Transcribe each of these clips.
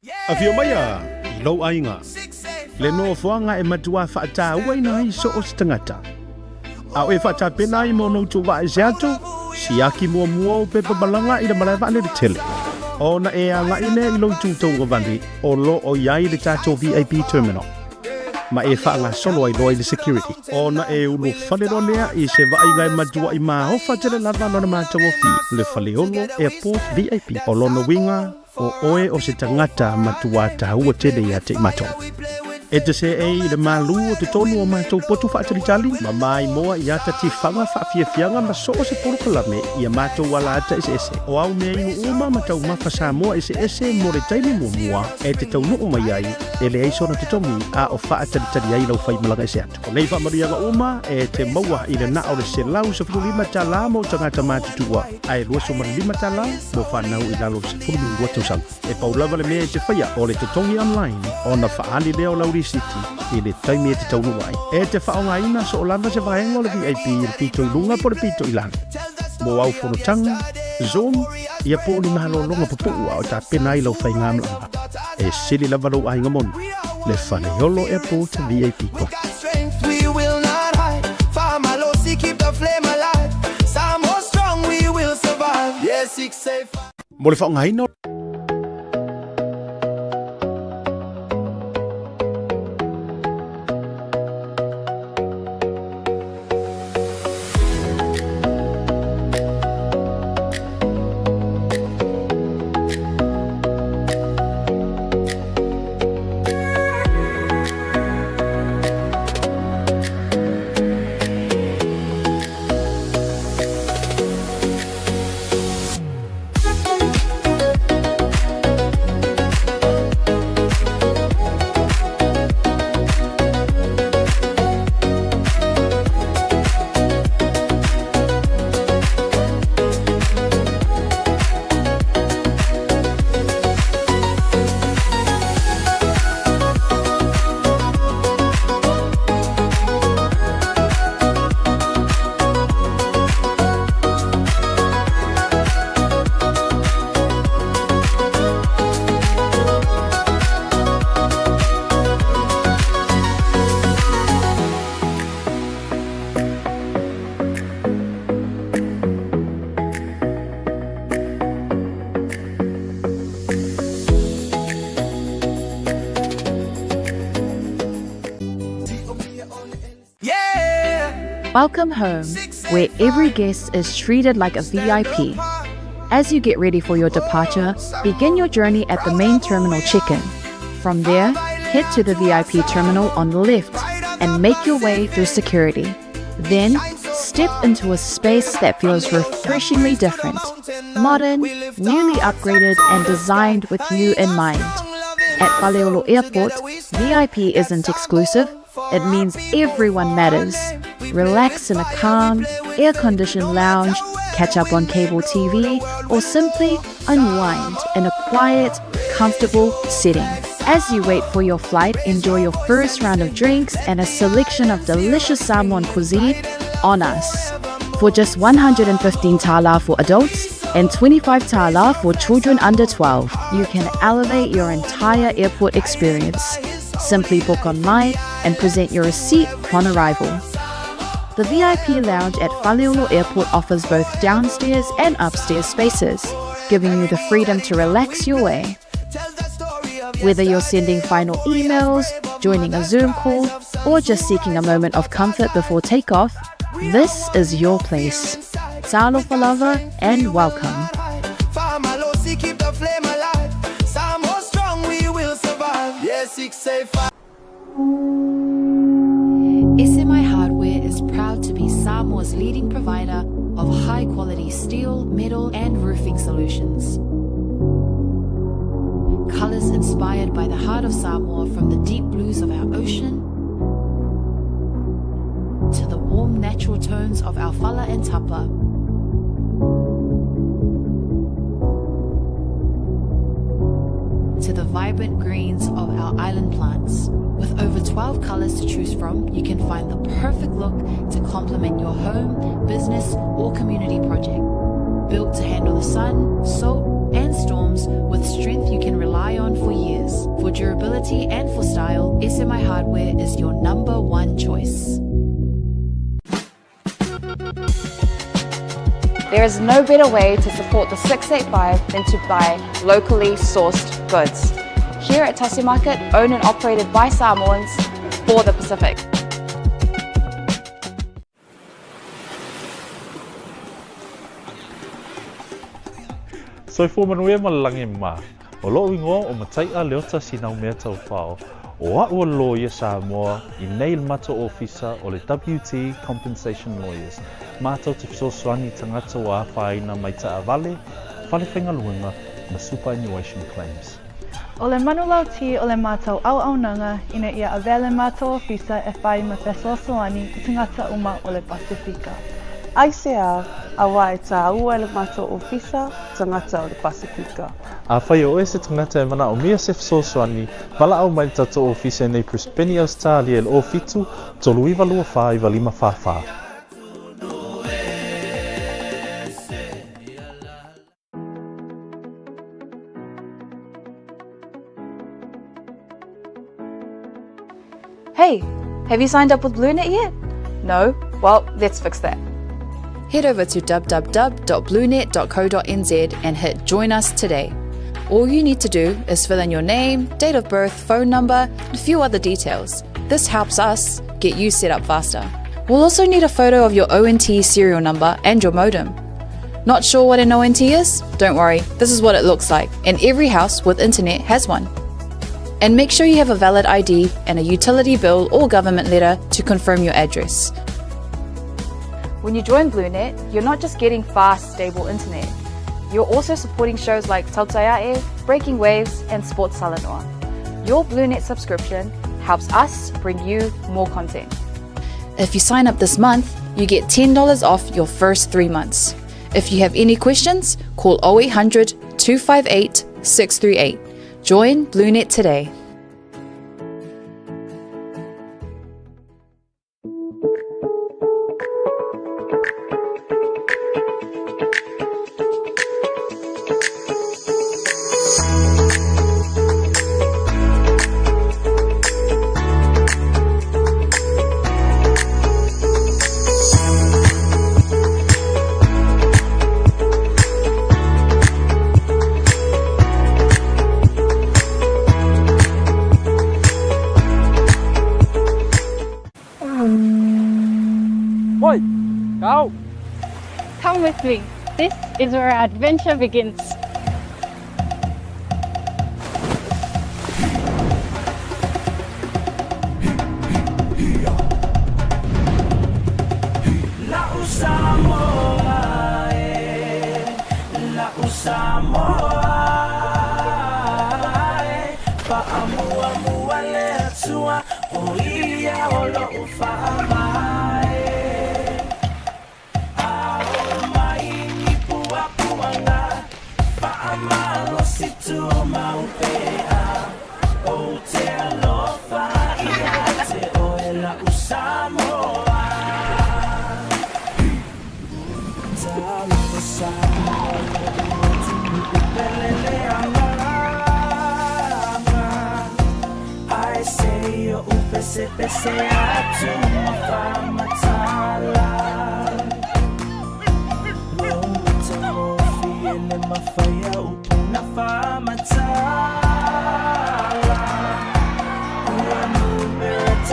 Afio maya, ilo ainga. Leno fuanga e matua fata waina iso o stangata. Au e fata pena I mono tuwa e seatu, siaki mua mua pepa balanga I le malaiva le tele. O na e anga ine ilo tuto ngavandi, o lo o yai le tatou VIP terminal. Ma e whaanga solo ai loi le security. O na e ulu whalero lea I se vai ngai matua I maa hofa tele lava lona mātawa fi. Le whaleolo airport VIP. O lono winga, o oe o se tangata matua tahua tele ia te mato. E te se e le malu o te tonu o mātou potu whaatalitali. Ma mai moa I ata ti whanga whaafiafianga ma so o se porukalame I a mātou wala ata ese. O au mea inu uma matau mawha Samoa ese mo re taimi mua. E te tau nuu mai ai, e le eiso na te tomi a o whaatalitali ai lau whai malanga ese atu. O nei whamarianga uma e te maua I le nao le se lau sa furu lima tala mo tangata mātutua. Ai rua so mara lima tala mo whanau I lalo se furu lima tausang. E paulawa le mea e te whaia o le te tongi online o na whaani leo lau City I le taimi e te taunu wai. E te whaonga ina so o lana se whaenga le VIP I le pito I lunga po le pito I lana. Mo au whanotanga, Zoom, ia po ni mahalo longa papua o ta pena I lau whainga mlanga. E sili la valo ainga mon, le whaneholo e po te VIP ko. We will not hide, Famalosi keep the flame alive, Samo strong we will survive, yes it's safe. Mo le whaonga ina Welcome home, where every guest is treated like a VIP. As you get ready for your departure, begin your journey at the main terminal check-in. From there, head to the VIP terminal on the left and make your way through security. Then, step into a space that feels refreshingly different, modern, newly upgraded and designed with you in mind. At Faleolo Airport, VIP isn't exclusive, it means everyone matters. Relax in a calm, air-conditioned lounge, catch up on cable TV, or simply unwind in a quiet, comfortable setting. As you wait for your flight, enjoy your first round of drinks and a selection of delicious Samoan cuisine on us. For just 115 tala for adults and 25 tala for children under 12, you can elevate your entire airport experience. Simply book online and present your receipt upon arrival. The VIP lounge at Faleolo Airport offers both downstairs and upstairs spaces, giving you the freedom to relax your way. Whether you're sending final emails, joining a Zoom call, or just seeking a moment of comfort before takeoff, this is your place. Talo falava and welcome. SMI Hardware is proud to be Samoa's leading provider of high-quality steel, metal and roofing solutions. Colours inspired by the heart of Samoa, from the deep blues of our ocean to the warm natural tones of our fala and tapa. To the vibrant greens of our island plants. With over 12 colours to choose from, you can find the perfect look to complement your home, business or community project. Built to handle the sun, salt, and storms with strength you can rely on for years. For durability and for style, SMI Hardware is your #1 choice. There is no better way to support the 685 than to buy locally sourced goods. Here at Tasi Market, owned and operated by Samoans for the Pacific. Soi fo manuia malangi ma. O lo ingo o matai a leota sinau mea tau whao. O a ua lawyer Samoa I nei mato officer o le WT Compensation Lawyers. Mātou te fisosoani tangata o a whaina mai ta avale, whale whenga luenga ma superannuation claims. O le manulau ti o le mātou au-aunanga ina ia avele mātou ofisa e whai ma fesoasoani I tangata uma o le Pasifika. Aisea a wae tā ua le mātou ofisa tangata o le Pasifika. A whai o e se tangata e mana o mia se fisosoani, wala au mai tato ofisa nei Prispeni Australia le o fitu, tolu iwa lua wha iwa lima wha. Hey, have you signed up with BLUNET yet? No? Well, let's fix that. Head over to www.bluenet.co.nz and hit Join Us today. All you need to do is fill in your name, date of birth, phone number, and a few other details. This helps us get you set up faster. We'll also need a photo of your ONT serial number and your modem. Not sure what an ONT is? Don't worry, this is what it looks like, and every house with internet has one. And make sure you have a valid ID and a utility bill or government letter to confirm your address. When you join BLUNET, you're not just getting fast, stable internet. You're also supporting shows like Tautai A'e, Breaking Waves, and Sports Salanoa. Your BLUNET subscription helps us bring you more content. If you sign up this month, you get $10 off your first 3 months. If you have any questions, call 0800 258 638. Join BLUNET today. Oi, go! Come with me. This is where our adventure begins.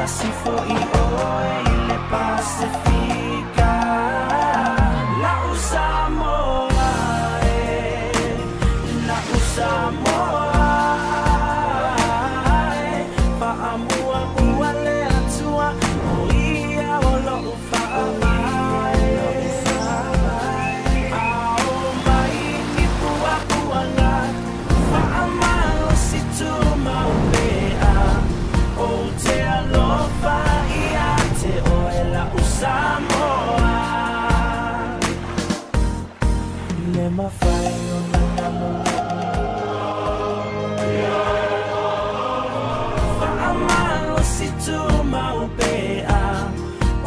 Tasi Market, Pacifica, la Samoa, la Samoa, paamua uale atua, oia olo ufai, ao mai ki pua puanga, paamalo situ maupea, o te alofa ia te oela Samoa, le mafai o na namo. Paamalo situ maupea,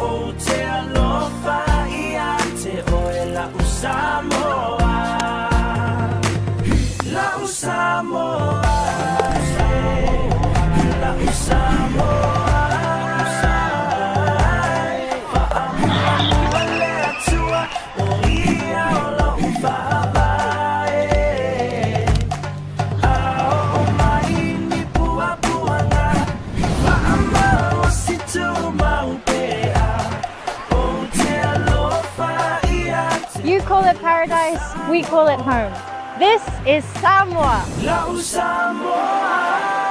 o te alofa ia te oela Samoa. call it paradise, we call it home. This is Samoa. Lau Samoa.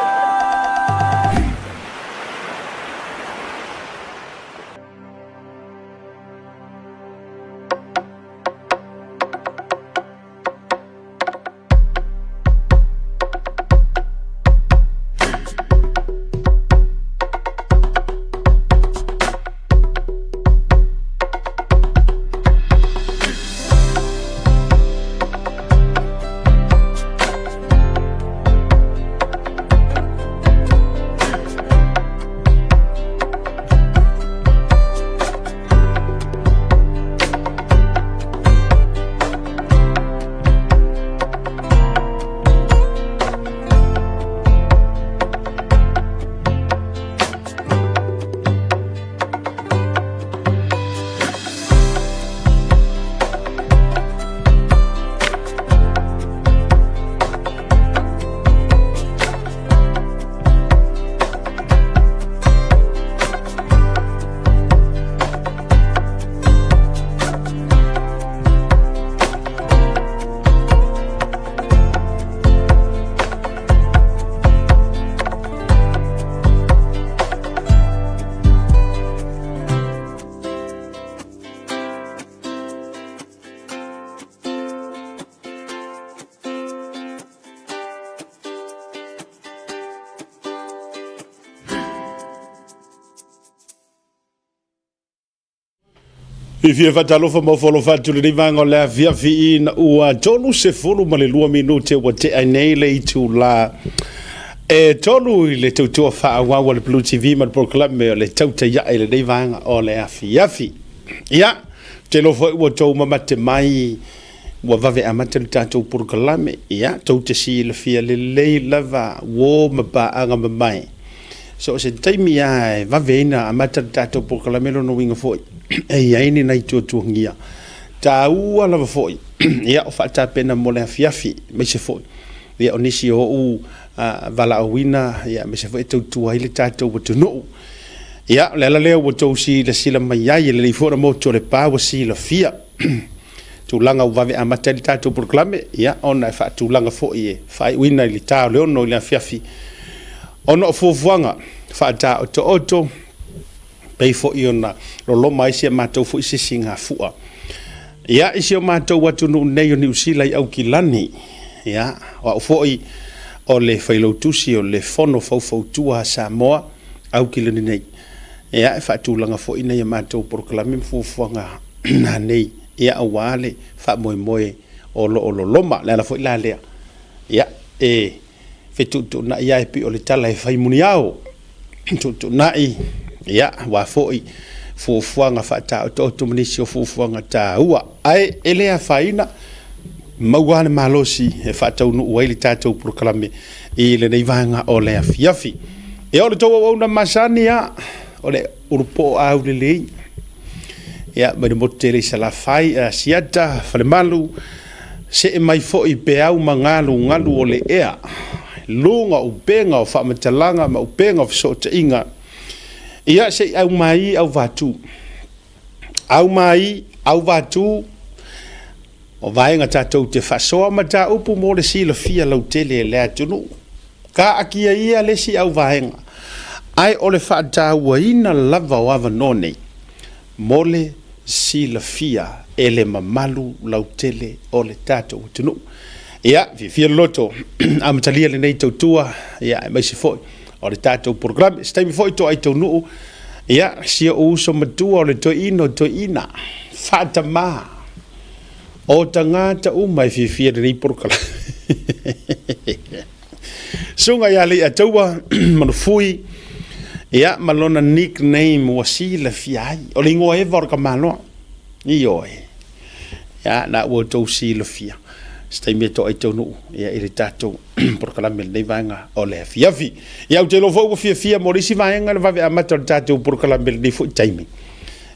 Ifia fatalofa mafolo fatulu ni vanga o le afiafi na ua tonu se fulu ma le 2 minute wa te ainei le itula tonu i le tautua whaawawa le Blue TV ma le proklame o le Tautai A'e le nei vanga o le afiafi. Ia, te lofo ua tau mamate mai wa vave amate le tatou proklame. Ia, tau te si le fia le lei lava wo mapaanga mamai. So se taimi ai vave ina amate le tatou proklame lo no winga foi. E aini nai tuatuangia taua lava foi ia o faatapena mo le afiafi mai se foi ia o nisi o u valaauina ia mai se foi tautua ai le tatou watunuu ia le ala lea ua tousi le sila mai ai le leifona mo to le pā ua silafia tulaga ua vave amata i le tatou proklame ia ona e faatulaga foi e faaiuina i le tā o le ono i le afiafi ona o fuafuaga faataotooto pei fo iona lo mai se matou fo se singa fua ia isi o matou watu no nei o ni usila i au kilani ia o fo i o le failo tusi o le fono fo tua Samoa au kilani nei ia fa tulanga fo ina ia matou proklame fu fuanga na nei ia awale fa moe o lo loma la fo la le ia fetu na ia e pi o le tala e fai muniao tu na i ia wa foi fuafuanga fata to munisi o fuafuanga taua ai ele a faina mauana malosi e fata unu uaili tatou proklame i le nei vanga o le afiafi e o le tau au na masani ia o le urupo au le lei ia ma le motele sala fai a siata fale malu se e mai foi pe au ngalu o le ea lunga upenga o whamatalanga ma upenga o fisota inga ia se au mai au vatu o vaenga tatou te faʻasoa ma taupu mo le silafia lau tele le atunu ka akia ia le si au vaenga ai o le faatauaina lava o avanone mo le silafia e le mamalu lau tele o le tatou atunu ia fia loto amatalia le nei tautua ia mai se foi o le tatou program stai foi to ai tonu ia sia uso matua o le toina fatama o tangata mai fia le nei program sunga ia le ataua manufui ia malona nickname wasila fiai o le ngoe vor ka malo io ia na wo to sila fia stai me to ai tonu ia ile tatou proklame nei vanga o le fiafi ia o te lo fo fia mo risi vanga le vave amata tatou proklame nei fo taimi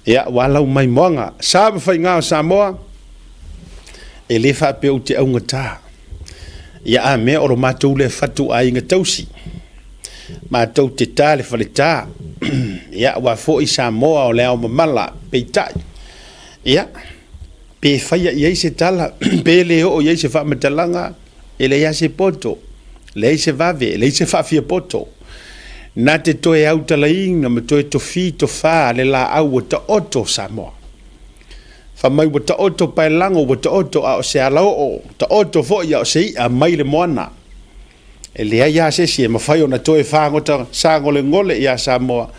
ia wala mai moanga sa fa nga Samoa e le fa pe o te aunga ta ia a me o matou le fatu ai nga tausi matou te tale fa le ta ia wa fo i Samoa o le o mala peitai ia pe faia ia se tala pe le o ia se fa matalanga ele ia se poto le se vave le se fa fia poto na te toe au talainga ma toe to fi to fa le la au ta oto Samoa fa mai ta oto pai lango ta oto a se ala o ta oto fo ia se a mai le moana ele ia se se ma fai ona toe fa ngota sa ngole ngole ia Samoa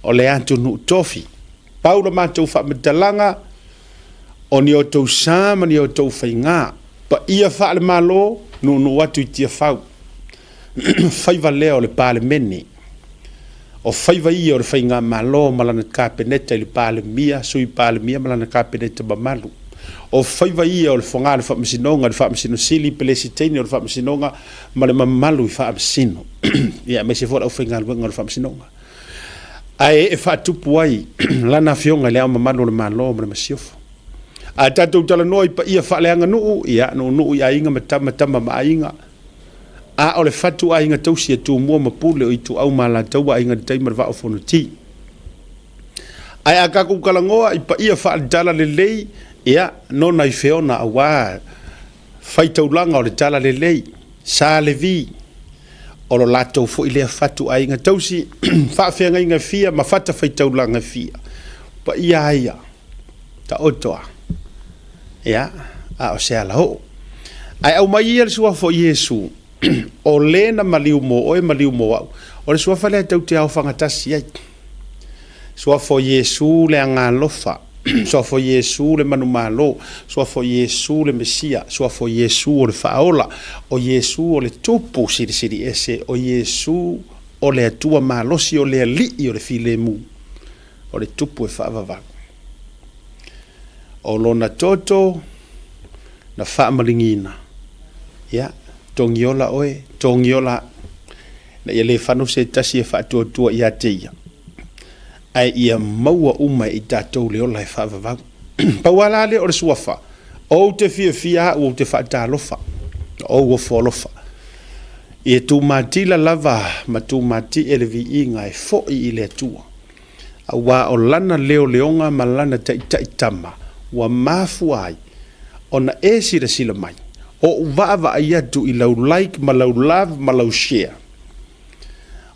o le atu nu tofi Paulo ma to fa matalanga oni o tau sama ni o tau whainga. Pa ia wha le malo, no watu i tia whau. Whaiva leo le pāle mene. O whaiva ia o le whainga malo, malana kāpeneta i le pāle mia, sui pāle mia, malana kāpeneta mamalu. O whaiva ia o le whonga le whaamasinonga, le whaamasino sili, pelesi teini o le whaamasinonga, ma le mamalu i whaamasino. Ia, me se fora au whainga le wenga o le whaamasinonga. Ai e whaatupu ai, lana fionga le au mamalu le malo, ma le masiofo. A tatou tala noi pa ia whaaleanga nuu, ia nuu ia inga matama ma inga. A ole fatu a inga tausi e tu mua mapule o i tu au mala taua inga te taimar vao fono ti. Ai a kaku kalangoa i pa ia whaale tala le lei, ia nona i feona a wā whaitaulanga o le tala le lei, sa le vi. O lo latou fo i lea fatu a inga tausi, whaafenga inga fia, ma fata whaitaulanga fia. Pa ia ia, ta otoa. Ya, a o se ala ho. Ai au mai ia le sua fo Yesu. O lena maliu mo, oe maliu mo au. O le sua fale tau te au whangatasi ai. Sua fo Yesu le anga lofa. Sua fo Yesu le manu malo. Sua fo Yesu le Mesia. Sua fo Yesu o le whaola. O Yesu o le tupu siri ese. O Yesu o le atua malosi o le alii o le file mu. O le tupu e whaavavaku. O lona toto na whaamalingina. Ia, tongiola oe, tongiola na ia le whanu se tasi e whaatuatua ia te ia. Ai ia maua uma i tātou leo lai whaavavau. Pauala le o le suafa. O te fia o te whaatalofa. O wafolofa. I e tu matila lava ma tu mati ele vi inga e fo i le atua. A wā o lana leo leonga ma lana taitama. Wa mafu ai ona e sila mai o vava ia tu i lau like ma lau love ma lau share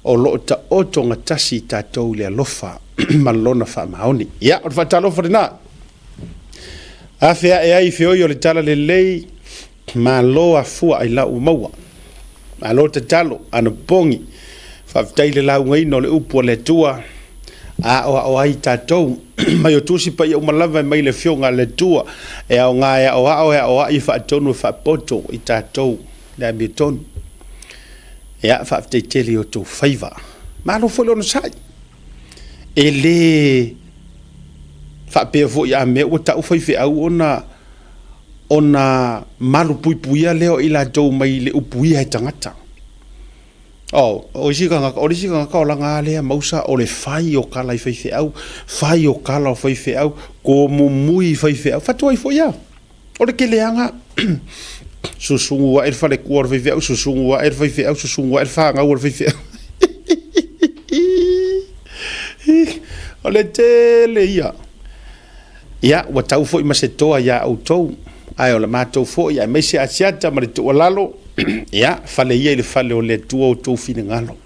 o lo ta oto nga tasi tatou le alofa ma lona fa maoni ia o fa talofa na afia e ai fio yo le tala le lei ma lo afua ai lau maua ma lo te talo ana pongi fa taile lau ngai no le upo le tua a o ai tatou mai o tusi pa ia umalava mai le fionga le tua e au ngā e o ai whaatonu e whaapoto i tatou le amitonu e a whaateiteli o tō whaiva ma lo fwole ono sai e le whaapea fo i a mea ua tau whaife au ona malu puipuia leo i la tau mai le upuia e tangata o sika nga la nga le mausa o le fai o kala I fai au fai o kala o fai au ko mumui fai au fatu ai foi ya o le keleanga susungu wa el fale kuor fai au susungu wa el fai au susungu wa el fa nga o fai o le tele ya wa tau foi masetoa ya auto ai o le matou foi ai mai se asiata ma le to lalo ya fale ia le fale o le tua o tō fine ngalo.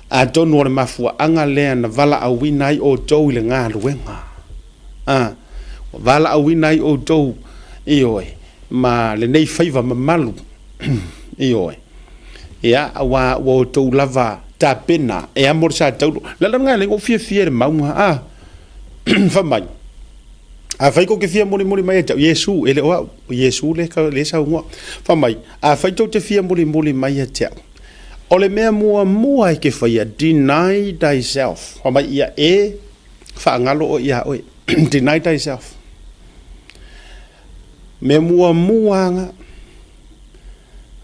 A tonu o le mafua anga lea na vala a winai o tō i le ngā ruenga. Vala a winai o tō i oe. Ma le nei whaiva ma malu i oe. Ia a wā o tō lava tā pena e amor sa tauro. Lala ngā le o fia le maunga. Whamai. A fai ko ke fia mori mai ta Yesu ele o Yesu le sa ngwa fa mai a fai to te fia mori mai ta o le mea mua ke fai deny thyself fa mai ia e fa ngalo o ia o deny thyself me mua nga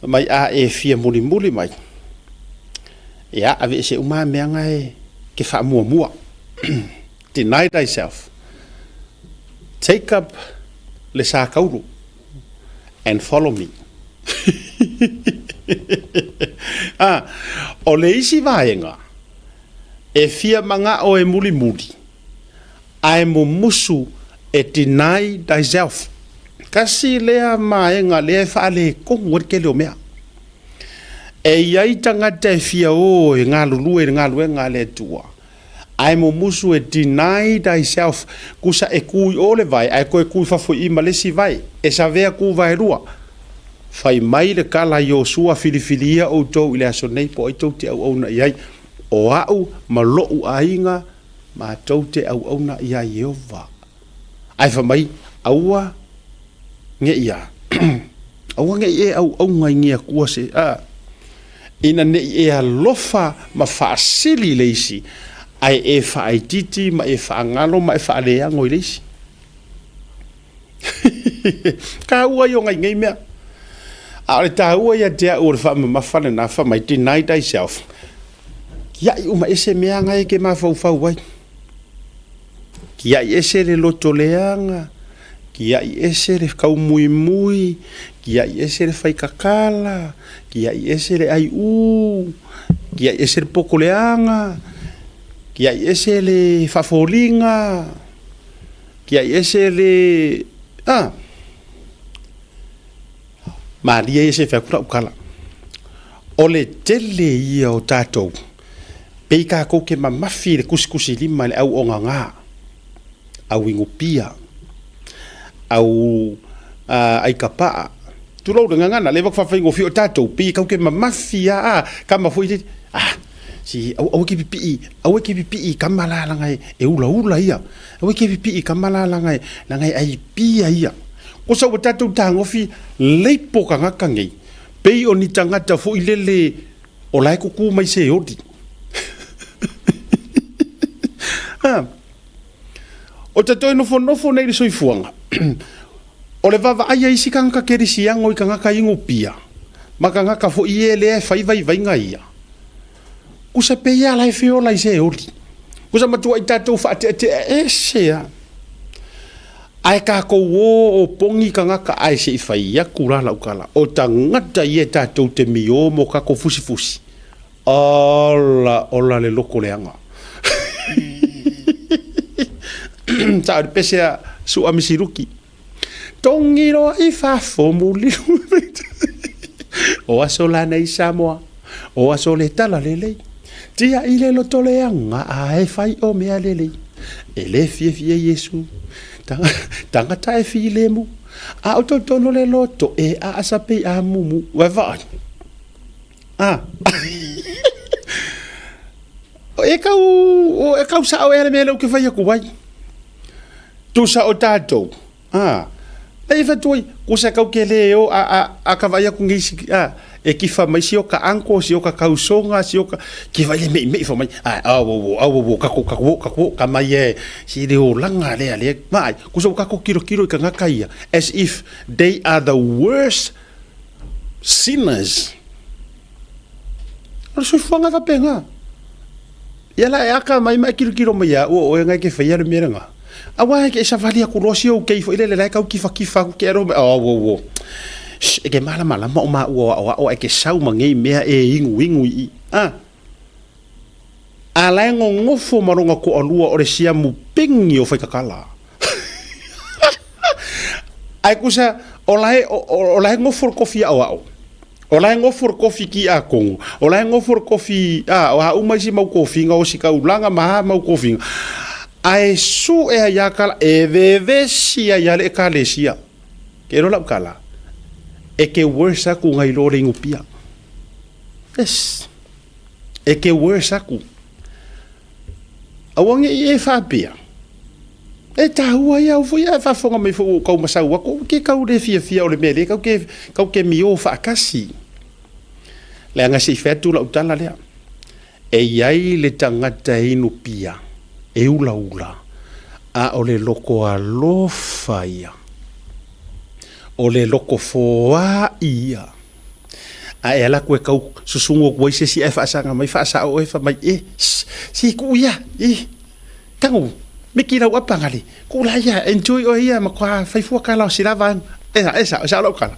mai a e fia mori mai ia ave se uma mea nga e ke fa mua deny thyself. Take up le sakauru and follow me. O le isi vaenga e fia manga o e muli. Ai mo musu e deny thyself. Kasi lea maenga lea whaale kongu ke leo mea. E iai tangata e fia o e ngā lulu e ngā lue ngā lea tua. Ai mo musu e deny thyself. Kusa e kui ole vai, ai koe kui whafo i malesi vai. E sa vea ku vai rua. Whai mai le kala i o sua filifilia o tau i lea so nei po i tau te au au na iai. O au ma lou ainga ma tau te au au na iai Yehova. Ai wha mai, aua nge ia. Aua nge ia au au ngai ngia kua se. Ina ne ia lofa ma whaasili leisi. Ai e whaaititi, ma e whaangalo, ma e whaaleango i leisi. Ka ua i o ngai ngai mea. A ole tā ua ia tea ure wha ma mawhane na wha mai deny thyself. Kia i uma ese mea ngai ke ma fau fau wai. Kia i ese le loto leanga. Kia i ese le kau mui mui. Kia i ese le whaikakala. Kia i ese le ai u. Kia i ese le poko leanga. Kia i ese le whafolinga. Kia i ese le... Maria ese whakura ukala. O le tele ia o tātou. Pei kā kou ke mamafi le kusikusi lima le au o ngā. Au ingupia. Au ai kapaa. Tulau de ngangana le wak whawhai ngofi o tātou. Pei kau ke mamafi ka mafoi te. Si au ke pipi. Au ke pipi kamala langai. E ula ula ia. Au ke pipi kamala langai. Langai ai pia ia. Ko sa o tātou tā ngofi leipo ka ngaka ngei. Pei o ni tangata fo ilele o lai kuku mai se odi. O tātou e nofo nei le soifuanga. O le vava aia isi ka ngaka kerisi ango i ka ngaka ingo pia. Ma ka ngaka fo ie le e whai vai nga ia. Kusa pei a lai feo lai se odi. Kusa matua i tātou wha te esea. Ai ka ko o pongi ka ngaka ai se fai ya kura la ukala o tangata ye tātou te mio mo ka ko fusi ola le loko leanga ta pese su amisiruki tongiro I fa fomuli o asola nei Samoa o asole tala lele tia ile lo toleanga ai fai o mea lele ele fie Yesu tangata e file mu a o tono le loto e a asape a mumu wa va e kau sa o ele mele o ke fai ku vai tu sa o tatou e fa tu ku sa kau ke le o a ka vai ku ngisi e ki fa mai si o ka anko si o ka kausonga si o ka ki vai me fa mai au kako ka mai e si de o langa le mai ku so ka ko kiro ka ngaka ia as if they are the worst sinners o so fanga va penga ia la aka mai kiro mai o ngai ke fa ia le merenga awa ke sa valia ku rosio ke fo ile le ka ki fa ke ro e ke mala o e ke sau mangei mea e ingu I ala ngofo maronga ko alua o le sia mu pingi o whaikakala ai kusa o lai ngofo kofi au o lai ngofo kofi ki a kongo o lai ngofo kofi o ha umaisi mau kofi nga o sika ulanga maha mau kofi ai su e ya kala e vevesia ya le kalesia ke ro la kala e ke worsa ku ngai lore ngupia yes e ke worsa ku awange e fa pia e ta hua ia fo ia fa fonga me fo ko masau ko ke ka ure fia o le mele ka ke mi o fa kasi le nga si fetu la utala le e yai le tangata inu pia e ula a ole loko a lo faia o le loko foa ia a ela ko kau susungo ko se si fa sanga mai fa sa o fa mai si ku ia tangu me kira wa pangale ku la ia enjoy o ia ma kwa fa fu kala si lava esa lo kala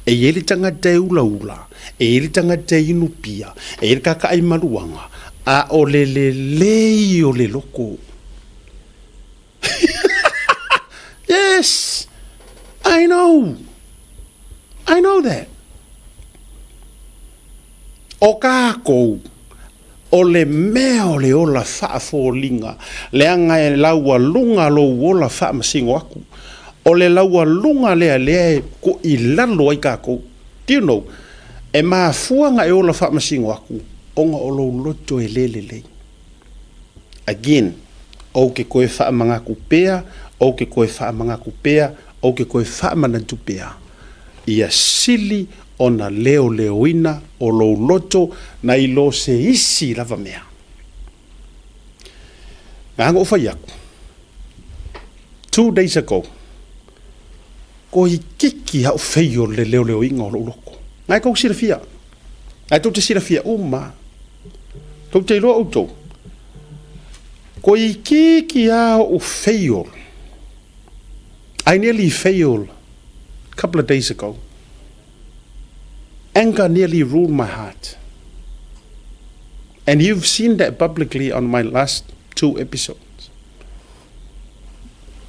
e ele tanga te ula e ele tanga te inupia e ele kaka ai maluanga a o le o le loko I know that. O kākou, o le mea o le ola whaafōlinga, le anga e laua lunga lo ola whaamasingo aku. O le laua lunga lea ko I lalo ai kākou. Do you know, e maa fuanga e ola whaamasingo aku, onga o lo loto e lelelei. Again, o ke koe whaamangaku pea, o ke koe whaamangaku pea, o ke koe whaamanatu pea. Ia sili o na leo leoina o lo loto na I lo se isi lava mea. Nganga o whai aku. 2 days ago, ko I kiki hau whaio le leo leoinga o lo loko. Ngai kou sirafia. Ngai tau te sirafia uma. Tau te iloa autou. Ko I kiki hau whaio. I nearly failed a couple of days ago. Anger nearly ruled my heart. And you've seen that publicly on my last 2 episodes.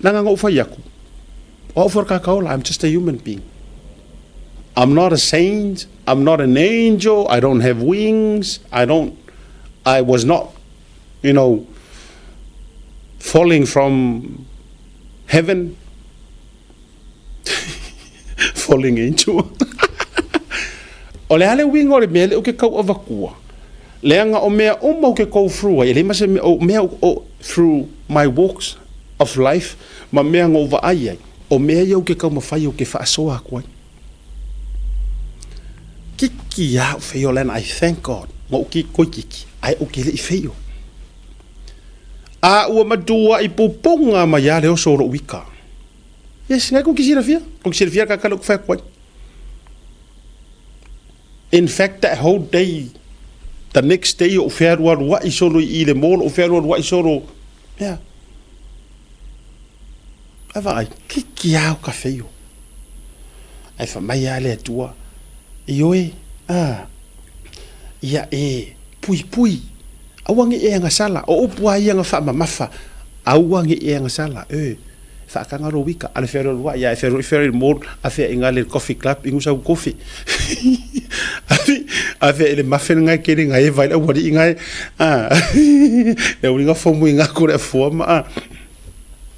Nanga ngau whai aku. O for kakaola, I'm just a human being. I'm not a saint. I'm not an angel. I don't have wings. I was not, falling from heaven. Falling angel. O le hale winga o le mea le o ke kau avakua. Leanga o mea o mau ke kau through. E le mase o mea o through my walks of life. Ma mea ngō wa ai. O mea iau ke kau mawhai o ke faʻasoa kuai. Kiki au wheo lana. I thank God. Ngō ki koi kiki. Ai o ke le I wheo. A ua madua I pupunga ma ia leo soro wika. Yes, ngai kong kisirafia. Kong kisirafia kakalo kufai kuai. In fact, that whole day, the next day, o wherua rua I soro I le molo, o wherua rua I soro, yeah. Awa ai, kiki au ka wheo. Ai whamai ale atua. I oe, ia pui. Awangi e anga sala, o upua I anga wha mafa. Awangi e anga sala, whaakanga ro wika, ale wherua rua, ia e wherua molo, a whea inga le coffee club, ingu sau coffee. Ave ele muffin ngai kere ngai vai la wari ngai e uri nga fomu nga ko le forma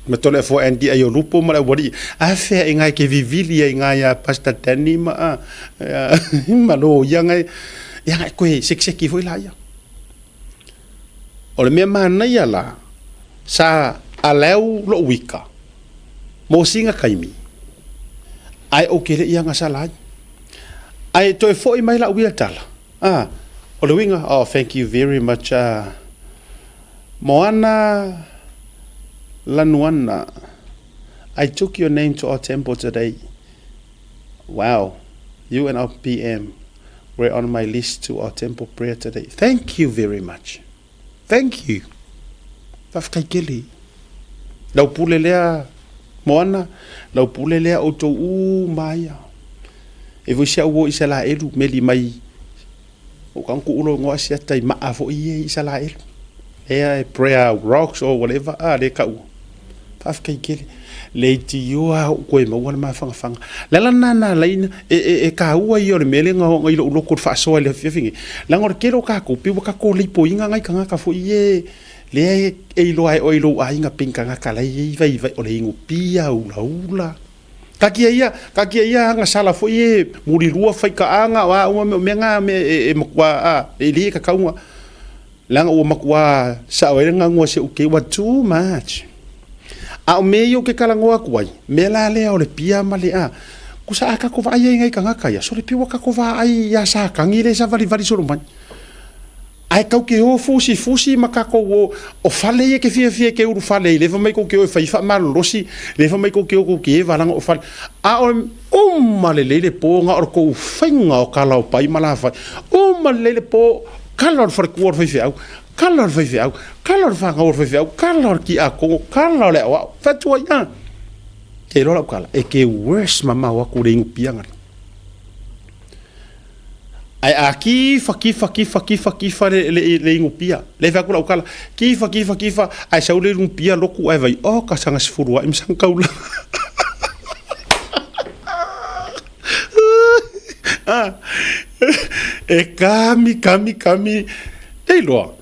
ma tole fo anti ayo lupo ma la wari ave ngai ke vivili ngai ya pasta tani ma ma lo yang ko sekseki foi la ya o le me mana ya la sa alau lo wika mo singa kaimi ai o kele yang asala ai toi foi mai la uia tala. O le winga. Oh, thank you very much. Moana Lanuana. I took your name to our temple today. Wow. You and our PM were on my list to our temple prayer today. Thank you very much. Thank you. Whafkaikele. Lau pule lea Moana. Lau pule lea o tō maia. E voi sia uo isa la elu meli mai o kanku ulo ngoa sia tai maa fo I isa la elu e prayer rocks or whatever le ka u tafkai kele le ti yo a ko e mo ma fanga la na laina e ka ua I o le mele ngo ilo ulo ko faʻasoa le fifingi la ngor kero ka ko pi ka ko le poinga ngai kanga ka fo le e ilo ai o ilo ai nga pinka nga kala I vai o le ingu pia ula Kakia ia nga sala fo muri rua fai ka anga wa me nga me makwa li ka kaunga langa o makwa sa o nga ngwa se uke wa too much a me yo ke kala ngwa kwai me la le o le pia male kusa aka ko va ai ngai ka nga ya so le pia ka ko va ai ya sa ka ngile sa vali so man ai kau ke o fusi makako o fale e ke fia ke uru fale le fa mai ko ke o fa mal rosi le fa mai ko ke o ke valang o fale o male le po nga or ko fenga o kala o pai mala fa o male le po kala for ko fa fia kala fa nga o fa fia kala ki a ko kala le wa fa tu ya ke lo la kala e ke worse mama wa ko ring pianga ai kifa le ingupia le fa kula ukala kifa ai sa ule ngupia loku ai vai o ka sanga sfurua im sang kaula E kami. Ei loa.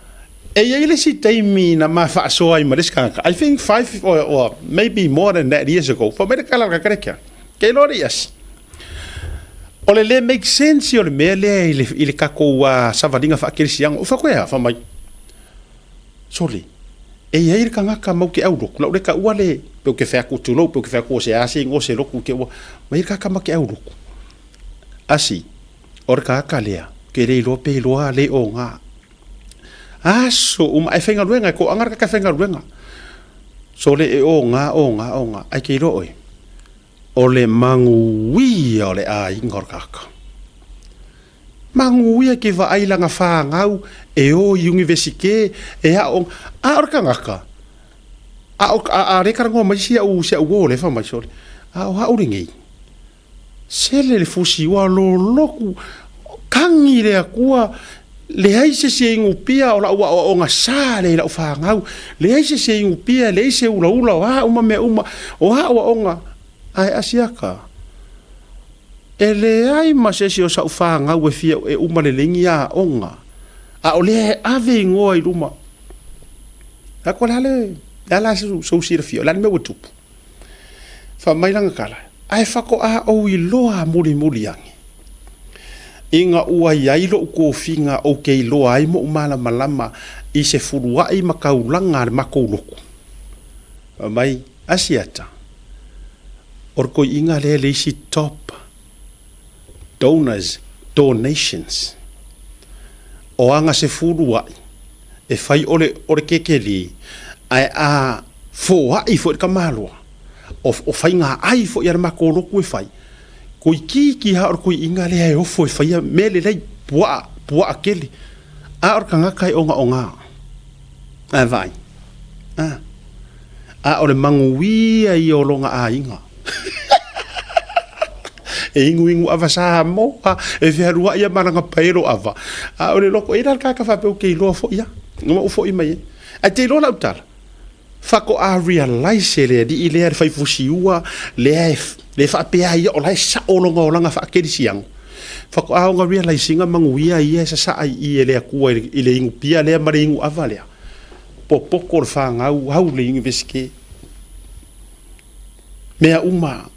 E ele si taimi na ma faʻasoa I Mariskanga. I think 5 or maybe more than that years ago. For me kala ka krekia. Ke lo yes. Ole le make sense o le mea le ile kako wa savadinga faʻakirisianga. O fakoea fa mai. Soli. E ia ka ngaka mau ke au roku. Lau le ka ua le pe ke fa ku tulo pe ke fa ko se asi ngo se roku ke ua. Mai ka ka make au roku. Asi. Or ka ka lea. Ke le lo pe lo le o nga. Aso e whenga ruenga ko angar ka whenga ruenga. So le e o nga. Ai ke ro oi. O le manguia o le a ingor kaka. Manguia ke va ailanga whangau e o universike e a o orka ngaka. A rekarango mai sia u le wha mai sore. A o hauringi. Sele le fusi wa lo loku kangi le akua le ai se ingupia o la o nga sa le la whangau. Le ai se ingupia le se ula wa me o nga ai asiaka. E le ai masesi o sa whangau e fia e le lengi a onga. A o le ave ngoa I ruma. A ko lale so sira fia. Lale me watupu. Fa mai langa kala. Ai whako a o I loa muri angi. Inga ua iailo ko finga o ke loa ai mo umala malama I se furua I makaulanga le makauloku. Mai asiata. Orko inga le isi top donations. O anga se furua e fai ore kekeli ai a fo ai fo ka malua. O fai nga ai fo ia makauloku e fai. Ko ki ha or ko inga le ai ofo e fai mele lei pua akeli. A or kanga kai onga. A vai. A o le manguia I o longa a inga. E ingu ava sa moa e verua ia maranga paero ava. A o le loko e dal kaka fa pe o ke lo fo ia. Ngoma o fo I mai. A te lo lautar. Fako a realize le di ile fai fusiua le fa pe ai o lai sa o longa o langa fa ke siang. Fako a nga realizing manguia ia sa ai ile ku ile ingu pia le mari ingu avalea. Popoko fa nga hau le ingu veske. Mea uma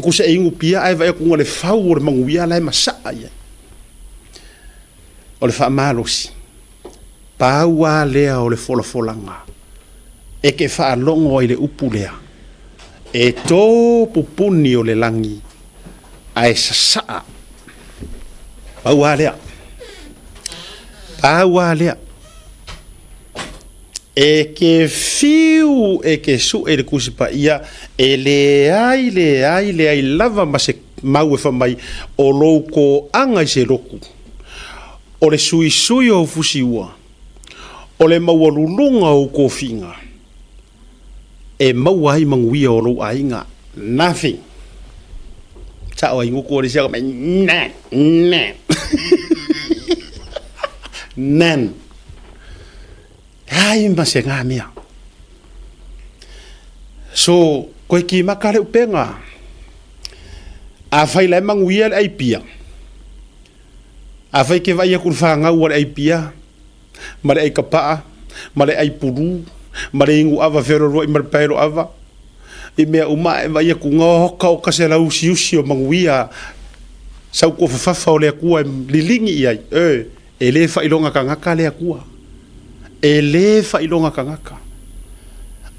ku se ingu pia ai vai ku le fau o manguia lai masa ai. O le fa malosi. Paua lea o le folanga. E ke wha longo I le upulea. E tō pupuni o le langi. A e sasaa. Paua lea. E ke fiu e ke su e le kusipa ia. E le ai lava ma se mau e whamai. O loko anga I se roku. O le sui o fusiua. O le maualulunga o kofinga. E mau ai manguia o lo ainga nothing. Ta o ingu ko sia mai nan. Ai ma se ngamia. So ko ki makare upenga. A fai la manguia ai pia. A fai ke vai ku fanga o ai pia. Ma ai kapa, ma ai puru. Maringu ava vero roi marpero ava. I mea uma e vai ku ngoka o kasela usi o manguia. Sau ko fafa o le kua lilingi ai. E le fa ilonga kangaka le kua. E le fa ilonga kangaka.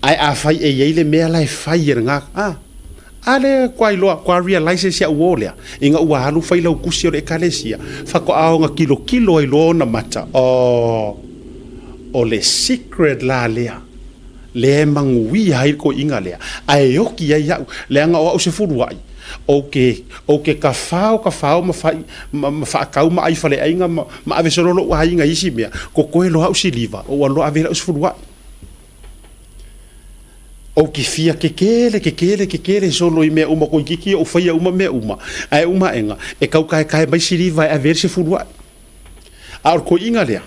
Ai a fai e ile mea lai fai nga. Ale kwa realize sia uolea. Inga ua halu fai lau kusi o le kalesia. Fa ko aonga kilo ai lo na mata. O le secret la lea. Le mangui hai ko inga lea. Ai oki ai au. Le anga o se furuai. O ke ka fao ma kau ma ai fale ainga ma ave sorolo wa inga isi mea. Ko koe lo au si liva. O lo ave la us furuai. O ki fia kekele solo I mea uma ko kiki o faia uma mea uma. Ai uma enga. E kau kai mai si liva e ave se furuai. Aur ko inga lea.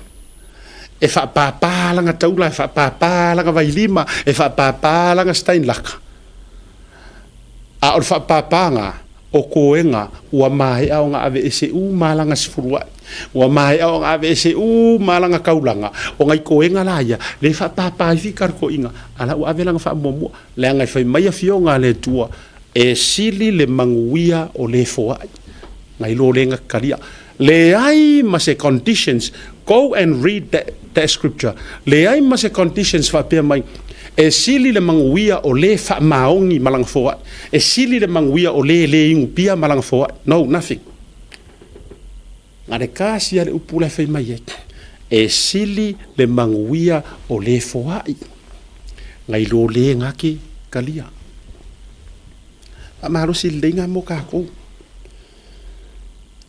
E fa papa langa taula, e fa papa langa vai lima, e fa papa langa stein laka. A or fa papa nga, o koenga ua mai au nga ave ese u malanga sifurua ua mai au nga ave ese u malanga kaulanga o ngai koenga la ia le fa papa fi kar ko inga ala ua ave langa fa momo le ngai fa mai fionga le tua e sili le manguia o le foa ngai lo lenga kalia le ai ma se conditions go and read the scripture le ai ma se conditions fa pe mai e sili le manguia o le fa maongi malanga foa e sili le manguia o le ingu pia malanga foa no nothing ngare kasi ale upula fe mai e sili le manguia o le foa ngai lo le ngaki kalia amaro sili nga mo ka ko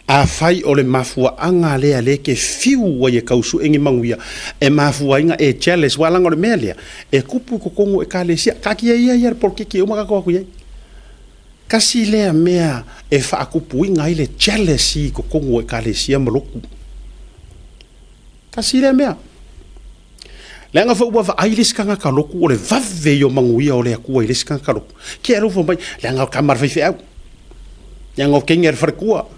a fai o le mafua anga le ale ke fiu wa ye kausu engi manguia e mafua inga e jealous wala ngore melia e kupu ko kongo e kale sia kaki ia ia porque ke uma ka ko ye kasi le mea e fa kupu inga ile jealousy ko kongo e kale sia moloku kasi le mea lenga fa uba fa ailis kanga ka loku o le vave yo manguia o le akua ilis kanga ka loku ke alo fo mai lenga kamar fa fe au lenga kenger farkua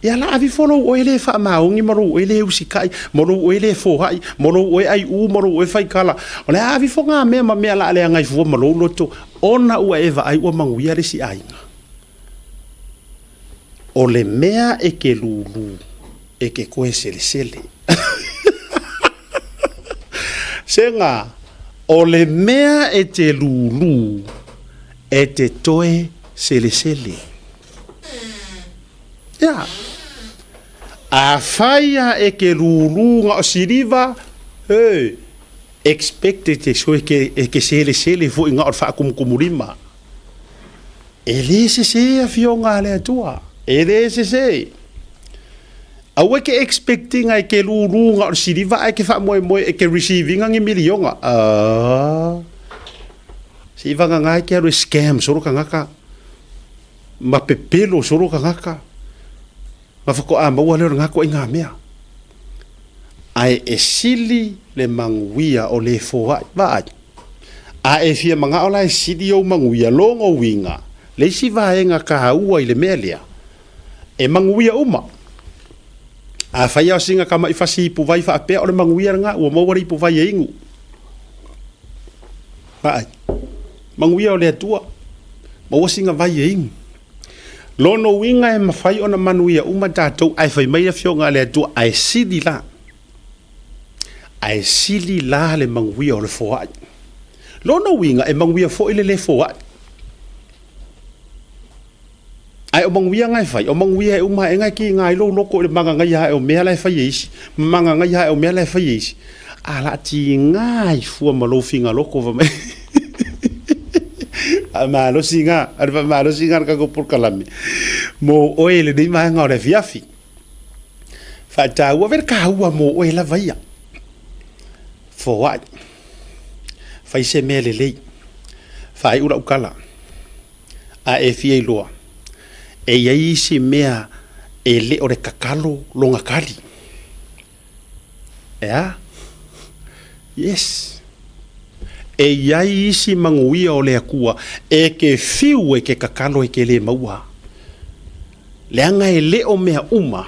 ya la avi folo o ele fa maungi maro o ele usikai maro o ele fo hai maro o ai u maro o fai kala o le avi fo nga me ma me la ale ngai fo maro loto ona u eva ai o manguia le si ai o le mea e ke lulu e ke koe sele senga o le mea e te lulu e te toe sele ya a faia e ke lulunga o siriva expected te so e ke sele fo inga o fa kumulima ele se a fionga le tua ele se au ke expecting ai ke lulunga o siriva ai ke fa mo e ke receiving ngi milionga si vanga ngai ke ro scam soro kangaka ma pepelo soro kangaka mafako a maua leo ngako inga mea ai e sili le manguia o le foa vai a e fia manga ola e sili o manguia longo winga le si vaenga ka haua i le melia e manguia uma a faya o singa kama ifasi ipu vai fa apea o le manguia nga ua mawari ipu vai e ingu vai manguia o le atua maua singa vai e ingu lono winga e mafai ona manuia uma tatou ai fai mai fionga le atu ai sili la le manguia o le foa lono winga e manguia fo ile le foa ai o manguia ngai fai o manguia e uma e ngai ki ngai lo loko le manga ngai ha o mea lai fai isi manga ngai ha o mea lai fai isi ala ti ngai fu malo finga loko va mai malo singa arba malo singa ka ko por kalami mo oele de mai ngore fiafi fa ta u ver ka u mo oela vaia fo wa fa se mele le fa ura ukala a e fie loa e yai si mea e le ore kakalo longa kali yes e yai isi manguia o le akua e ke fiu e ke kakalo e ke le maua le anga e le o mea uma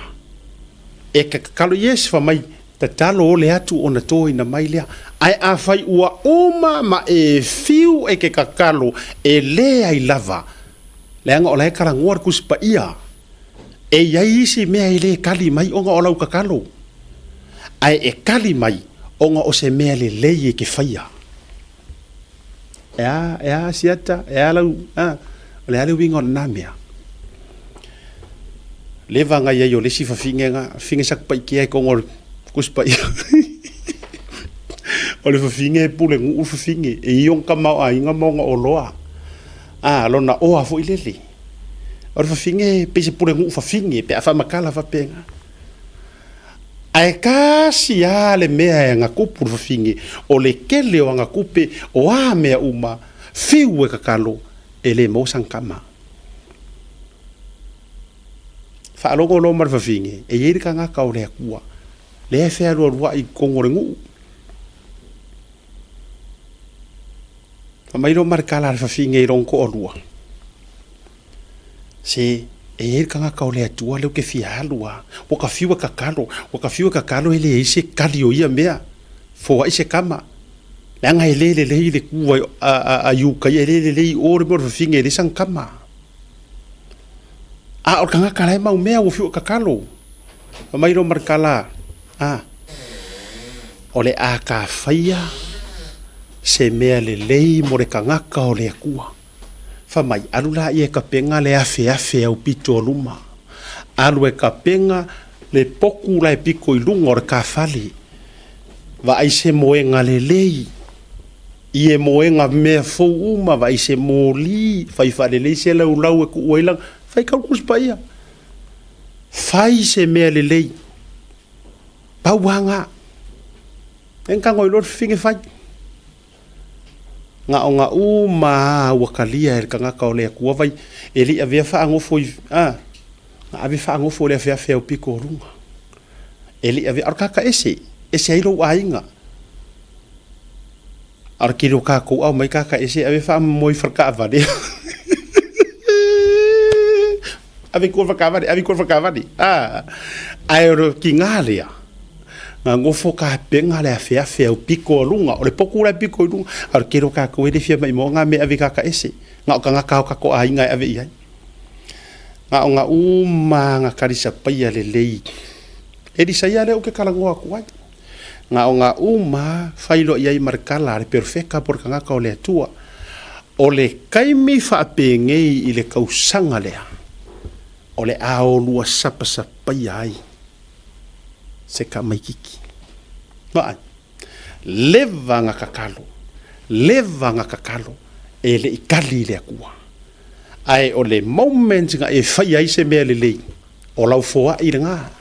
e ke kakalo yes fa mai tatalo o le atu o na toi na mai lea ai a fai ua uma ma e fiu e ke kakalo e le ai lava le anga o le karanguar kuspa ia e yai isi mea i le kali mai onga o lau kakalo ai e kali mai onga o se mea le lei e ke faia ya siata ya lau le ale winga na mea le vanga ia yo le sifa finga sak pai ki ai kongol kuspa ia o le finga pule ngu finga e iong kamau ai nga monga o loa lona o a fo ilele o le finga pe se pule ngu finga pe afa makala fa penga ai kasi ale mea nga kupu fingi o le kele o nga kupe o a mea uma fiu e kakalo e le mo sankama fa longo lo mar fingi e yeri ka nga ka o le akua le fe alo rua i kongore ngu fa mai lo mar kala fa fingi ronko o lua se e kanga ka ole atua le ke fialua o ka fiwa ka kalo ele ise kalio ia mea fo ise kama langa ele le ku a yu ka ele le o re por finge le sang kama a o kanga kala mau mea o fiwa ka kalo mai ro markala ole a ka faia se mea le mo re kanga ka ole akua fa mai alula ia ka penga le afe au pito luma alu e ka penga le poku la piko ilunga o ka fali va ai se moenga le lei ie moenga me fo uma va ai se moli fai fa le se lau e ku oilang fai ka kus paia fai se me le lei pauanga en ka ngoi lor finge fai nga uma wakalia e kanga ka ole ku vai eli avia fa ngofo nga ave fa ngofo le fa o piko runga eli ave arka ka ese ai lo ainga arkiro ka ko au mai ka ese ave fa moi farka vade ave ko farka vade aero kingalia nga ngofo ka penga le afe o piko lunga o le poku le piko lunga ar kero ka ko e fia mai mo nga me ave ka ese nga ka ko ainga ave ia nga uma nga karisa paia le lei e di saia le o ke kala ngoa kuai nga uma failo ia markala le perfecta por nga ka le tua o le kaimi fa pengei i le kausanga le o le ao lua sapa ai se ka mai kiki vai leva nga kakalo e le ikali le akua ai o le moment nga e fai ai se mea le lei o lau foa i nga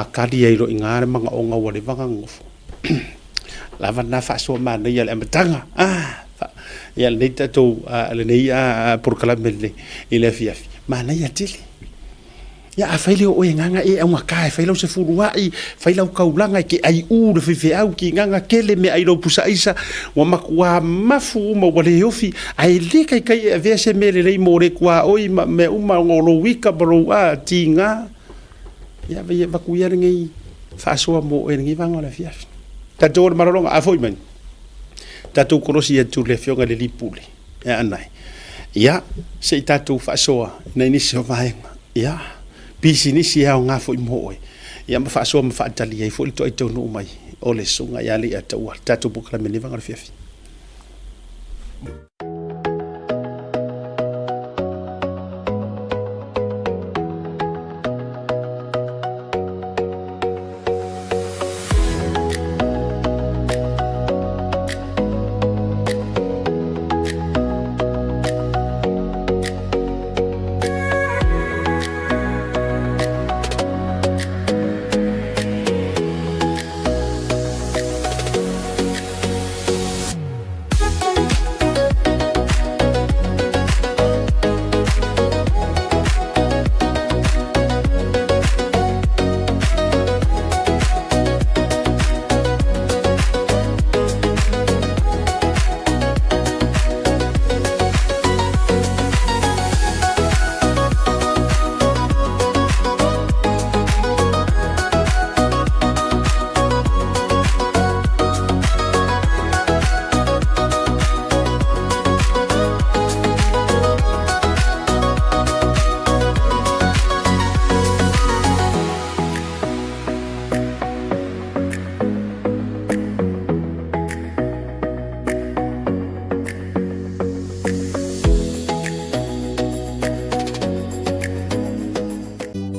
kali ai ro ingare manga o nga wale vanga ngofo lava na faʻasoa mana ia le amatanga ia le nei tatou le nei por kalamele i le afiafi mana ia tili ya faile o nganga e au ka faile se furuai faile au kaulanga ke ai u le fe au ki nganga kele me ai lo pusa isa wa makwa mafu mo wale yofi ai le kai ve se me le more kwa oi me uma ngolo wika bro tinga ya ve va ku yer ngi fa so mo e ngi vanga la fia ta dor marolonga a foi men ta tu korosi e tu le fionga le lipule ya anai ya se ta tu fa so nei ni so vai ya pisi ni si hao ngā fo i moe. Ia ma whaasoa ma whaatali ai fo i to i tau no mai. O le sunga ia li a taua. Tātou bukara mene vangara fiafi.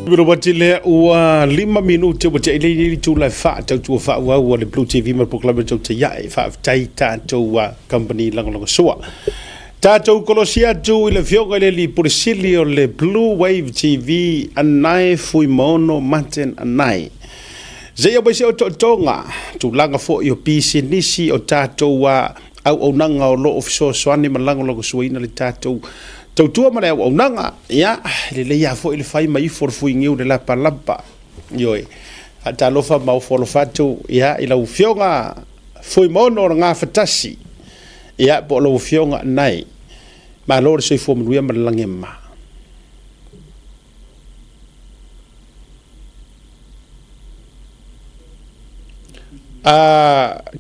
Pero batile ua 5 minuto o te ile tu la fa tu fa wa le Blue TV ma proclame tu te ya fa tai tatou wa company lang soa tatou kolosia tu ile fioga le polisilio le Blue Wave TV anai fui mono maten anai Zia ba se o tonga tu langa fo yo pisi nisi o tatou wa au nanga o lo ofso swani malango lo suina le tatou Tautua mana o nanga ya le ya fo ile fai mai for fuingiu de la palapa yoi ata lofa mau folo fatu ya ila ufionga foi mono nga fatasi ya po lo ufionga nai Ma lo se fo mruia ma lange ma.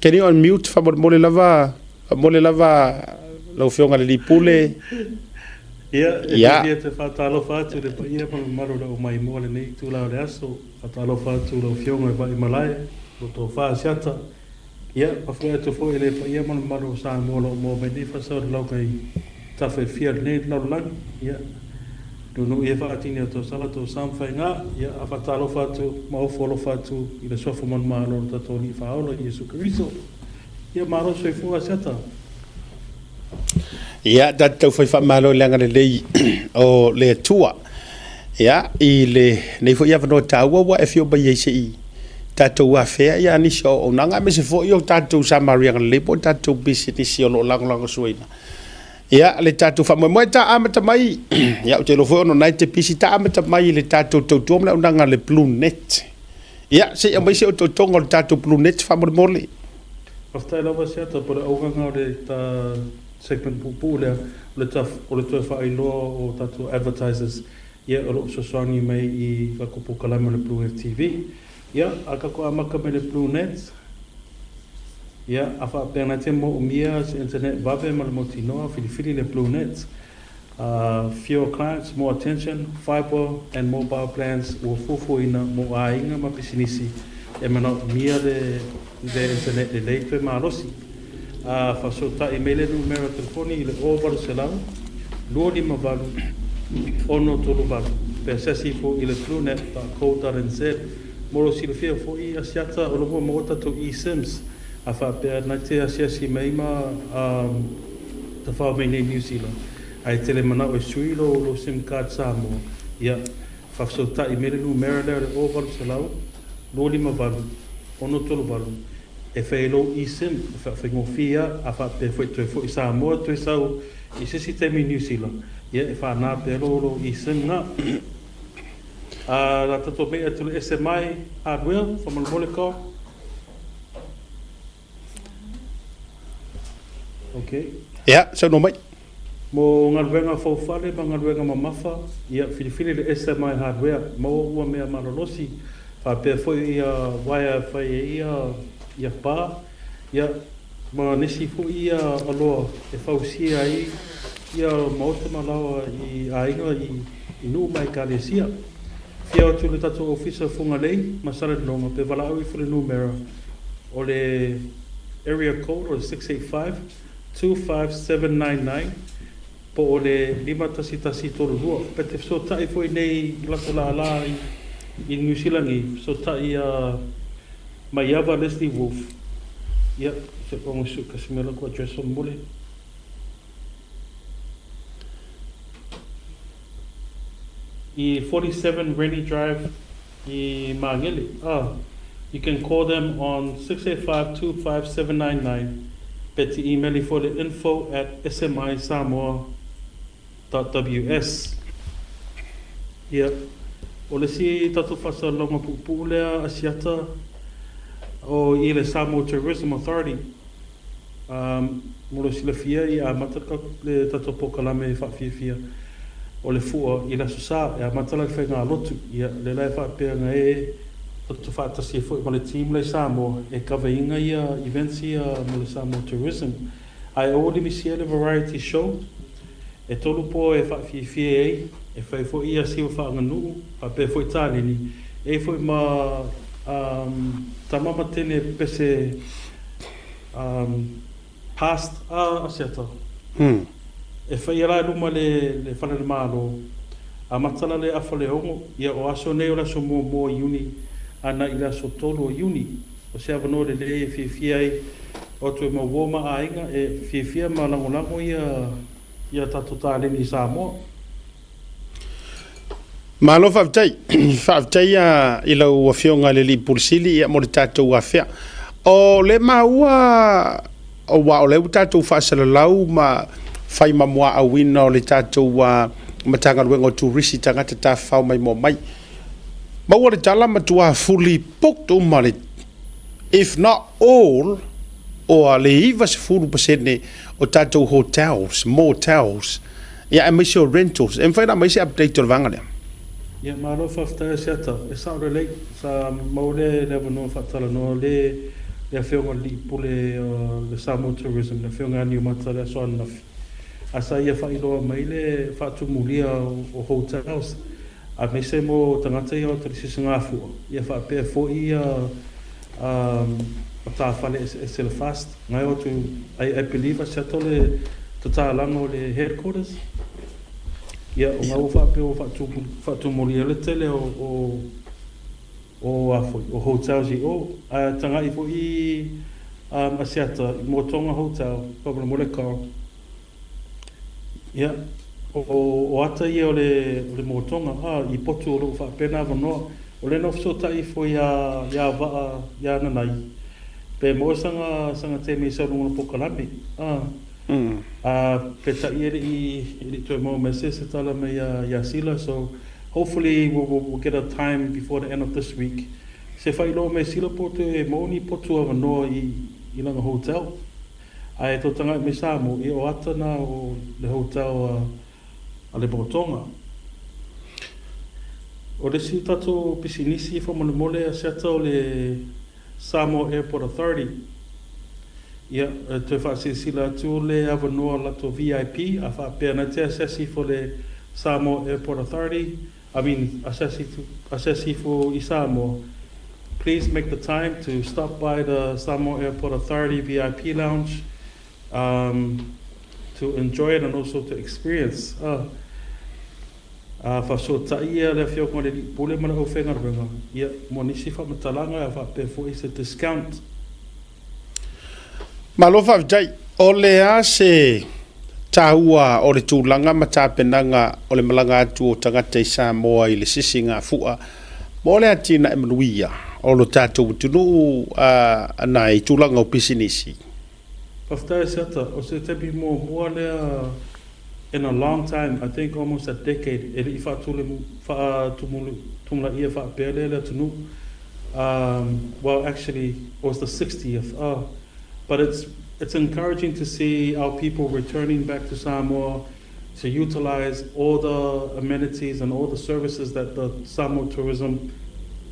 Can you unmute fa mole lava lo fionga le pule. Ia, te whatalo whātu le pa ia ma maru o mai mole nei tūlau le aso, whatalo whātu lo fionga e i malai, lo tō whaasiata. Ia, pa whua tu fo le pa ia ma maru o sā molo mō mai nei whasau le lau kai tawhai fia nei lau langi. Ia, nunu ia whaatini o tō sala tō samwhai ngā, ia, a whatalo whātu, ma o wholo whātu, i le sofu man maa loro tato ni whaola i Jesu Kariso. Ia, maro soi fua siata. Ia, tatou whai whamalo leanga le lei o le tua. Ia, i le nei fo ia whanau tāua wa e fio ba yeise i tatou a whea ia nisi o nanga me se fo i o tatou samarianga le po tatou business o lo lango suina. Ia, le tatou whamoe ta amata mai. Ia, o te lo fo ono nai te pisi ta amata mai le tatou tautuam le unanga le BLUNET. Ia, se ia mai se o tautonga le tatou BLUNET whamoe mole. Pastai lawa siata po le auganga o le ta segment pupu le o le tue whaailoa o tatou advertisers. Ia, o lo soswangi mai i whakopo kalama le BLUNET TV. Ia, a kako amaka me le BLUNET. Ia, a whaapena te mo umia se internet vawe ma le motinoa, whiriwhiri le BLUNET. Fewer clients, more attention, fiber and mobile plans o fufuina mo ainga ma pisinisi. E mana umia le internet le leipe ma rosi. Whasota i mele numero telefoni i le ovaru se lau, luoni ma valu, ono tolu valu. Pesesi fo i le BLUNET ta ko.nz. Moro silofia fo i asiata o lomo mo tatou e-sims. A whapea nai te asiasi mai ma ta whao mai nei New Zealand. Ai tele mana o sui lo SIM card Samoa. Ia, whasota i mele numero leo le ovaru se lau, luoni ma valu, ono tolu valu. E whaelo i sim, e whawhingofia, a whape fwoi i Samoa, tue sau i sisi temi New Zealand. Ia, e whanā pe lo i sim ngā. La tato mea tu le SMI Hardware, whamalmoleka. Okay. Ia, sau no mai. Mo ngaruenga whauwhare, ma ngaruenga mamafa. Ia, whiriwhiri le SMI Hardware, mo ua mea marolosi. Whape fwoi i waia whai ia pā, ia ma nesi fu ia aloa e whausia ai, ia maota malawa i ainga i nuu mai kālesia. Fia atu le tatou ofisa funga lei, ma sara longa, pe wala au i fule numera o le area code o le 685-25799, po o le 5 tasi tolu rua. Pe te so tai foi nei lako la i New Zealand i, so tai mai ava Leslie Wolf. Ia, se pongo su kasimela ko address on mole. I 47 Rennie Drive i Mangele. You can call them on 685-25799. Bet email for the info@smisamoa.ws. Ia, o le si tatu whasa longa pupu lea asiata o i le Samoa Tourism Authority. Molo sila fia i a mataka le tatu pokalame whawhiawhia o le fua i la susa e a matala le whainga lotu i le lai whapea e tatu whaatasi e fua ma le team le Samoa e kawa inga i events i mo le Samoa Tourism. Ai o le misia le variety show e tolu po e whawhiawhia e whai fo i a siwa whaanganu whapea fo i tālini e fo i ma tamama tene pese past asiata. E whai ala luma le whanere malo a matala le afa le ongo ia o aso nei o laso mō iuni ana i laso tolu o iuni o se avano le e whiawhia ai o tue ma woma a inga e whiawhia ma lango ia tato tāleni Samoa. Malo whawtai i lau whionga le li pursili ia mo le tatou a whea. O le maua o wa o le tatou whaasala lau ma whai mamua a wina o le tatou matanga ruenga o turisi tangata ta whao mai mo mai. Maua le tala matua fully booked umale. If not all, o a le iwa se furu pasene o tatou hotels, motels, ia e maise o rentals. E mwhaina maise update o vanga lea. Ia maro whaftaia seata. E sa relate sa maure lewa no whatala no le whiunga li pule le Samoa Tourism, le whiunga ni umata le soa nafi. Asa ia whailoa mai le whatu mulia o hotels. A me se mo tangata ia o tarisisi ngāfua. Ia whapea fo ia o tā whale e se le fast. Ngai o tu, I believe a seato le tata langa o le headquarters. Ia o ngau whapea o whatu mulia le tele o hotels i o. Tanga i fo i a seata i Moatoga Hotel, Pabla Molekau. Ia. O ata ia o le Moatoga, i potu o loo whapena wanoa, o le nofso tai fo ia waa, ia nanai. Pe mo sanga te me sa runga pokalami. Pe ta i toi mo mese se tala me ia sila, so hopefully we'll get a time before the end of this week. Se whailo me sila po te mauni potu a wanoa i langa hotel. Ai tō tanga me Samoa, i o ata na o le hotel a le Moatoga. O le si tato pisinisi fa mole a seata o le Samoa Airport Authority. Ia, te whaasisila atu le awanoa lato VIP, a whapea na te asesi fo le Samoa Airport Authority. I mean, asesi fo i Samoa. Please make the time to stop by the Samoa Airport Authority VIP lounge to enjoy it and also to experience. Faʻasoa taʻia le whiunga le pule mana o whenga runga. Ia, mo nisi whamatalanga a whape fo is a discount. Malofa vijai, o lea se tahua o le tūlanga matapenanga o le malanga atu o tangata i Samoa i le sisi ngā fua. Mo lea tina e manuia o lo tātou tunu ana i tūlanga o pisinisi. Paftai seata, o se tepi mua lea in a long time, I think almost a decade, e li whaatumula ia whaapea lea tunu. Well, actually, it was the 60th. But it's encouraging to see our people returning back to Samoa to utilize all the amenities and all the services that the Samoa Tourism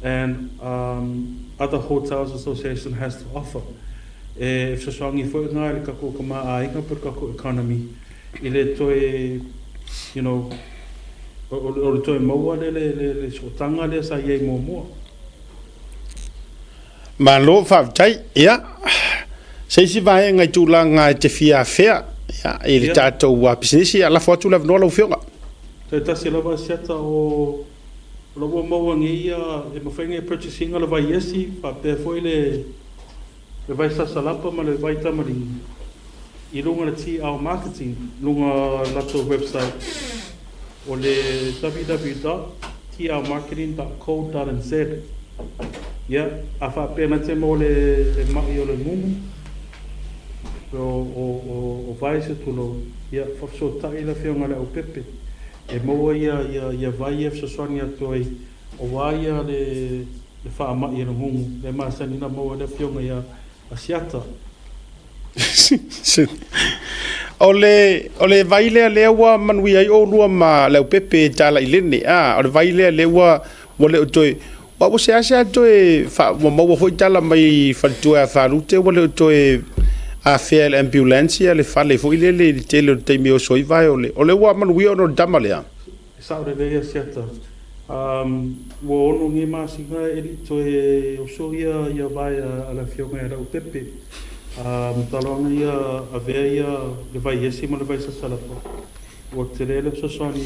and other hotels association has to offer. If Shashangi fo ngā le kako kama ainga per kako economy, I le toi, you know, o le toi maua le sotanga le sa iei mua. Malo whaavitai, ia. Seisi vai ngai tūlanga e te whia whea, ia, i le tātou pisinisi, a lafo atu lawa noa lau whiunga. Te tasi lawa siata o lawa maua ngia e mawhainga e purchasing ala vai yesi, whapea foi le vai sasalapa ma le vai tamaringi. I lunga le TR Marketing, lunga lato website, o le www.trmarketing.co.nz. Ia, a whapea na te mo le mai o le mumu, o vai se tulo, ia, whafso tai la whiunga le au pepe. E moa ia vai e fsaswani atoi, o waia le whaamai e le mumu, le maasanina moa le whiunga ia asiata. O le vai lea ua manui ai o lua ma lau pepe tala i lene, o le vai lea ua wale o toi, wa o se ase atoe wa maua hoi tala mai whalitua a whanute, wale o toi a whea le ambulancia le whale fo i le tele o teimi o soi vai o le ua manui o no dama lea. Saure lea siata. Wa ono nge maasinga e li toe o soia ia vai a la whiunga e rau pepe. Talonga ia a vea ia le vai yesi mo le vai sasalapa. O te lele sasoni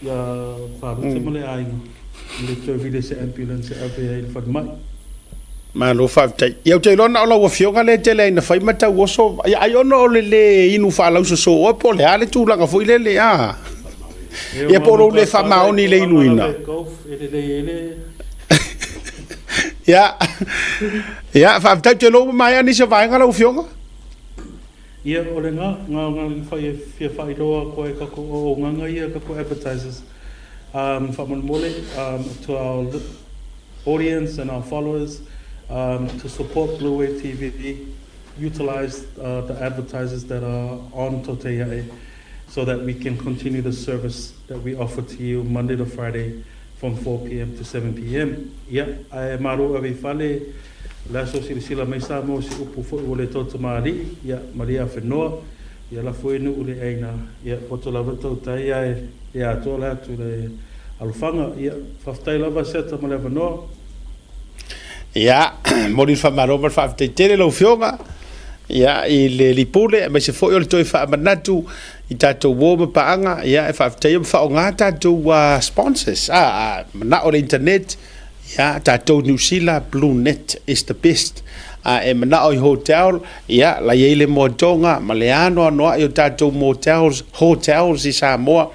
ia wharute mo le ainga. Le toi vile se ambulance a vea i le whadmai. Ma lo whaavitai. Iau te ilona o lau a whiunga le te leina whai matau oso. Ai ono o le inu whaalau so o po le ale tūlanga fo i le Ia poro le whamaoni le inuina. Ia, whaavitai te lo mai ani se vai ngala u whiunga? Ia, o le ngā whia whairoa koe kako o nganga ia kako advertisers. Whamanmole to our audience and our followers to support Blue Wave TV. utilize the advertisers that are on Tautai A'e so that we can continue the service that we offer to you Monday to Friday from 4 p.m. to 7 p.m. Ia, ai maru awe whale, la so sila mai sa mo si upu fo ule tauta maari, ia Maria whenua, ia lafo enu ule eina, ia poto lava Tautai A'e, ia atoa la tu le alufanga, ia whaftai lava seta ma le whenua. Ia, mori whamaroma whaaftetere lau whionga. Ia, i le lipule, mai se fōi o le toi whaamanatu, i tātou wōma paanga, ia, e whaaftei am whao ngā tātou sponsors. Mana o le internet, ia, tātou New Zealand, BLUNET is the best. E mana o i hotel, ia, la iei le Moatoga, ma le anoa i o tātou hotels i Samoa.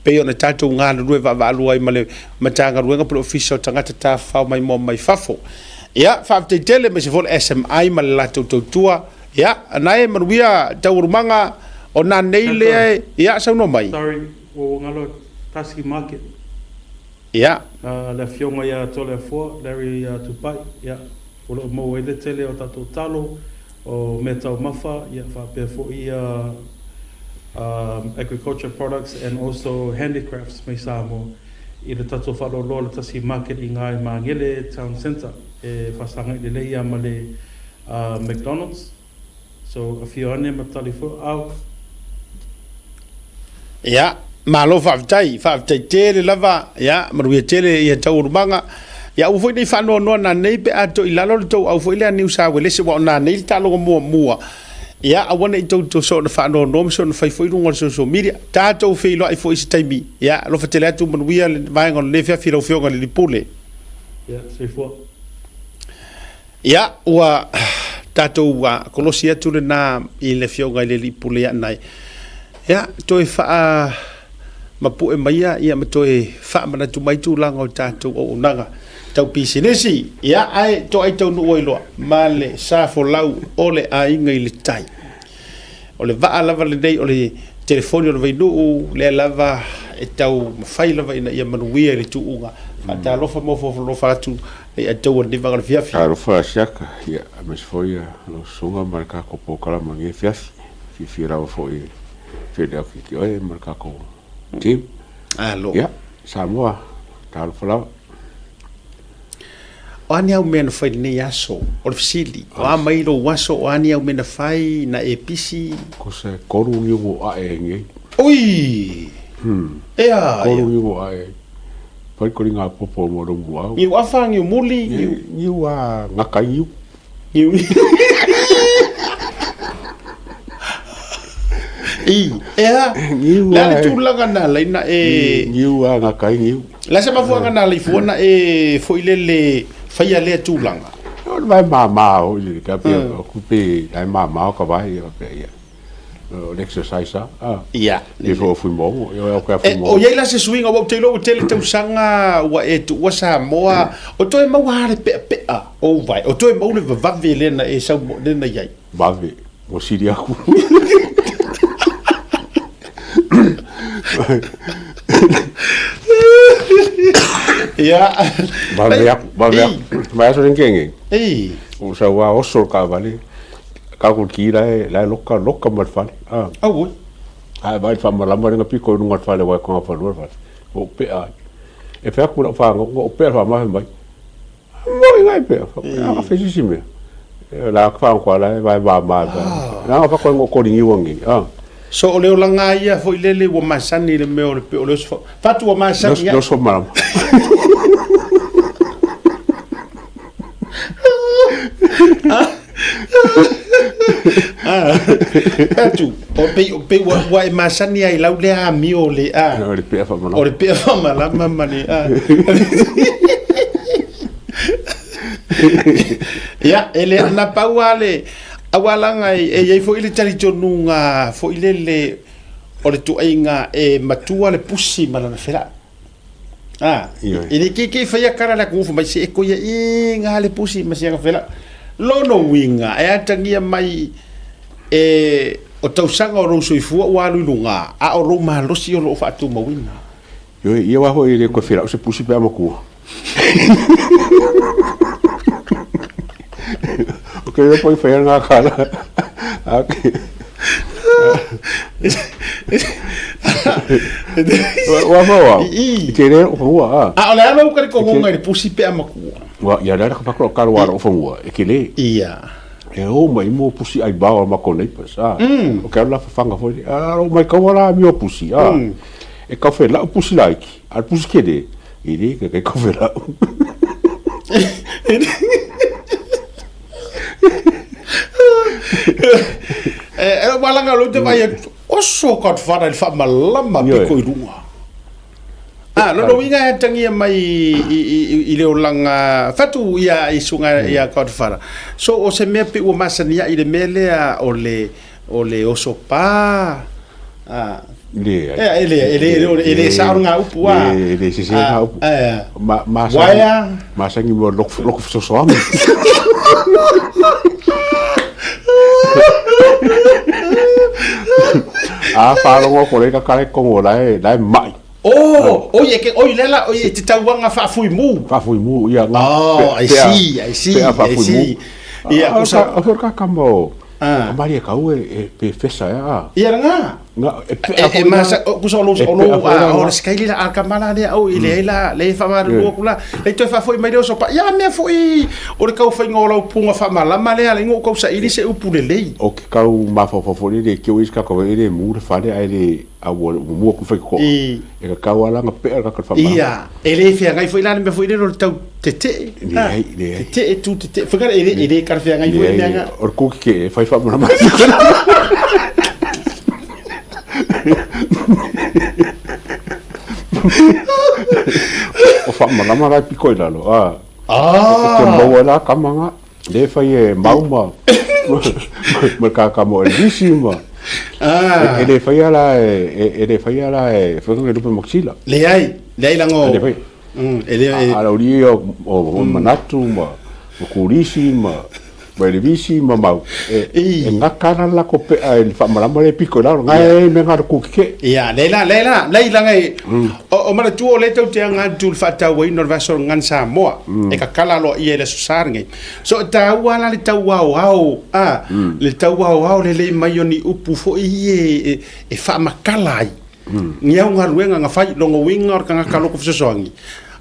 Pei ona tātou ngā rue wawaalua i ma le matanga ruenga pula official tangata tā whao mai mo mai fafo. Ia, whaaftei tele, mai se fōle SMI ma le latou tautua. Ia, anai maruia taurumanga o nā nei lea, ia, sauno mai. Sorry, o ngalo Tasi Market. Ia. Le fionga ia tole fo, Larry tupai, ia. O lo mo ele tele o tatou talo, o me tau mafa, ia whapea fo ia agriculture products and also handicrafts mai Samoa. I le tatou whalo lo le Tasi Market i ngai Mangele Town Centre. E whasanga i le leia ma le McDonald's. So a few ane matali fo au. Ia, malo whaafitai tere lava, ia, maruia tere i a taurumanga. Ia, au fwoi nei whanua noa nā nei pe ato i lalo le tau au fwoi lea New South Wales wa o nā nei li tālonga mua. Ia, awana i tau so na whanua noa so na whaifoi runga le social media. Tātou whiloa i fwoi si taimi. Ia, lofa te lea tu manuia le vaenga le lefea whirau whionga le lipule. Ia, sei fua. Ia, ua tātou kolosi atu le nā i le whionga i le lipule anai. Ia, toi wha mapu e maia, ia ma toi wha manatu mai tūlanga o tātou o unanga. Tau pisinesi, ia ai to ai tau nuoi loa, ma le safo lau o le a inga i le tai. O le vaa lava le nei, o le telefoni o le vainuu, le lava e tau mafai lava ina ia manuia i le tuunga. Fata lofa mofo lofa atu e a tau ni vanga le fiafi. Arofa siaka, ia mesfoia lo sunga marka ko pokala mangi fiafi. Fifira o foi fede au ki oi marka ko team. Alo. Ia, Samoa, tal fala. O ani au mena fai nei aso, o le fisili. O a mai lo waso, o ani au mena fai na e pisi. Ko se koru ngiu A'e ngi. Ui! Ea! Koru ngiu A'e. Pai ko ringa popo mo ro bua. Ngiu afa, ngiu muli, ngiu a ngakai ngiu. Ngiu. Ea! Ngiu a. La tu langa na leina e. Ngiu a ngakai ngiu. La se mafuanga na le fuana e foilele faia le tūlanga. Vai mama o le ka pe ku pe ai mama o ka vai pe ia. O exercise ia. Le fo fu mo o ka fu mo. O ye la se swing o te lo tele te usanga wa e tu wa Samoa o toe mau hare pe o vai o toe mau le vavi le na e sa le na yai. Vavi o siri aku. Ia. Vavi. Vai so ringengi. Ei. O sa wa o so ka vale. Ka ko ki la loka mat fale. Au. Ai vai fa ma lama ringa piko nunga fale wa ko fa lu fa. O pe a. E fa ku fa ngo pe fa ma mai. Mo ngai pe. A fa si me. La fa ko la vai ba ma. Na fa ko ngo ko ringi wongi. So o leo langa ia foi lele o masani le meo le pe o leo fatu o masani ia. Nos o maram. Atu o pe wa masani ai lau le a mi o le a. O le pe fa mala. O le pe fa mala mani a. Ya ele na pauale awalanga e foi le tari tonunga foi le o le tuainga e matua le pusi malana fera. Ini ke fai kara la kufu mai se ko ia inga le pusi mai se fera. Lono winga e atangia mai e o tausanga o roso ifua wa lunga a o roma losi o lo fatu mawina. Yo ia wa ho ile ko fera o se pusi pe amaku. Porque poi fai nga kala. Okay. Wa. Ikere o fangua. A ole ala ukari ko ngonga ni pusi pe amakua. Wa ya dara ka pakro karwa o fangua. Ikele. Ia. E o mai mo pusi ai bawa makone pa sa. O ka la fanga foi. Ah, o mai ka wala mi o pusi. Ah. E ka fe la pusi like. Al pusi kede. Ile ka ka fe la. E malanga lo te vai oso ka fara il fa malama pe ko irunga. Lo winga tangi mai i le olanga fatu ia isunga ia ka fara. So o se me pe o masania i le mele o le oso pa. Ele saunga upua. Ele se upu. Ma sangi mo lok so falo ngo ko le ka kare ko lai mai. Ye ke lela te tauanga fa fui mu ia nga. I see. Ia ko sa ka kambo. Maria kau pe fesa ya. Ia nga. E masa ku so lo o skaili la alkamala de o ile la le fa ma ro kula. Le to fa foi mai so pa. Ya me foi o le kau fa ngola punga fa mala male ale ngo ko sa ili se upule le. O ke kau ma fa de ke wis ka ko ile mu fa de ai a mo ku fa ko. E ka kau ala nga pe ka fa. Ia, ele fe ngai foi la me foi le tau tete. Tete tu tete. Fa ele ka fe ngai foi nga. O ku ke fa fa ma. O fa malama ra piko ila lo. Ke mo la kamanga le fa ye mauma. Mereka kamu edisima. Ele fa ya la fa ngai lupa mochila. Le ai lango. Ele ala rio o manatu ma kurisi ma Belevisi mamau ngakana la ko pe ai fa malama le piko la ngai me ngar ku ke ia leila ngai o mara tu o le tau te nga tu fa ta wai no vaso ngan Samoa e ka kala lo ia le susar ngai so ta wala le tau wow le tau wow le mai oni upu fo e fa makalai ngia nga luenga nga fa longo winga or ka kalo ko fsongi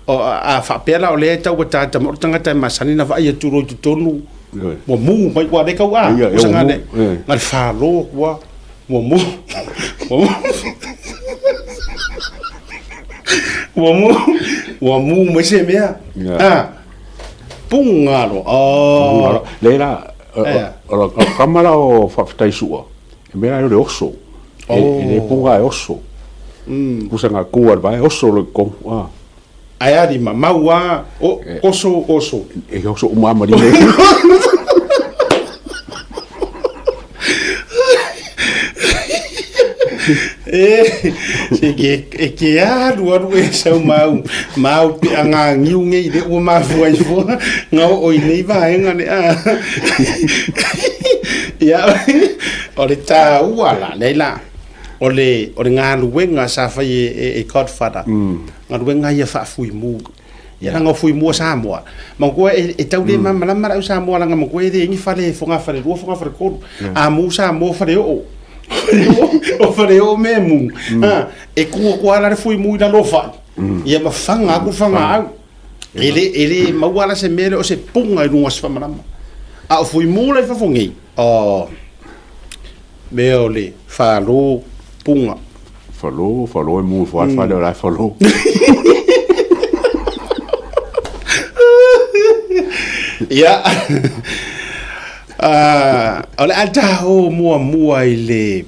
o a fa pela o le tau ta mo tanga ta masani na va ia tu ro tu tonu mo mu mai wa de ka wa sanga ne ngal fa lo wa mo mu mo se mea pungalo leila o kamera o fa taisua e mera le oso e punga e oso kusanga kuar vai oso le ko ai ari maua oso e oso umama di se que aru e sau mau pe anga ngiu ngai de o ma foi fo nga o nei vai ngane ya o le ta wala leila o le nga luenga sa fa e godfather nga luenga ia fa fui mu ya nga fui mu Samoa ma ko e tau le mama la mara Samoa nga mo ko e ngi fa le fo nga fa le ko a mu Samoa fa le o fare o memu e ku ala le fui mu la lofa ia ma fanga ku fanga au ele mawala se mele o se punga i runga se famarama a fui mu le fa fongi o meole falo punga falo e mu fa le la falo ia ole ata o mua ile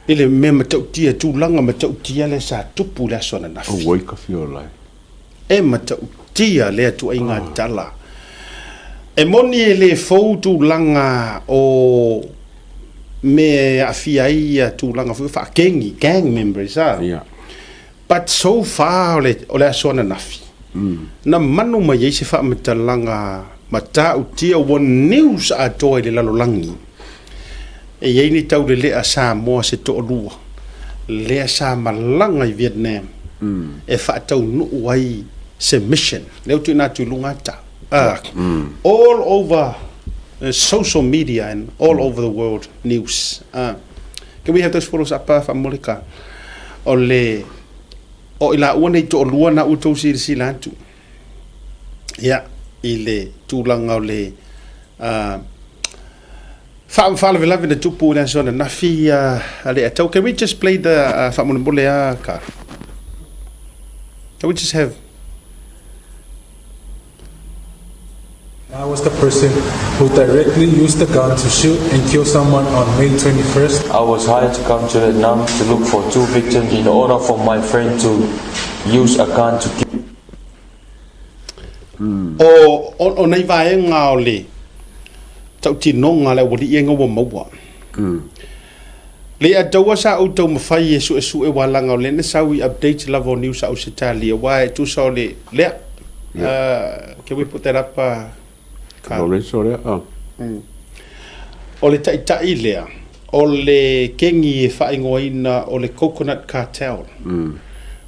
me matautia tulaga matautia le sa tupu le asona nafi oi ka fiolai e matautia le atuaiga tala e moni e le fou tulaga o me afia ia tulaga foi faakegi gang members but so far ole asona nafi na manu mai se faamatalaga mata utia one news a toi le lalolangi e yei ni tau le a Samoa se to lua le a sa malanga i Vietnam e fa tau no wai se mission le tu na tu lunga ta all over social media and all over the world news. Can we have those photos up for Molika? Ole o ila ua nei to lua na utou sila atu. Ia ile tūlanga o le whaamwhala velawe na tupu na sona nafi ale atau. Can we just play the whaamole a car? Can we just have? I was the person who directly used the gun to shoot and kill someone on May 21st. I was hired to come to Vietnam to look for 2 victims in order for my friend to use a gun to kill. O nei vai ngā o le tau tino ngā le wadi i ngā wa maua. Le a taua sa au tau mawhai e su e walanga o le na sau I update lavo news au se talia wa e tu sa o le lea. Can we put that up? O le tai lea o le kengi e whaingoina o le coconut cartel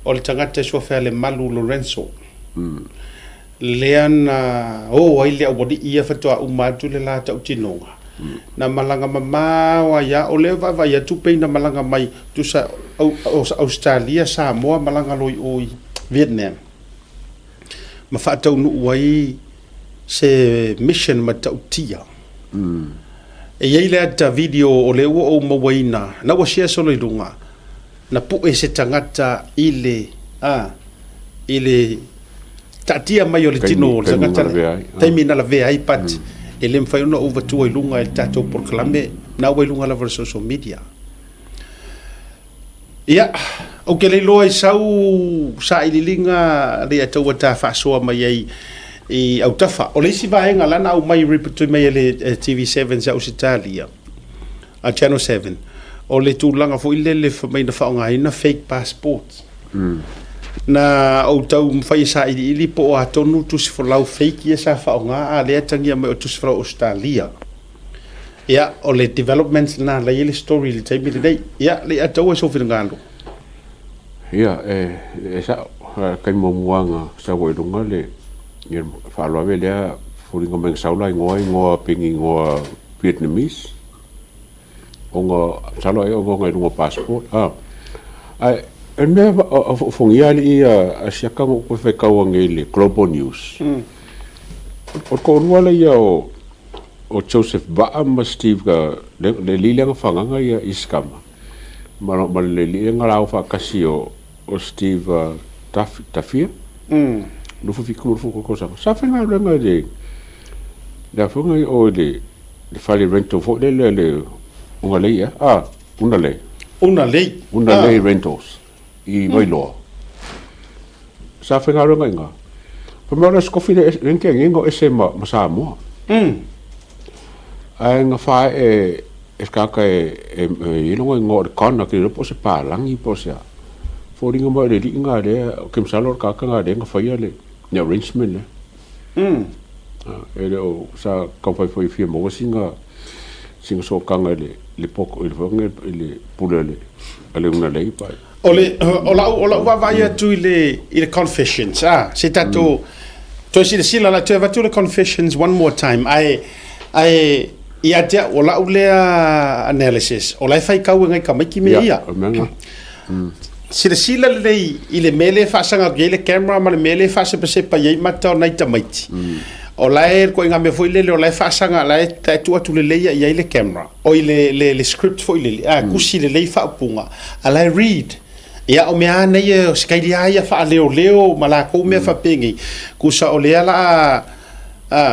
o le tangata sua whea le Malu Lorenzo lea na ai lea wadi ia whatua umatu le la tau tinonga na malanga mamawa ya o le vai atu pei na malanga mai tu sa Australia Samoa malanga loi oi Vietnam ma whaatau nu uai se mission matautia. E iei ata video o le ua o mawaina na wa share solo I runga na pu e se tangata ile tatia mai o le tino tangata taimi na la vea ai pat e le mwhai ona over tua I lunga e tatou proclame na ua I lunga la social media. Ia, o ke le loa I sau sa ililinga le atau ata faʻasoa mai ai I au tafa. O le isi vaenga lana au mai reputui mai le TV7 sa Ausitalia. Channel 7. O le tūlanga fo ile le mai na whaongaina fake passports. Na au tau mwhai sa ili po o atonu tusi folau fake ia sa whaonga a lea tangia mai o tusi folau Australia. Ia, o le developments na la ile story le taimi le nei. Ia, le atau e sofi ngalo. Ia, e sa kai momuanga sa wairunga le ia whaaloa me lea furinga mai saula ingoa pingi ingoa Vietnamese o ngā saula o ngā runga passport e mea fongia li a siaka mo koe whaikaua ngei le Global News o korua le ia o Joseph Ba'a ma Steve ka le lileanga whanganga ia iskama ma le lileanga rao whakasi o Steve Tafia Lufu fiku lufu kokosa. Sa whenga renga de la whenga o le whale rental fo le unga lei Una lei rentals I Wailoa. Sa whenga renga inga. Pamela skofi le renke ngengo ese ma Samoa. Ai nga whae e skaka e ilonga ingo le kona ki repo se pālangi po se a. Fōringa mai le ringa le kim salor kaka nga le nga whaia le ne arrangement le. E le o sa kawhai whai whia maua singa so kanga le poko le pula le una lei pai. O la wawai atu I le confessions. Se tato to sila la te vatu le confessions one more time. Ai ia te o la ulea analysis. O la whai kau ngai ka maiki me ia. Sila lei I le mele whaasanga ge le camera ma le mele whaasa pasepa iei mata o naita maiti. O lai ko inga me foi lele o lai whaasanga lai tu atu le leia iei le camera. O I le script foi lele. Kusi le lei whaapunga. A lai read. Ia o mea nei o skaili aia wha leo ma la kou mea whapengi. Kusa o lea la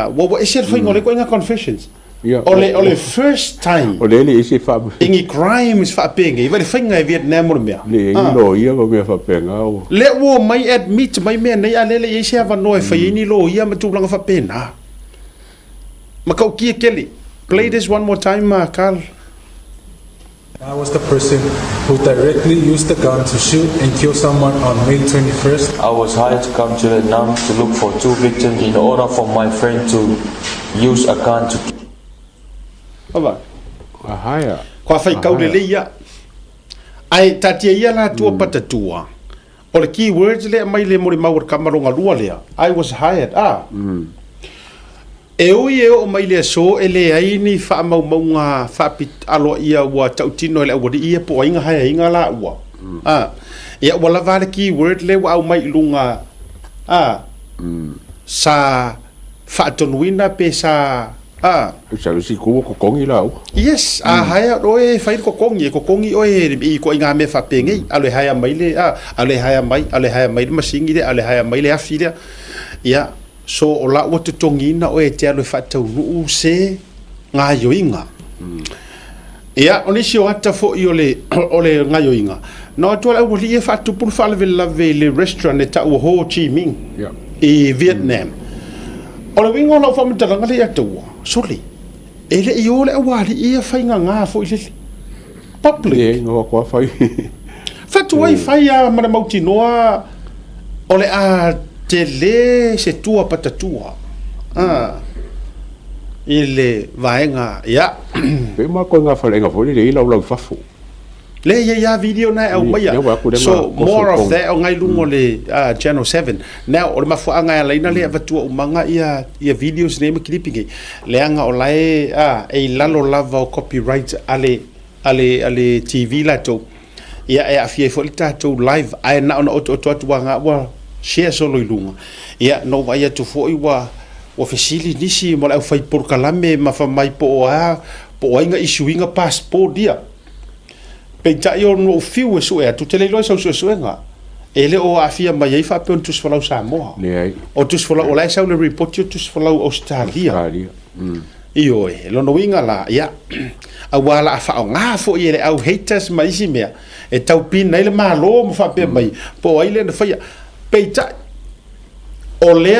wawa e ser whaingo le ko inga confessions. O le first time. O le isi wha ingi crimes whapengi. Iwa le whainga e Vietnam o le mea. Le ilo ia ko mea whapenga. Le wo mai admit mai mea nei a lele e se hava noe whaini lo ia ma tūlanga whapena. Ma kau kia keli. Play this one more time, Carl. I was the person who directly used the gun to shoot and kill someone on May 21st. I was hired to come to Vietnam to look for 2 victims in order for my friend to use a gun to kill. Ava. Ahaya. Kwa whai kaulele ia. Ai tatia ia la tua patatua. O le keywords le mai le mori maur kamaronga lua lea. I was hired. E ui e o mai le so e le ai ni wha mau nga wha pit alo ia ua tautino le awari ia po inga hai inga la ua. Ia wala vale ki word le wa au mai lunga. Sa wha tonuina pe sa. Sa si ko kongi la. Yes, haya oe whai kongi oe i ko inga me wha pengi. Ale haya mai le, ale haya mai le masingi le, ale haya mai le afi le. Ia. So o la o te tongina o e te alo whatau nuu se ngā yoinga. Ia, o nisi o ata fo i o le ngā yoinga. No atua lau wali e whatupuru whalave lave le restaurant e tau Ho Chi Minh i Vietnam. O le wingo lau whamatalanga le atua. Soli, e le i o le awari i a whainga ngā fo i le public. E ngā kua whai. Whatu ai whai a mana mauti noa o le a te le se tua patatua. I le vaenga, ia. Pe ma ko ngā whalenga fōri le ilau lau whafo. Le ia video na au maia. So more of that o ngai lungo le Channel 7. Now o le mafuanga ala ina le avatua umanga ia videos ne clipping. Le anga o lai e lalo lava o copyright ale TV la to. Ia e afie fo lita to live ai na ona o tuanga wa share solo i lunga. Ia no vai atu fo i wa fesili nisi mo la fai por kalame mafai po inga isuinga passport dia. Pe ta yo no fiu so e tu tele lo so nga. Ele o afia mai ai fa pe tus falau Samoa. O tus falau o la sa le report you tus falau Australia. Io e lo no winga la ia. A wala fa nga fo i le au haters mai si mea. E tau pin nei le malo mo fa pe mai. Po ai le fa peita ole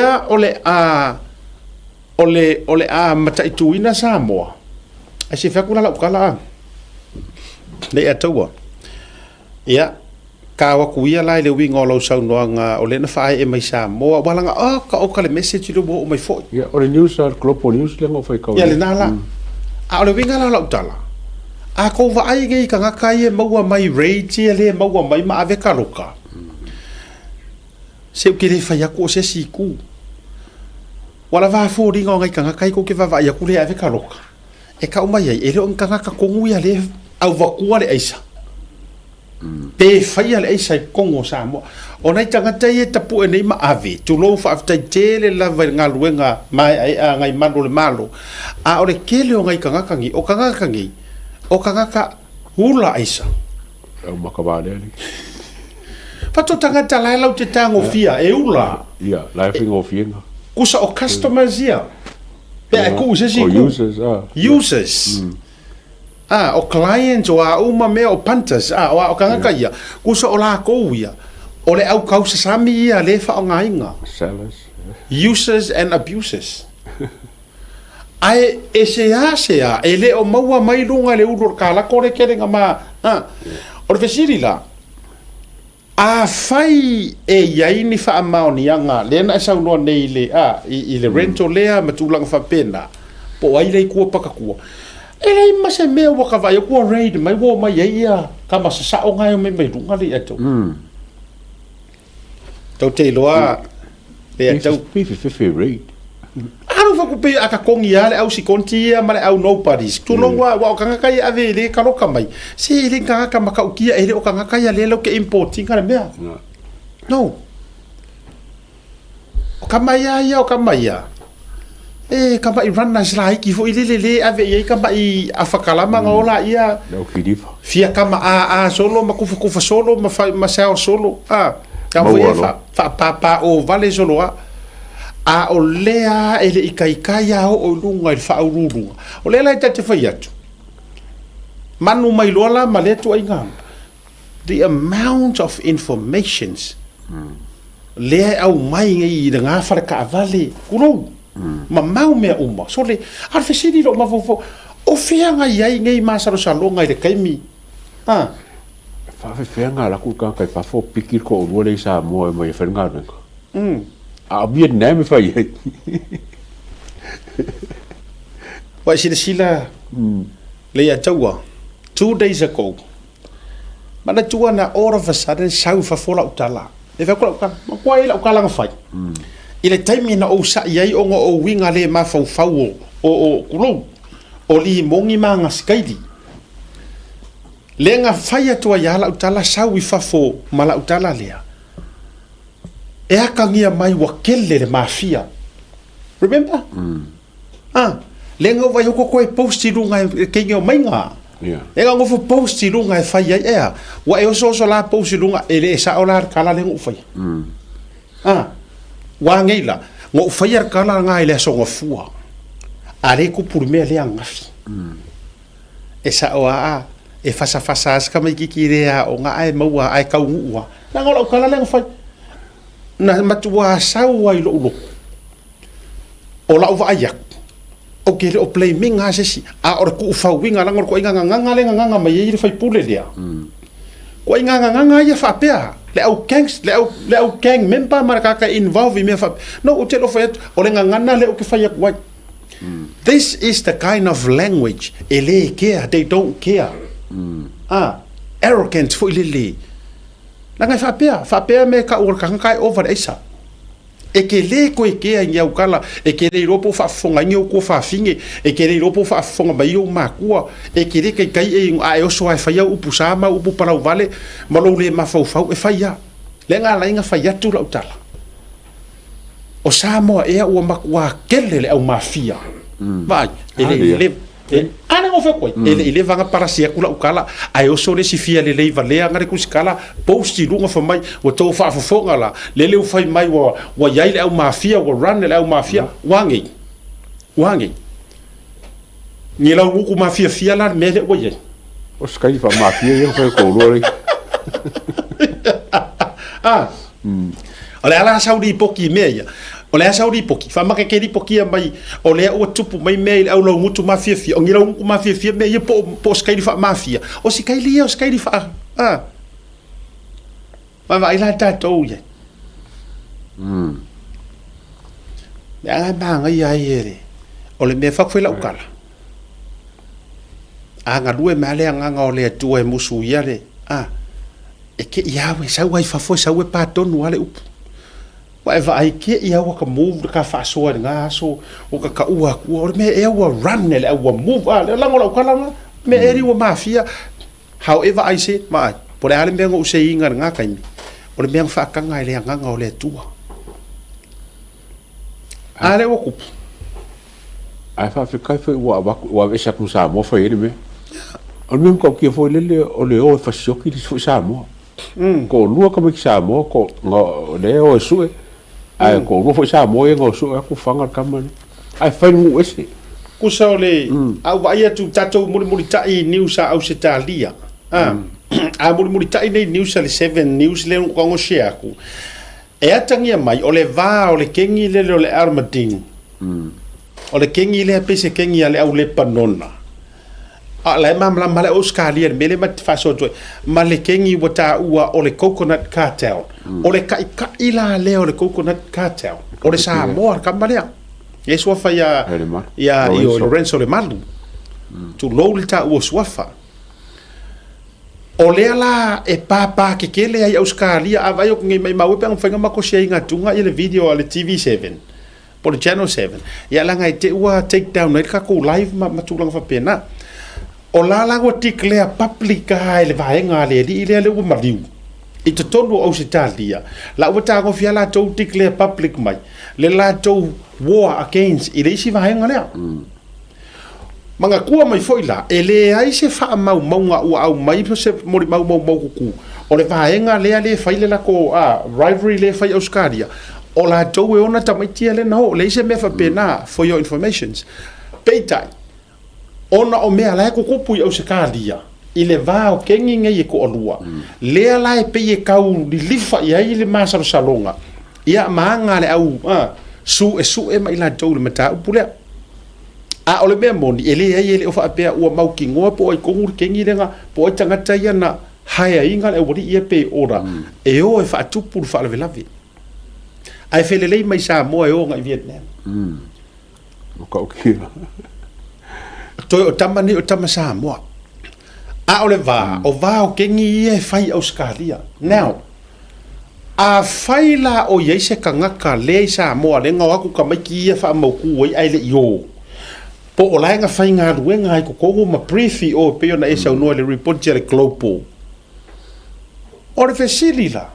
a mata ituina Samoa. A se fa kula la kala. Le atua. Ia kawa kuia lai le winga lo sau noanga o le na fai e mai Samoa walanga ka o kale message lo mo mai fo. Ia o le news global news le ngo fai ka. Ia le nala. A o le winga la utala. A ko va ai ngai ka ngakai e maua mai rage le maua mai ma ave karoka. Se o que le fai ako se siku. Wala va fo ringa ngai ka ngakai ko ke va va ya ku le ave karoka. E ka o mai ai e le on ka ngaka kongu ia le au vakua le aisa. Pe fai le aisa i kongo Samoa. O nei tangata i e tapu e nei ma ave. Tu lou whaaftai tele lava ngā luenga mai ai a ngai mano le malo. A o le kele o ngai kangakangi. O kangakangi. O kangaka hula aisa. Au makawale ali. Pato tangata lai lau te tango fia e ula. Ia, lai fingo fia. Kusa o customers ia. Pe a ku se si ku. O users, Users. O clients o a uma me o pantas o kangaka ia kusa o la ko ia o le au kausa sami ia le fa o ngainga sellers users and abusers ai ese ele o maua mai lunga le uru kala ko le kerenga ma o fesiri la a fai e yaini fa amaonianga le na sa no nei le i le rental lea matulanga fa pena po ai le ku pakakua ele mase me wa ka vai ko raid mai wo mai ia ka masa sa o ngai mai lunga le ato tau te loa pe ato fi raid anu fa ko pe aka kongi ale au si kontia male au nobody's tu lo wa ka kai ave le ka roka mai si le ka maka ukia ele o ka kai ale lo ke importing ka me no o ka mai ia o ka mai ka mai rana slai ki fo ile ave ia ka mai afakala manga ola ia no kidifa fia kama solo makufa solo ma sao solo ka vo fa pa o vale solo o lea ele ikaikai o lunga i fa urunga o le lai te fai atu manu mai lola ma le tu ainga the amount of informations le au mai ngai nga fa ka vale kulo ma mau me uma so le ar fesiri lo ma fo o fia ngai ngai ma saro salonga i le kaimi fa fe nga la ku ka kai fa fo pikir ko o le sa mo mai fe nga a Vietnam fa ye wa sila le ya tawa 2 days ago mana tuana all of a sudden sau fa fola utala e fa ko ma ko ila ukala nga fai ile taimi na o sa iai o o winga le mafau o kulo o li mongi manga skaidi lenga faya tua ya la utala sau i fafo mala utala lea e aka ngia mai wa kele le mafia remember lenga wa yoko koe posti lunga ke ngio mainga lenga ngofo posti lunga e faya e wa e so la posti lunga ele sa ola kala lenga ufaya wa ngeila ngo faya kala nga ile so ngofua are ko purme le angafi e sa oa e fasa ska mai kikirea o nga ai maua ai kau ngua na ngola kala lenga fai na matua sau ai lo o la uva ayak o ke o play minga sesi a or ku fa winga la ngor ko inga nganga lenga nganga mai i fai pule dia ko inga nganga ia fa pea le au gang member maraka ka involve me fa no o telo fa o lenga ngana le o ke fa yak wa this is the kind of language ele care they don't care arrogant for lili la ngai fa pea me ka ur kan kai over esa e ke le ko e ke ngia ukala e ke le ropo fa fonga ngi ko fa finge e ke le ropo fa fonga ba yo makua e ke le kai e a o so ai fa ya upu sama upu para vale malo le ma fa e fa ya le nga la inga fa ya tu la utala o Samoa e o makua kele le au mafia vai ele ana ngo fe koi ele vanga para sia kula ukala ai o so le sifia le valea ngare kusikala posti lunga fa mai o to fa fonga la le fai mai wa yai le au mafia wa run le au mafia wangi ni la ku mafia fia la me le o ye o skai fa mafia ye fa ko lori ole ala saudi poki meia ole saudi poki fa make ke di poki mai ole o tupu mai mail au lo mutu mafia fi ongira ku mafia fi me ye po skai fa mafia o skai li o skai fa ma vai la tatou ye ya ba ngai ya yere ole me fa la ukala anga due male anga ole tu e musu yale e ke ia we sa wai fa fo sa we pa tonu ale up wa eva ai ke ia wa ka move ka faʻasoa nga so o ka ua ku o me e wa run le wa move la ngola kala me eri wa mafia however I say ma por ale me ngo se inga nga kai o le me fa ka nga le nga ole tua ale wa ku ai fa kai foi wa ve sa ku sa mo foi ele me o me ko ke foi le o fa shoki di sa mo ko lua ka me sa mo ko ngo le o su ai ko ro foi sa mo e ngo su ku fanga kamane ai fa mu ese ku sa le au vai tu tatou muri tai news a Australia a muri tai nei news le 7 news le ko ngo share ku e atangia mai o le va o le kengi le armading o le kengi le pese kengi ale au le panona la mamla male Australia mele mat faso to male kengi wata ua o le coconut cartel o le kai ila le o le coconut cartel o le Samoa kambalea yeso fa ya io Lorenzo le malu tu lolita o swafa o le ala e papa ke kele ai Australia avai o ngai mai mau pe nga fanga makosia inga tunga ile video ale TV7 por le channel 7 ya la ngai te ua take down nei ka ko live ma tulang fa pena o la go declare public ai le vaenga le di le o mariu i te tonu o Australia la o ta go fia la to declare public mai le la to war against i le si vaenga le manga kua mai foi la ele ai se fa mau o au mai se mori mau ku o le vaenga le fai le la ko rivalry le fai Australia o la to e ona tamaiti le no le se me fa pena for your informations peitai ona o mea la ko kupu o se kalia i le va o kengi ngai ko olua le ala e pe e kau li lifa ia i le masaro salonga ia manga le au su e mai la tau le mata upule a ole me moni ele ele o fa pe o mau ki ngo po ai kongur kengi lenga po tangata ia na haya inga le wori ia pe ora e o e fa tupu fa le lavi ai fele le mai sa mo e o ngai Vietnam o ka o ki o tamani o tamasa mo a ole va o kengi e fai Australia now a faila o ye se kangaka le sa mo le nga aku ka mai ki fa mo ku ai le yo po o la nga fa nga ruenga ai ko ma prefi o pe na esa no le report je le globo o le fesili la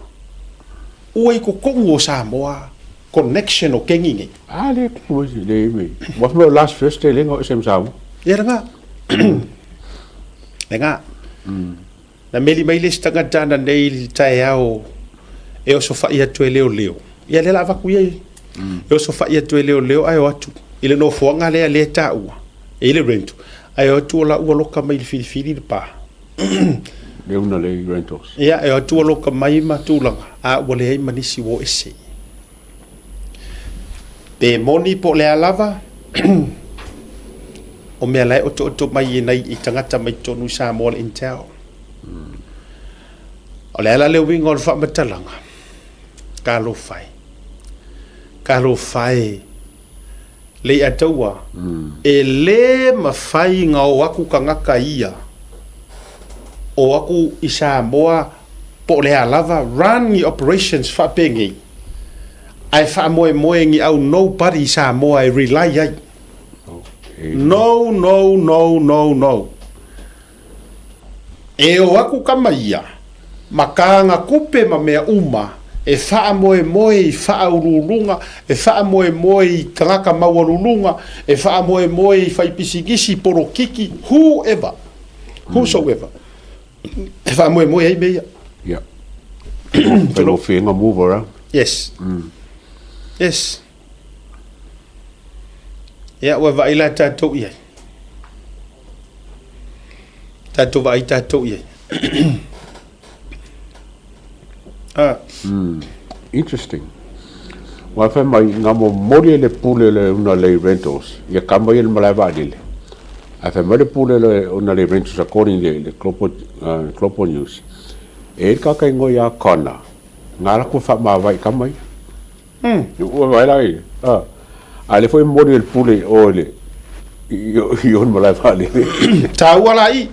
o ai ko kongo sa mo connection o kengi ale ko le me wa mo last first day le nga sem sa mo ya nga nga na meli mai le stanga tana nei tai ao e o sofa ia tu leo ia le lava ku ye e o sofa ia tu leo ai o atu ile no fonga le ta ua ile rento ai o tu la ua loka mai fili pa le una le rentos ia e o tu loka mai ma tu langa a o le ai manisi wo ese pe moni po le lava o me lai o to mai nei I tangata mai tonu sa mo le intel o le ala le wingo o fa matalanga kalo fai le ataua e le mafai nga o aku kangaka ia o aku I Samoa po le alava run the operations fa pengi ai fa moe ngi au nobody I Samoa I rely ai no e o aku kamaia makanga kupe ma mea uma e faa moe I faa urulunga e faa moe I kangaka mawarulunga e faa moe I fai pisigisi poro kiki whosoever e faa moe ai meia yeah pero finga move around yes ya wa vai la tatou ia tatou ia interesting. Wa fa mai nga mo mori le pule le una le rentals. Ya kama il malai va dile. A fa mai le pule le una le rentals according le Klopo News. E ka kai ngo ya kona. Nga la ku fa ma vai kama. Wa vai lai. A le foi mori le pule o le yo malai va dile. Ta wala I.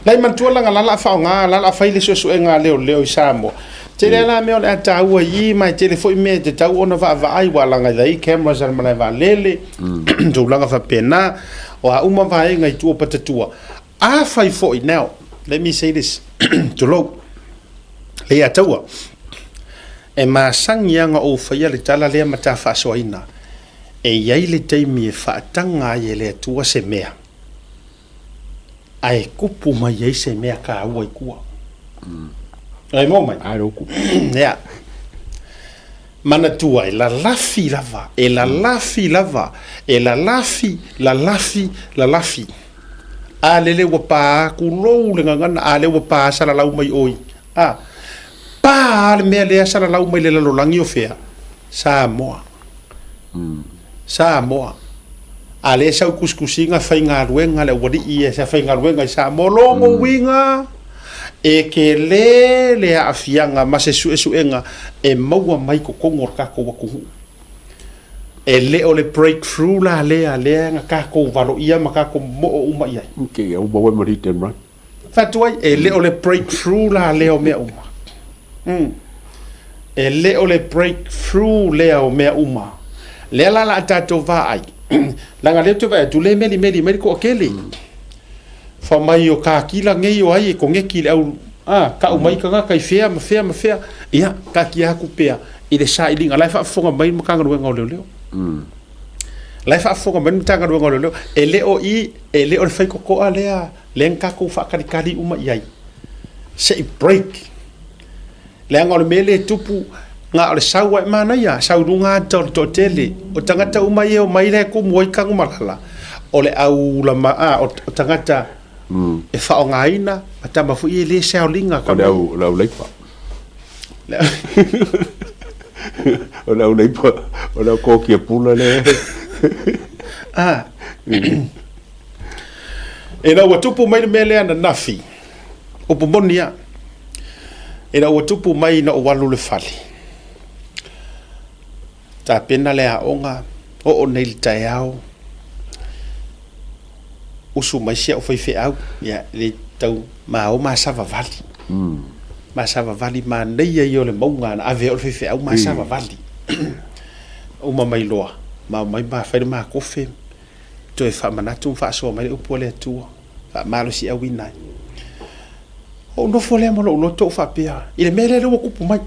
Lai mantua la la fa nga la fa ile so nga leo I Samoa. Tele la me ona tau I mai tele foi me te tau ona va ai wala nga dai cameras al mana va lele do langa fa pena o a uma va nga I tu patatua a fai foi now let me say this to low le atua e ma sangia nga o fa le tala le mata fa soina e yai le taimi e fa tanga ye le tua se mea ai kupu mai ye se mea ka ua kua ai mo mai ai roku ya mana tua la lafi lava e la lafi lava e la lafi a lele wa pa ku lo le ngana a le wa pa sala lau mai oi pa le me le sala lau mai le lo langi o fea Samoa a le sa kuskusinga fa inga ruenga le wadi I sa fa inga ruenga Samoa lo mo winga e ke le afianga ma se suenga e maua mai ko kongor ka ko waku e le o le breakthrough la le nga ka ko valo ia ma ka ko mo uma ia ke o bo mo ritem right fatoi e le o le breakthrough la le o me uma e le o le breakthrough le o me uma le la tatou va ai langa le tu va tu le meli ko kele fa mai o ka kila ngei o ai ko ngeki le au ka o mai ka kai fea ia ka ki aku pea I le sa ilinga lai fa fonga mai makanga ruenga o leo lai fa fonga mai makanga ruenga o leo e le o I e le o fai ko a lea len ka ko fa kali uma iai se break le ngol mele tupu nga o le sawa mana ia saurunga to tele o tangata uma ia o mai le ko moi ka malala o le au la o tangata e fa o ngaina ata mafu I le saolinga ka la leipa o la leipa o la ko ki pula le e na watupu mai mele ana nafi o pomonia e na watupu mai na o walu le fali ta pena le aonga o nei taiao usu mai sia o fai au ya le tau ma o ma sava vali masava vali manei ai o le maunga na ave o le fe au masava vali o mai loa mai ba fa ma kofe to e fa manatu faʻasoa mai le upu le atua fa malo si au ina o no fole mo lo to fa pia ile mele le upu mai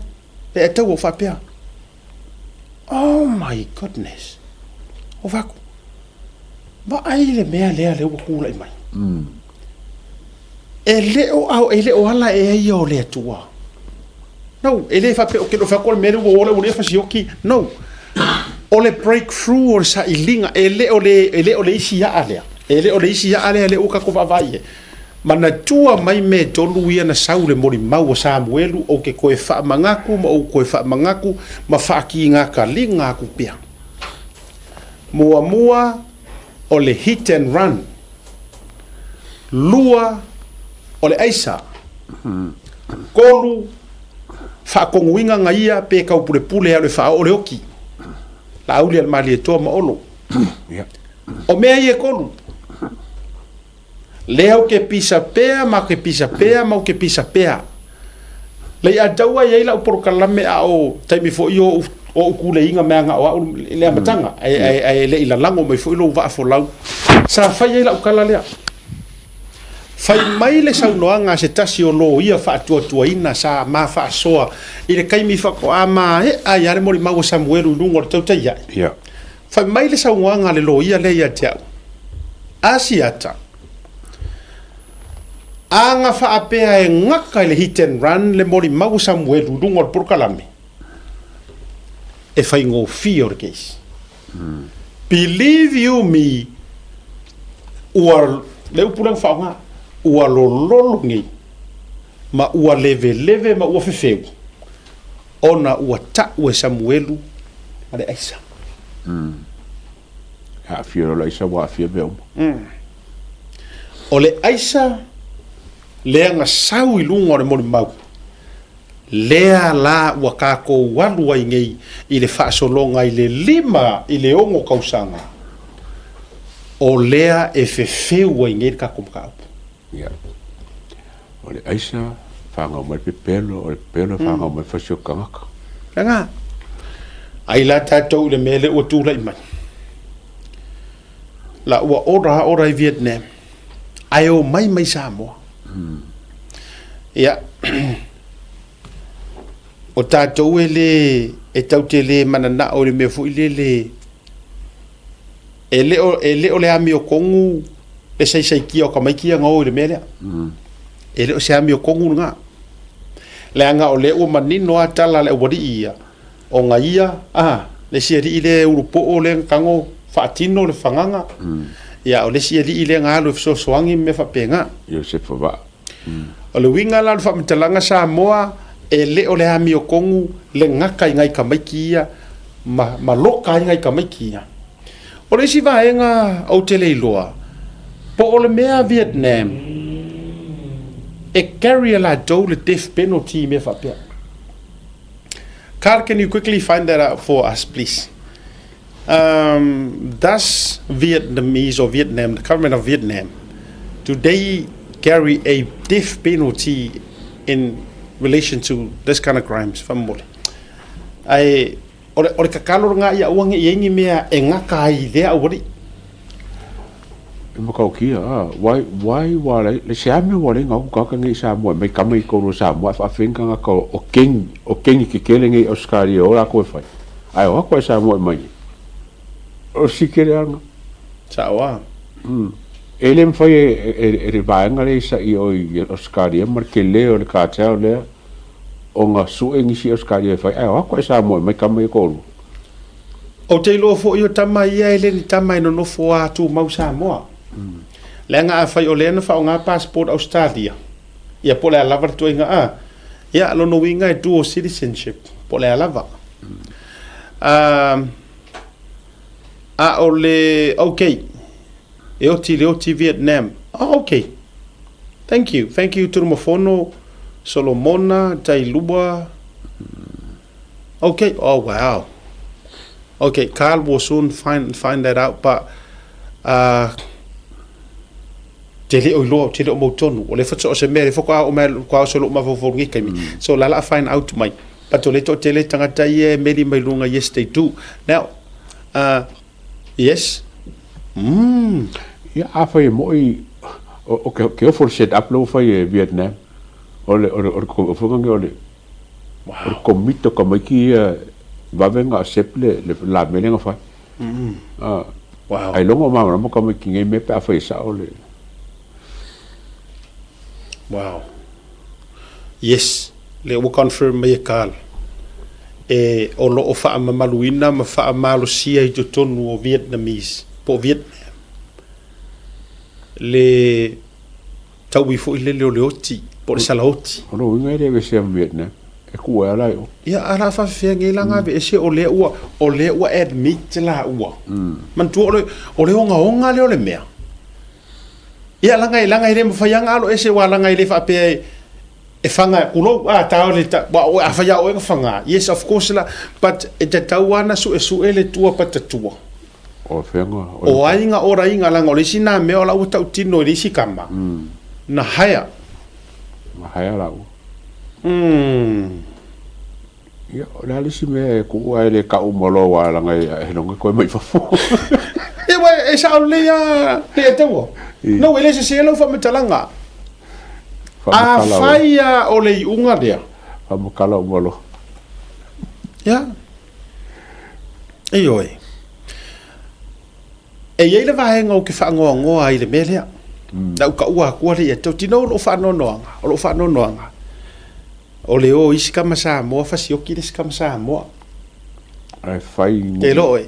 e tau fa pia. Oh my goodness. O vaku. Ba ai le mea le upu lai mai. Ele o ala e ai o le atua. No, ele fa pe o ke no fa ko mele o le fa sioki. No. O le breakthrough o sa ilinga ele o le isi ya ale. Ele o le isi ya ale le o ka ko vai. Mana tua mai me tolu ia na saule mori mau o Samuelu o ke koe wha mangaku ma o koe wha mangaku ma whaaki ngā ka li ngā ku pia. Mua o le hit and run. Lua o le aisa. Kolu whakonguinga nga ia pe kau pule pule a le wha o le oki. La auli al mali e toa ma olo. O mea ie kolu. Leo ke pisa pea, ma ke pisa pea, ma ke pisa pea. Lei a daua ia ila uporo kalame a o taimi fo i o kule inga mea nga o le amatanga. Ai le ila lango mai fo ilo wa fo lau. Sa fai ila ukala lea. Fai mai le saunoanga se tasi o lo ia fa atua ina sa ma faʻasoa. I le kaimi whako a ma he a iare mori mau Samuelu lungo le Tautai A'e. Fai mai le saunoanga le lo ia le ia te au. Asiata. Anga whaapea e ngaka le hit and run le mori mau Samuelu lungo le Purkalame. E whai ngō whio re keisi. Believe you me, ua le upulang whaonga, ua lololo ngi, ma ua leve ma ua fefeu. Ona ua ta'u e Samuelu, ale aisa. Ha fio la isa wa fio beo. O le aisa, lea nga sau i lunga o le mori mau. Lea la ua kako walu ai ngei i le whaasolonga i le lima i le ongo kausanga. O lea e fefeu ai ngei kako mkaupu. O le aisa, whanga mai pe pelo, o le pelo whanga mai whasio kangaka. Nga, ai la tatou le mele ua tūla i mai. La ua ora i Vietnam. Ai o mai Samoa. Ia, o tātou e taute le manana o le mea fu le e le o le ami o kongu e sai kia o kamaikia ngau le mea lea. E le o se ami o kongu nga. Le anga o le ua manino a tala le wadi ia. O nga ia, le siari i le urupo o le kango whaatino le whanganga. Ia o le siari i le ngalo e fisosoangi me whapenga. Yo se whawa. O le winga la whamitalanga Samoa e le o le ami o kongu le ngaka i ngai kamaiki ia ma loka i ngai kamaiki ia. O le si vaenga au te leiloa po o le mea Vietnam e carry la dou le death penalty me whapea. Carl, can you quickly find that out for us, please? Does Vietnamese or Vietnam, the government of Vietnam, do they carry a death penalty in relation to this kind of crimes? Famole. Ai ore kakalo nga ia uangi yengi mea e ngaka ai lea ori. Makau kia, why le seame wale ngau kaka ngi Samoa mai kamai kono Samoa fa finka nga ko o kengi ki kele ngi Australia ora ko fai. Ai o ko Samoa mai. O sikere anga. Sawa. Ele foi e vaanga le sa i o Australia mar ke leo le ka tau le o nga su engi si Australia fai. Ai o ko Samoa mai kamai kono. O te lo fo yo tama ia ele ni tama no fo atu mau Samoa. Lenga a fai o lena fa nga passport Australia. Ia pole lava tu inga ia lo no winga e dual citizenship. Pole lava. Ole okay. E oti Vietnam. Oh, okay. Thank you tulafono Solomona Tailua. Okay. Oh wow. Okay, Carl will soon find that out, but tele o lo tele o mo tonu o le fatso se mere fo kwa o me kwa so lo ma fo ngi kai so la find out mai but le to tele tanga tai meli mai lunga yes they do now yes ya afa mo o ke for set up lo fa Vietnam ole ko fo ngi ole o komito ko ki va venga seple la melenga fa wow ai longo mama mo ko ki ngai me pa fa sa ole wow yes le o confirm me kal o lo o fa maluina ma fa malo sia i tonu o Vietnamese po Vietnam le tau i fo ile le oti po le salaoti o lo ngai le se Vietnam e ku ala yo ya ala fa fe ngai langa be se o le ua admit la ua man tu o le onga le o le mea ia langa ile mo fa yanga alo ese wa langa ile fa pe e fanga kulo ta le ta wa a fa ya o fanga yes of course la but e Tautuana su ele tua patatua o fenga o ainga ora inga langa le sina me o la uta utino le sikama na haya la ya la le si me ku ai le ka o molo wa langa e no ko mai fa fu e wa e sa le ya le tawo no ele se lo fa metalanga a faia o le unga dea fa mo kala o molo ya e ele vai ngo ke fa ngo ai le mele da ka ua ko le to tino lo fa no anga o le o isi kama sa mo fa si o ki des kama sa mo ai fai te lo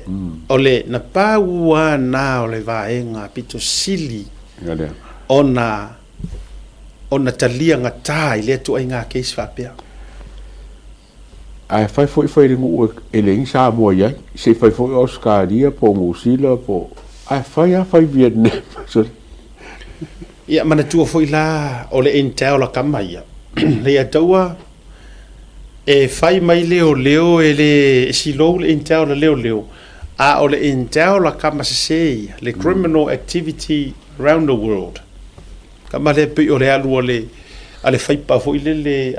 o le na pa ua na o le vai nga pito sili ona talia nga tai le tu ai nga ke fa pe ai fai ngu ele sa mo ya se fai Australia po Musila po ai fai Vietnam so ia mana tu foi la o le intel la kamaia le ataua e fai mai leo ele si lo le intel leo a o le intel la kama se le criminal activity around the world kama le pe o le alu ale fai pa foi le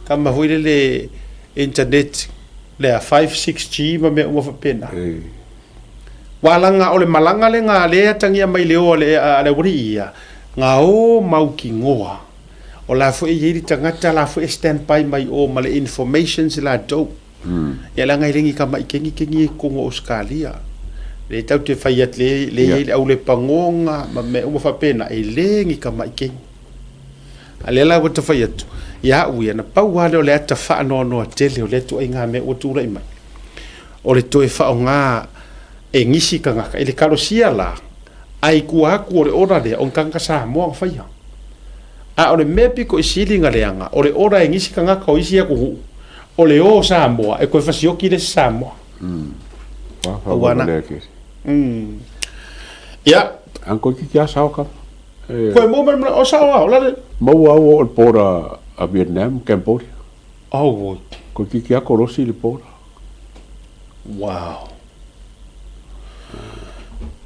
kama foi le internet le 5-6G ma me o fa pena walanga o le malanga le nga le tangia mai leo ale ia nga o mau ki ngoa o la fo e yiri tangata la fo e stand by mai o male information la do ya la ngai lengi kama kengi ko ngo Australia le tau te faiat le au le pangonga ma me o fa pena e lengi kama kengi ale la o te faiat ya u ya na pau ale o le ata fa no tele o le to inga me o tu rai mai o le to e fa nga e ngisi kanga ele karosia la ai kuaku o le ora le on kanga sa mo faia a o le mepi ko isilinga leanga o le ora e ngisi kanga ko isi aku o le o sa mo e ko fasio ki le sa mo wana ya anko ki kia sa ka ko mo me o sa o la mo o pora a Vietnam Cambodia oh ko ki kia ko rosi le pora wow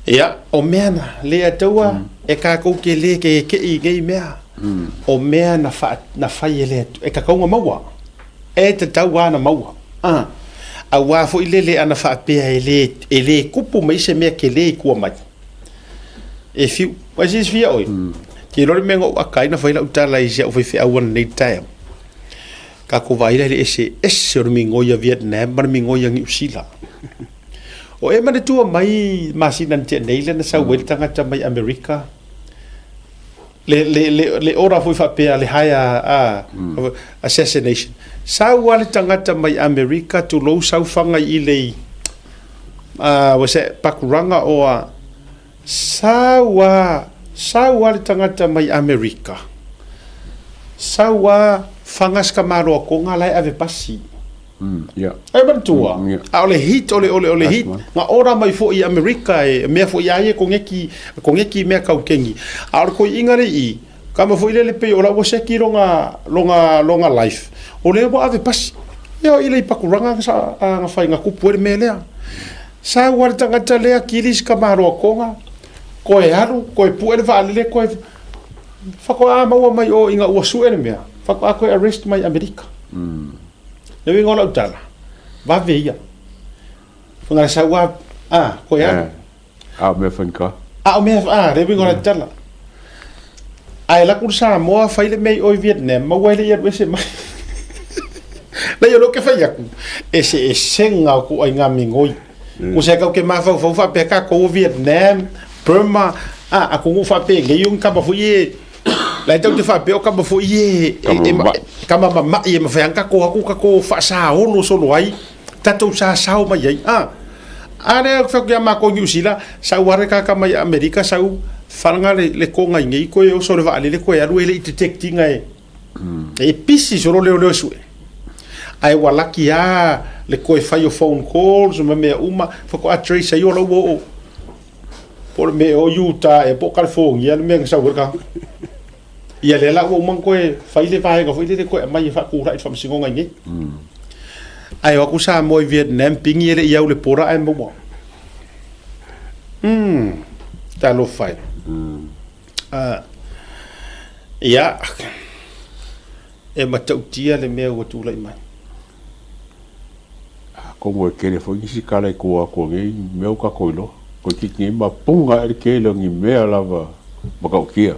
ya o mena le atua e ka ko ke le ke i ngai mea o mea na fa ele e ka konga maua e te Tautuana maua a wa fo ile ana fa pe ele kupu mai se mea ke le ku mai e fiu was is via oi ki lo mengo akai na fa ila utala i se o fi awan nei time ka ko vai le ese o mingo ya Vietnam mar mingo ya New Zealand o e mane tua mai masinan te nei le na sa wel tangata mai America le ora foi fa pe le haya assassination sa wale tangata mai America to lo sa fanga i le was it pakuranga o sa wale tangata mai America sa wa fangas kamaro ko ngala ave pasi ya ai bantua ole hit ole hit nga ora mai fo i America e me fo ia e ko ngeki me ka kengi ar ko ingare i kama fo ile le pe ola wo se ki longa life ole bo ave pas yo ile pakuranga sa nga fai nga kupu me le sa war tanga tale kilis kamaro ko nga ko e haru ko e pu e va le ko Whakawa maua mai o inga ua sue mea. Whakawa koe arrest mai Amerika. Le winga lau tala. Wawe ia. Whangara saua, koe a. Mea whanka. Le winga lau tala. Ai la kur Samoa whaile mei oi Vietnam, mawaile ia wese mai. Lai o loke whai aku. E senga ku ai ngā mingoi. Ko se kau ke mawhau whapeka ko Vietnam, Burma, aku ngu whape ngeiung kama fu ie. Lai tau te whape o kama fu ie. Kama mama ie mawhaianga ko aku kako whaasa ono solo ai. Tatou sa sao mai ai. Are whau kia mako New Zealand, sau ware ka kama i Amerika, sau whananga le ko ngai ngei koe o sore waale le koe aru ele i detecti ngai. E pisi soro leo sue. Ai walaki le koe whai o phone calls, ma mea uma, whako a trace ai o lau o. Por me o Utah e po California, le mea ngasau ka. Ia le la o mang koe whai le vaenga, whai le koe mai e whakura i whamsingo ngai ngei. Ai o aku sa moi Vietnam, pingi ele iau le pora ai mo. Ta lo fai. Ia, e matautia le mea ua tūlai mai. Ko mo kere fo isi kala ko ngi meu ka ko lo ko ki ma punga e ke lo ngi mea lava ma ka kia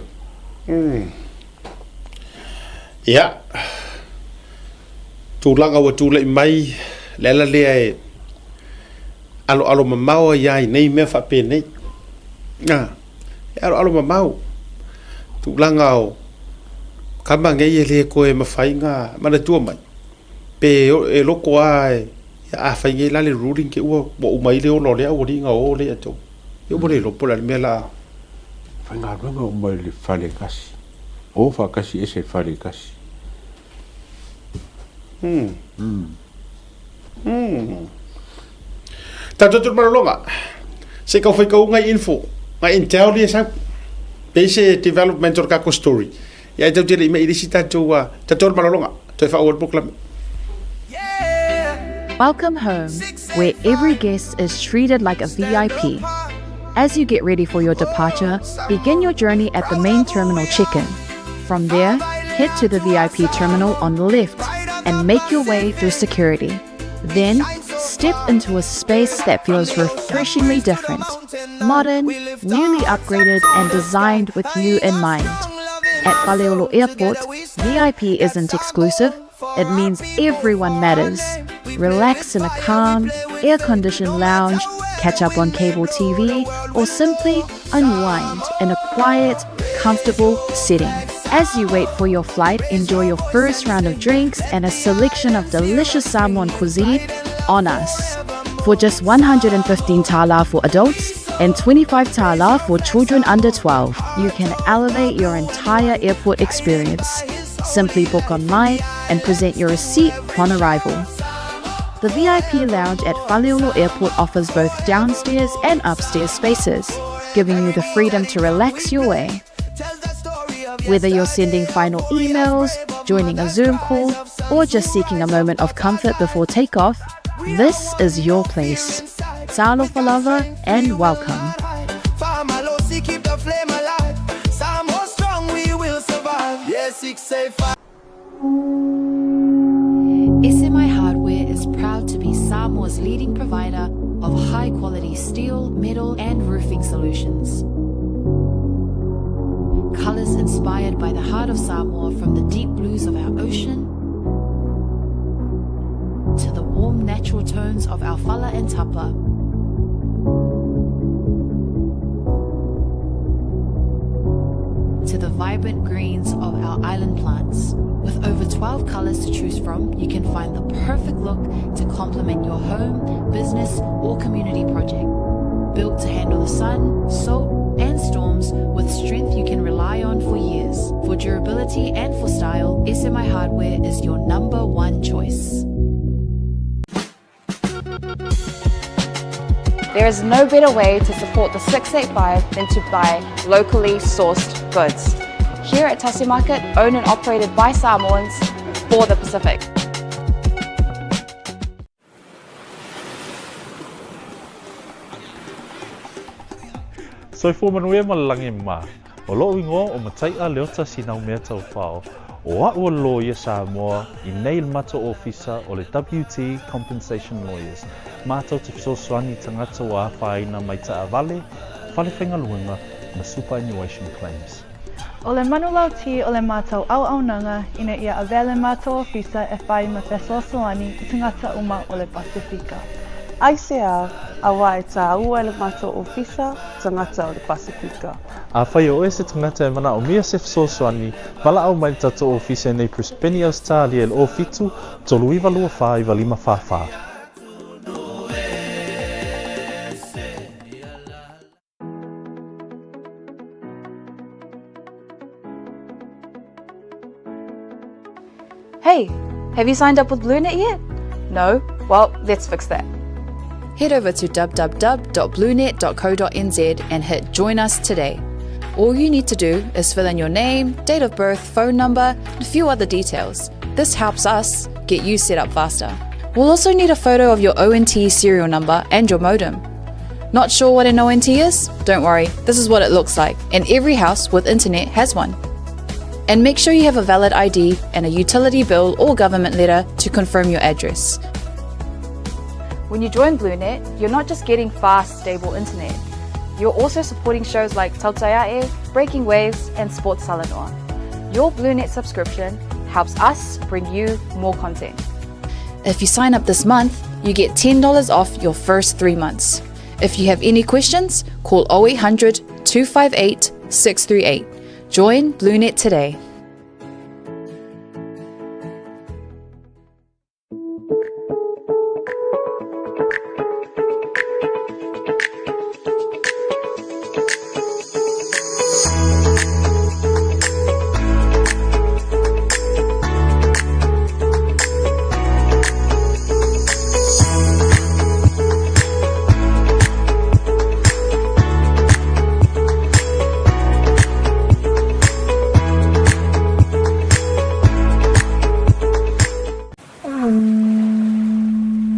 ya tulanga wa tulai mai lela le alo mamao ya nei me fa pe nei alo mamao tulanga o kama ngai le ko e mafai nga mana tu mai pe e loko ai whai ngai la le ruling ke ua mo mai le o lo le o ringa o le ato yo mo le lo pola le mela whai ngā runga o mai le whale kasi o whakasi e se whale kasi Tatou maralonga se kau whai kau ngai info ngai intel le sa base development or kako story ya tau te le me irisi tatou maralonga toi wha o proclam. Welcome home, where every guest is treated like a VIP. As you get ready for your departure, begin your journey at the main terminal check-in. From there, head to the VIP terminal on the left and make your way through security. Then, step into a space that feels refreshingly different, modern, newly upgraded and designed with you in mind. At Faleolo Airport, VIP isn't exclusive. It means everyone matters. Relax in a calm, air-conditioned lounge, catch up on cable TV, or simply unwind in a quiet, comfortable setting. As you wait for your flight, enjoy your first round of drinks and a selection of delicious Samoan cuisine on us. For just 115 tala for adults and 25 tala for children under 12, you can elevate your entire airport experience. Simply book online and present your receipt upon arrival. The VIP lounge at Faleolo Airport offers both downstairs and upstairs spaces, giving you the freedom to relax your way. Whether you're sending final emails, joining a Zoom call, or just seeking a moment of comfort before takeoff, this is your place. Talo Falava and welcome. SMI Hardware is proud to be Samoa's leading provider of high-quality steel, metal and roofing solutions. Colours inspired by the heart of Samoa, from the deep blues of our ocean to the warm natural tones of our fala and tapa. To the vibrant greens of our island plants. With over 12 colours to choose from, you can find the perfect look to complement your home, business or community project. Built to handle the sun, salt and storms with strength you can rely on for years. For durability and for style, SMI Hardware is your #1 choice. There is no better way to support the 685 than to buy locally sourced goods. Here at Tasi Market, owned and operated by Samoans for the Pacific. So for manuia malangi ma, O loo ingoa o matai'a leo tasi mea tau whao, o a'ua lawyer Samoa I nei mato ofisa o le WT Compensation Lawyers, mātou te whesoswani tangata wa whaina mai ta avale, whale whengaluenga na superannuation claims. O le manulauti o le mātou auaunanga ina ia avele mātou ofisa e whai ma fesoasoani I tangata uma o le Pasifika. Aisea, a wae tā ua e le mātou ofisa, tangata o le Pasifika. A whai o se tangata e mana o mia se whesoswani, wala au mai tatou ofisa nei Prispeni Australia le o fitu, tolu iwa lua wha iwa lima whawha. Hey, have you signed up with BLUNET yet? No? Well, let's fix that. Head over to www.bluenet.co.nz and hit Join Us today. All you need to do is fill in your name, date of birth, phone number, and a few other details. This helps us get you set up faster. We'll also need a photo of your ONT serial number and your modem. Not sure what an ONT is? Don't worry, this is what it looks like, and every house with internet has one. And make sure you have a valid ID and a utility bill or government letter to confirm your address. When you join BLUNET, you're not just getting fast, stable internet. You're also supporting shows like Tautai A'e, Breaking Waves, and Sports Salanoa. Your BLUNET subscription helps us bring you more content. If you sign up this month, you get $10 off your first 3 months. If you have any questions, call 0800 258 638. Join BLUNET today.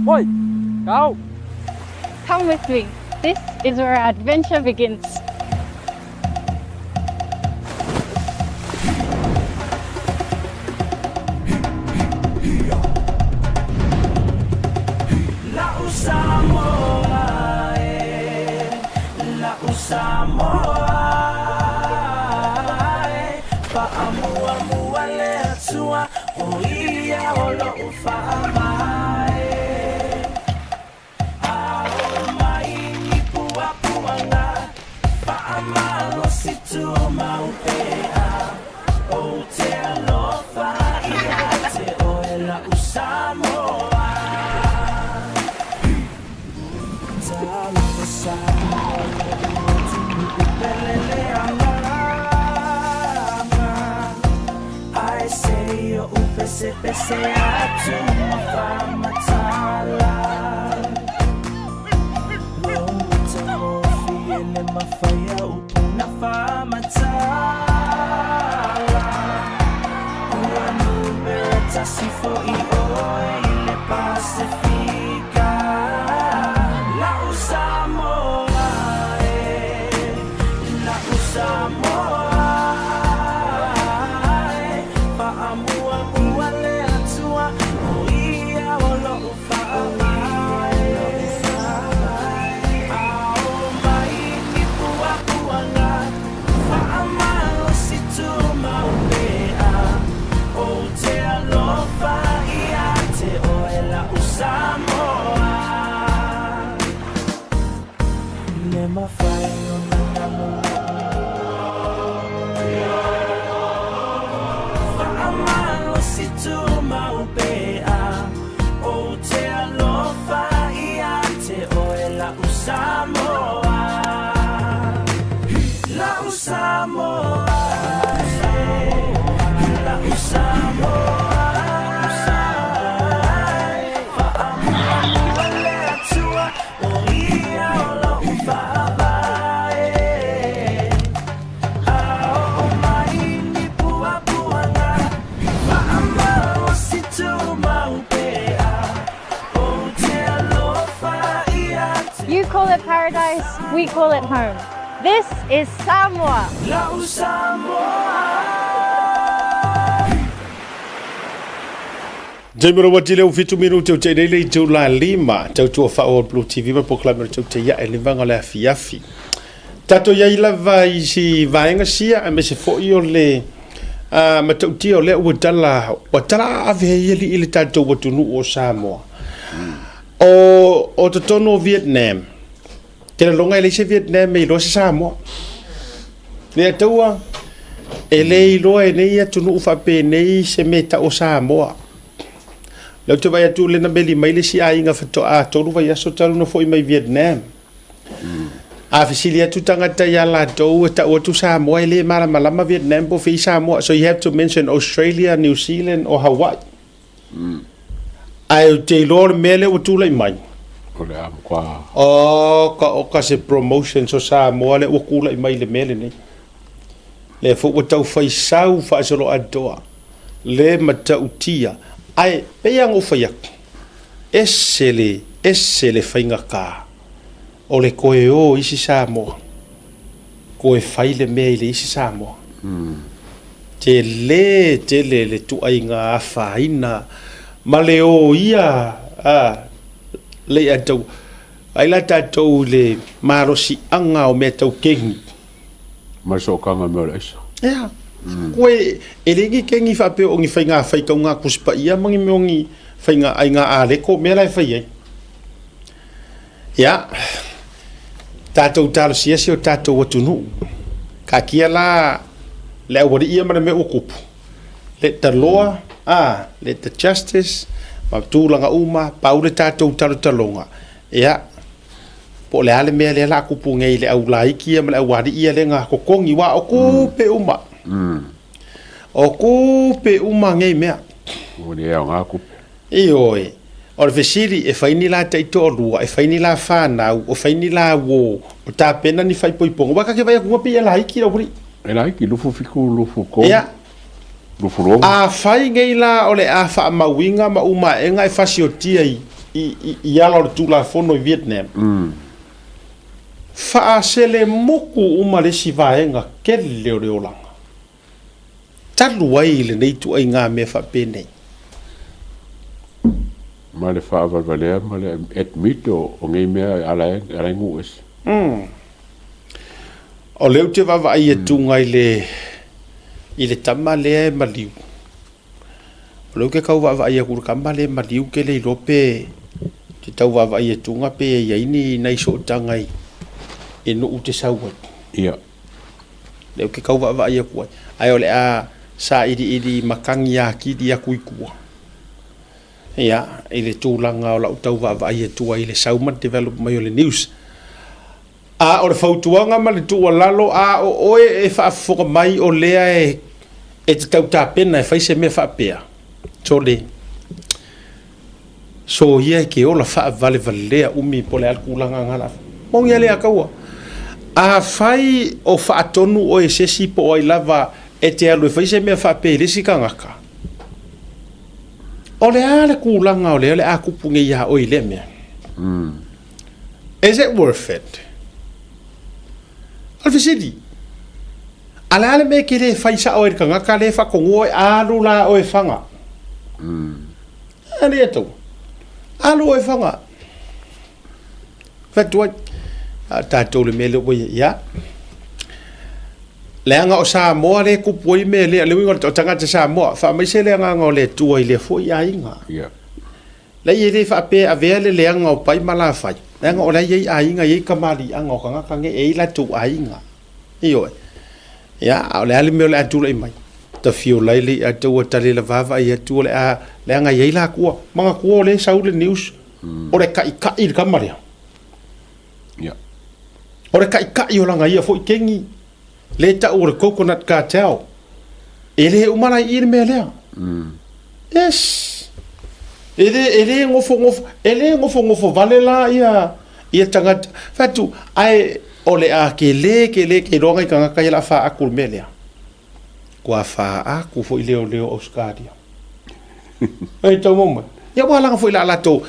Oi, go! Come with me. This is where our adventure begins. You call it paradise, we call it home. This is Samoa. Jaimura wati leo fitu minuti o te lele tau la lima tau tua whao Blue TV ma poklama tau te ia e livanga le afi. Tato iai lava i si vaenga sia a me se foi o le ma tau tia o le watala ave ili ili tato watunu o Samoa. O tono Vietnam. Te longa ele se Vietnam me ilo se Samoa. Le taua ele ilo e nei atunu ufape nei se meta o Samoa. Lau te vai atu lena meli mai le si a inga whatoa tolu vai aso talu no foi mai Vietnam. A fisili atu tangata ia la tau e ta otu Samoa e le malama Vietnam po fi Samoa. So you have to mention Australia, New Zealand or Hawaii. Ai te ilo mele o tu lai mai. Ole am kwa. O ka se promotion so Samoa le o kula i mai le mele nei. Le fo o tau fai sau fa solo adoa. Le matau tia. Ai, pea ngō whaiak. Esele whainga kā. O le koe o isi Samoa. Koe whaile mea i le isi Samoa. Te le tu ai ngā whaina. Ma le o ia. Le a tau. Ai la tātou le marosi anga o mea tau kengi. Mai so kanga mea le isa. Ea. Koe, e regi kengi whape o ngi whainga whaikau ngā kuspa ia mangi me o ngi whainga ai ngā āreko mea lai whai ai. Ia, tātou tālo siasi o tātou watunu. Ka kia la, le awari ia mana me o kupu. Let the law, let the justice, ma tūlanga uma, paule tātou talo talonga. Ia, po le ale mea le la kupu ngai le au laiki ia ma le awari ia le ngā kokongi wa o kupe uma. O kupe uma ngai mea. O le ea ngā kupe. Ioi. O le fesiri e whaini la taito o lua, e whaini la whanau, o whaini la wo, o tā pena ni whai poiponga. Waka ke vai a kuape ia la hiki rau huri. E la hiki lufu fiku, lufu ko. Ia. Lufu ronga. A whai ngai la o le a wha mawinga ma uma e ngai whasi o tia i ala o le tulafono i Vietnam. Wha sele moku uma le si vaenga ke leo leo langa. Talu ai le nei tu ai ngā mea whapene. Ma le whaavalvalea, ma le admit o ngai mea ala ngu es. O leo te wawa ai e tunga i le tama lea e maliu. O leo ke kau wawa ai e kurukama le maliu ke le ilope te tau wawa ai e tunga pe e iaini nai so tangai e no ute sauai. Ia. Leo ke kau wawa ai e kuai. Ai o le a sa iri makangi a ki di a kuikua. Ia, i le tūlanga o lau tau wawa ai e tua i le Sauman Develop mai o le news. A o le fautuanga ma le tua lalo a o oe e whaafoka mai o lea e te tau tāpena e whaise mea whaapea. So le. So ia e ke ola whaavale valea umi po le alkulanga ngana. Mongi ale a kaua. A whai o whaatonu o e sesi po o i lava e te alu e whaise mea whaapea resi ka ngaka. O le ale kulanga o le a kupunge ia o i le mea. Is it worth it? Alfisidi. Ale me ke le whaisa o i ka ngaka le whakongo e alu la o e whanga. Ale e tau. Alu o e whanga. Whatua. Tātou le mele o ia. Leanga o Samoa le kupoi me le winga o tangata Samoa fa mai se leanga o le tua i le foi a inga. Ia. Le ye le fa pe a vele leanga o pai mala fai. Leanga o le ye a inga ye kamali anga o kanga kange e la tu a inga. Io. Ya, o le ale me le atu le mai. Ta fio laili a tu tale la vava ia tu le a leanga ye la kua. Manga kua le sau le news. O le kai kai kamari. Ia. O le kai o langa ia foi kengi. Le ta o le coconut cartel. Ele umana i le mea lea. Yes. Ele ngofo vale la ia tangata. Fatu, ai ole a ke ronga i kanga kai la fa akul mea lea. Kua fa aku fo i leo Australia. Ai tau moma. Ia wala fo i la to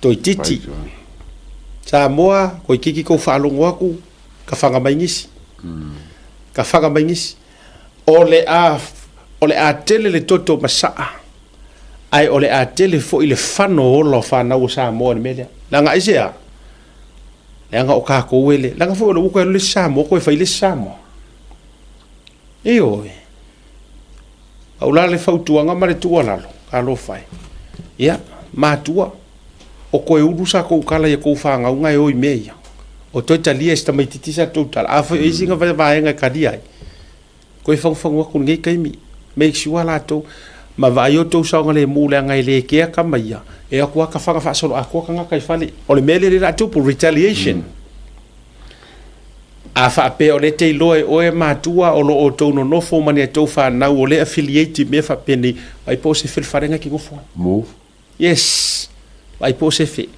i titi. Samoa, ko i kiki ko fa longo aku, ka fanga mai ngisi. ka whaka maingisi o le a tele le toto masaa ai o le a tele fo i le whano ola o whanau o Samoa ni melea langa ise a langa o kako wele langa fo o le uka le Samoa koe whai le Samoa e oi au la le whautuanga ma le tua lalo ka lo whai ia mātua o koe urusa kou kala ia kou whanga unga e oi mea o toi talia esta mai titisa total a fo e singa vaenga kadia koe whangwhangua kun ngei kaimi make sure la to ma vai o tau saunga le mule ngai le kea ka mai e a kua ka whanga whaasolo a kua ka ngaka i whale o le mele le la tupu retaliation a whaape o le te loe o e mātua o lo o tau no nofo mani a tau whanau o le affiliate me whapene vai po se whilwharenga ki ngofo move yes vai po se whi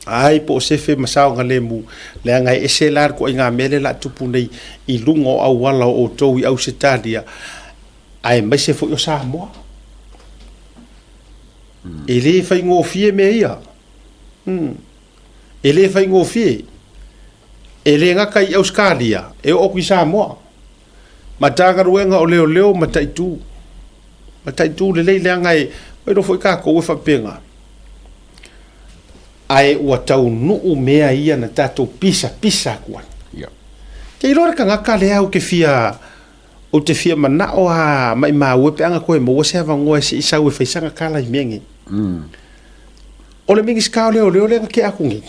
ai po se whi masao nga le mu le ngai ese lar ko inga mele la tupu nei i lungo au wala o tau i au se tadia ai mai se fo yo Samoa ele fai ngofie me ia ele fai ngofie ele nga kai Australia e o ki Samoa matanga ruenga o leo mataitu le le ngai mai do foi ka ko fa penga ai ua tau nuu mea ia na tatou pisa kuan te ilora ka ngaka le au ke fia o te fia mana o a mai maue pe anga koe mo se avangoa se isau e faisanga kala i mengi o le mingi skao leo le ke akungi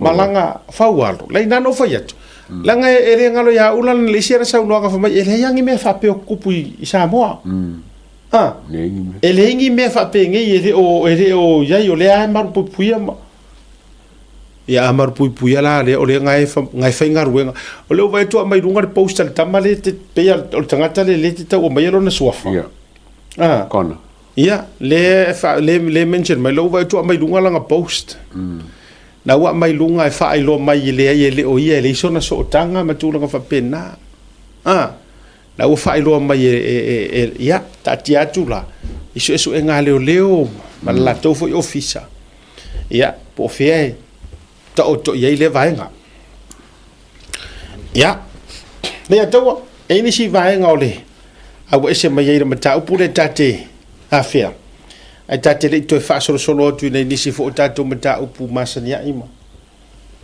malanga faualo le nano fai atu langa e re ngalo ya ulan le sira sau noanga fa mai e le yangi me fa pe o kupu i Samoa ele ingi me fa pe ngi ele o ya yo le ai mar pupuia ma ya mar pupuia la le o le ngai fa ngaruenga o le vai tu mai runga de postal tamale te pe o tangata le te o mai lo na sofa kona ya le mention mai lo vai tu mai runga langa post na wa mai lunga e fa ilo mai le o ia le sona so tanga ma tu langa fa pena na o fai lo mai ya tati atula isu enga leo ma la to fo officer ya po fe to ye le vaenga ya le to e ni si vaenga ole a o ese mai ye mata upule tate afia ai tate le to fa solo tu ne ni si fo tato mata upu masania ima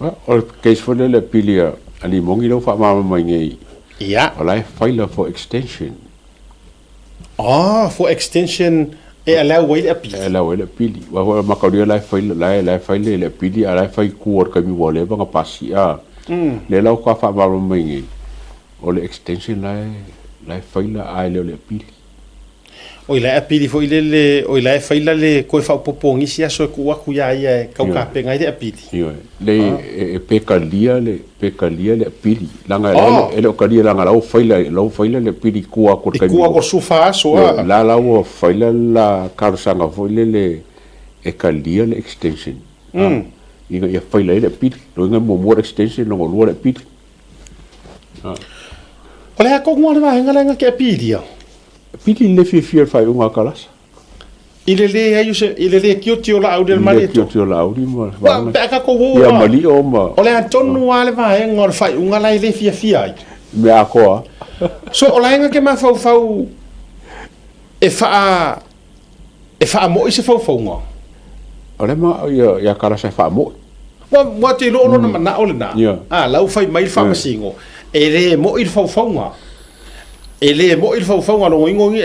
o case fo le pilia ali mongi lo fa ma mai ngai ja. Allerlei file for extension. For extension e allow way a pili. Allow way a pili. Wa makaria lai file le pili alai fai kuor ka mi wole ba pasi a. Le lau ka fa ba mai. O le extension lai file ai le pili. O ile a pili fo ile o ile file le ko fa popongi sia so ku ku ya ia ka ka penga ile a pili. Yo. Le pekalia le pili. Langa ele kalia langa lau file le pili ku ko ka. Ku ko sufa so. La lau file la karsanga fo le kalia le extension. Inga ia file le pili. Lo inga mo extension no lo le pili. Ole ko ngwa le va ngala ke pili. Pili le fia fai unga kalasa. Ile le kioti o la au del marito. Kioti o la au di mo. Wa ka ko wo. Ia mali o ma. Ole antonu wale va ngor fai unga la le fia. Me a ko. So ola nga ke ma fau e fa mo ise fau nga. Ole ma ia kalasa fa mo. Wa te lo na na ole na. Lau fai mai fa masingo. Ele mo il fau nga. Ele mo il fau nga no ngongi.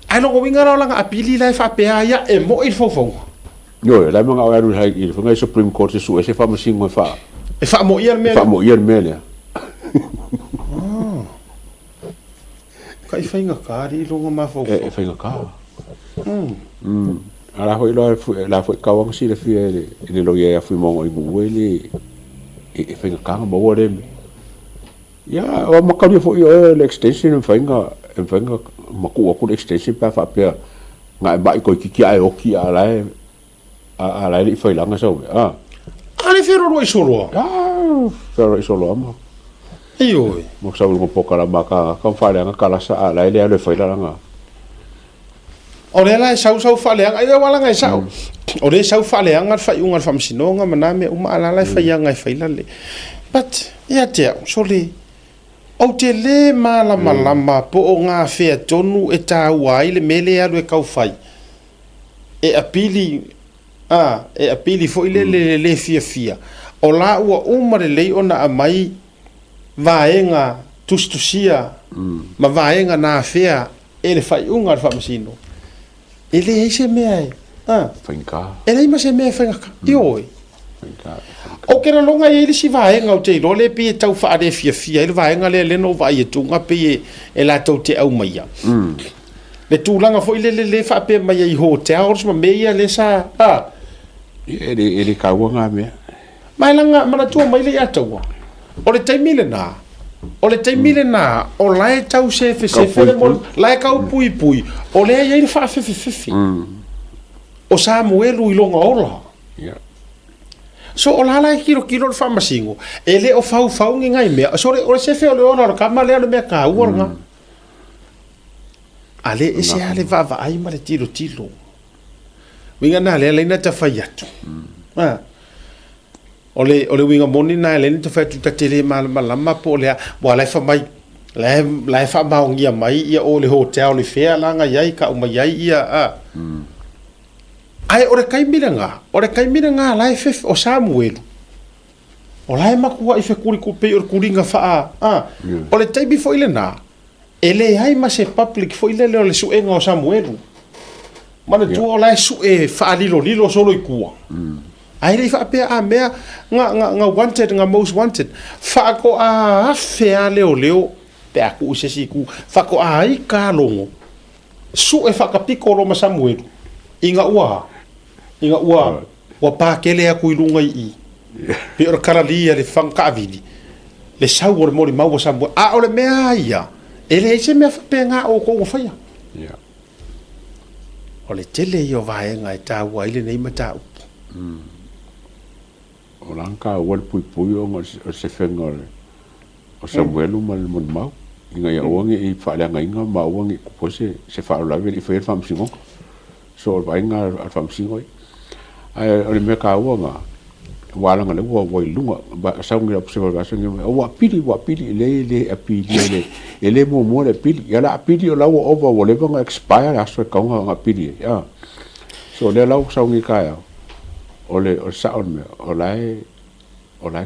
Ai no ngongi ngara langa apili lai fa pe ya e mo il fau nga. Yo, la manga wa ru hai il fa Supreme Court su se fa masingo fa. E fa mo ia me. Fa mo ia me. Kai fai nga kari longa ma fau. E fai nga ka. Ala hoi la foi ka wang si le fi le lo ia fui mo i bu le e fai nga ka mo wo le. Ya, wa makali fo le extension fai nga maku aku extension pa fa pe nga ba ko ki ai o ki ala le fai langa so. Ale ferro ro solo. Ferro solo ama. Iyo. Mo sa mo poka la maka ka fa le nga kala sa ala le fai langa. Ole la sau fa le ai wala nga sau. Ole sau fa le nga fa unga fa msinonga maname uma ala la fa nga fa le. But ia te so le o te le malama po o ngā whea tonu e tāu ai le mele alu e kau whai. E apili fo i le fia. O la ua umare lei ona a mai vaenga tustusia ma vaenga nā whea e le whai unga le whamasino. E le eise mea e. Whainka. E le ima se mea whainga. I oi. O kera longa e le si vaenga o te ilo le pi e tau whaare fia. Ele vaenga le no vai e tunga pi e la tau te au maia. Le tūlanga fo i le whape maia i hotel. Oros ma meia le sa. E le kaua ngā mea. Mai langa mana tua mai le ataua. O le taimile nā. O le taimile nā. O lae tau sefe mo lae kau pui. O lea iei le whaafefe. O Samuelu i longa ola. So o lala e kiro le whamasingo. E le o fau ngi ngai mea. So o le sefe o le ona o kama lea le mea ka uaranga. Ale e se ale vava ai ma le tilo. Winga nā lea leina ta whai atu. O le winga moni na le ni te fa tu tele malama po le wa la fa mai la fa maungia mai ia o le hotel le fea langa yai ka uma yai ia ai o le kaimilanga la fe o Samuel o la makua i fe kuri ku pe o kuringa fa o le taibi fo ile na ele ai ma se public fo ile le su enga o Samuel mana tu o la su e fa lilo solo i kua ai le fa pe a mea nga wanted nga most wanted fa ko a fea leo pe a ku se si ku fa ko ai ka longo su e fa ka piko ma Samuel inga ua wa pa kele a ku ilunga i pe o karalia le fanka avili le saur mori mau Samuel a o le mea ia ele se me fa pe nga o ko fa ya o le tele yo vaenga e ta wa ile nei mata o lanka wal pui o se fenga o Samuel mal mau inga ia wangi i fa la inga ma wangi ko se fa la ve i fa fam singo so va inga al fam singo ai o le meka wanga wala ngale wo lunga ba sa ngira se va se ngira o wa pili le apili ele mo le pili ya la pili o la wo over wo le va expire aso ka nga pili ya so le la sa ngi ka ya o sa on o lai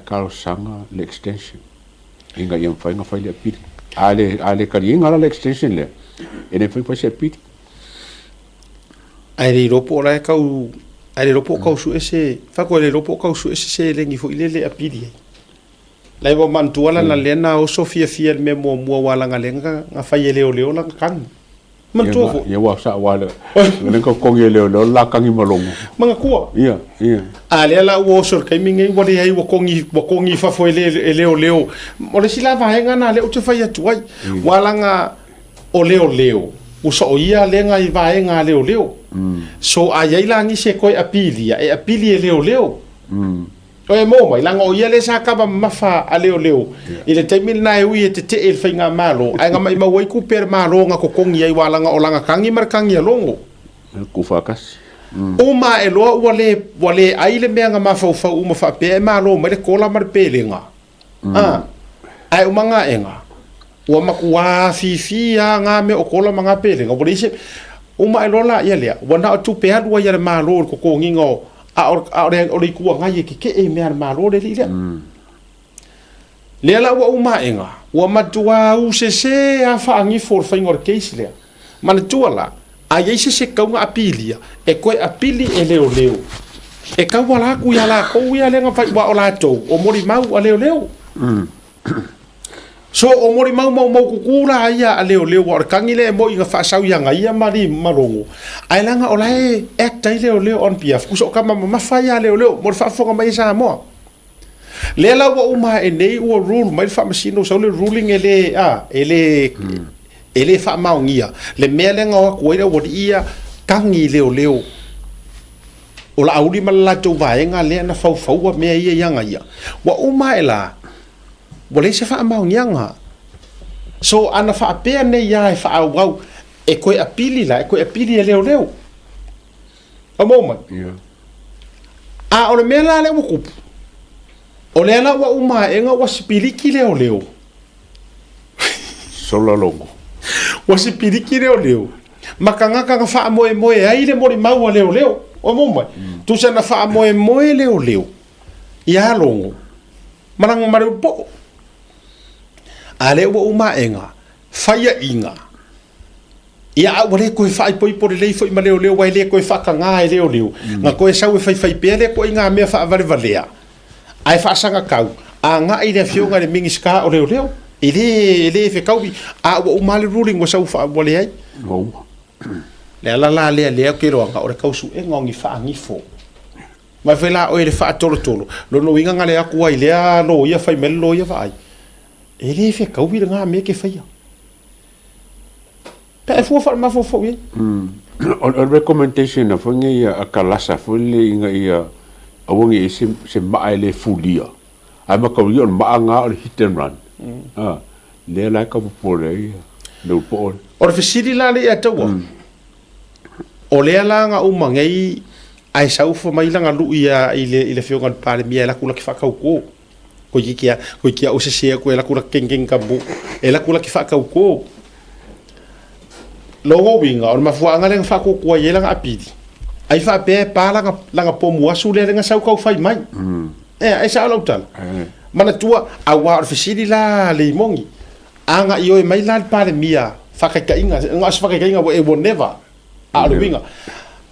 ka sanga le extension inga yam fa nga fa le pili ale ka inga la extension le ene fa se pili ai ri ropo la ka ai ropo ka su ese fa ko le ropo ka su ese se lengi fo ile apili lai wa mantuala na lena o Sofia fiel me mo wala ngalenga nga fa leo la kan mantuo ye wa sa wala ne ko leo la kan i malongo manga kuwa ia ale la wo sor kai mingi wa le ai wa kongi fa fo leo o le sila va henga na le o te fa ya tuai wala nga o leo uso ia lenga i va henga leo so ai la ngi se koi apili e leo o e mo mai langa o ia le sa ka mafa a leo ile te mil na e te el fainga malo ai nga mai mawai ku per malo nga ko kongi ai wala nga o langa kangi mar kangi longo ku fakas o ma e lo wale ai le mea nga mafa uma fa pe malo mai le kola mar pelenga ai umanga enga o makua fi nga me o kola manga pelenga o se uma e lo la ia le wana tu pe adu ia le malo ko kongi ngo o le kua ngai ke e mea malo le lile le la wa uma enga wa matua u se a fa ngi for fingor case le man tuala ai se kaunga apilia e koe apili e leo e ka wala ku ya la ko ya le nga fa wa ola to o mori mau a leo so o mori mau ku kula ia a leo wa kangile mo i fa sau ya ngai mari marongo ai langa ola e actai leo on piaf ku so kama mafai a leo mo fa fo mai sa mo le la wa uma e nei o rule mai fa masino so le ruling ele fa maungia le mele nga ko ira wo ia kangi leo o la auri mala to vaenga le na fau wa me ia yanga ia wa uma ela wale se fa maungia nga so ana fa pe ne ia fa au e koe apili e leo a moment o le mele le mo kupu O le ala wa uma e nga wa spiriki leo leo. Sola longo. Wa spiriki leo leo. Makanga ka fa moe moe ai le mori mau leo leo. O mo mai. Tu sa na fa moe moe leo leo. Ia longo. Marang maru po. Ale wa uma e nga. Faia inga. Ia wale koe fai poi pore lei foi ma leo leo wai le koe whakanga e leo leo. Nga koe sau e fai pia le koe ngā mea wha vale valea. Ai whaasanga kau. A ngā i le fionga le mingi ska o leo leo. Ele fe kaubi. A ua umale ruling wa sau wha wale ai. Le ala lea lea ke roanga o le kausu e ngongi wha angifo. Mai whela o e le wha tolo tolo. Lono inga ngale aku wai lea lo ia whai mele lo ia wha ai. Ele fe kaubi le ngā mea ke whaia. Pe e fua wha mafo fo ia. On recommendation na fonga ia a kalasa fole inga ia awangi e se maa le fulia. Ai makauri on maa ngā o le hit and run. Le lai ka popore ia. Le upore. O le fesiri la le ia taua. O le ala nga umangei ai saufa mai langa lu ia i le fionga pare mia la kula ki whakau ko. Ko kia o se sea ko e la kula kengeng kambu. E la kula ki whakau ko. Longo winga o mafuanga le whako kua ye langa apiri. Ai wha pe pa langa pomu asu le nga sau kau whai mai. Ai sa lau tala. Mana tua awa o fesiri la le mongi. Anga i oi mai la pare mia whakaikainga. Nga asu whakaikainga e wo never. A o winga.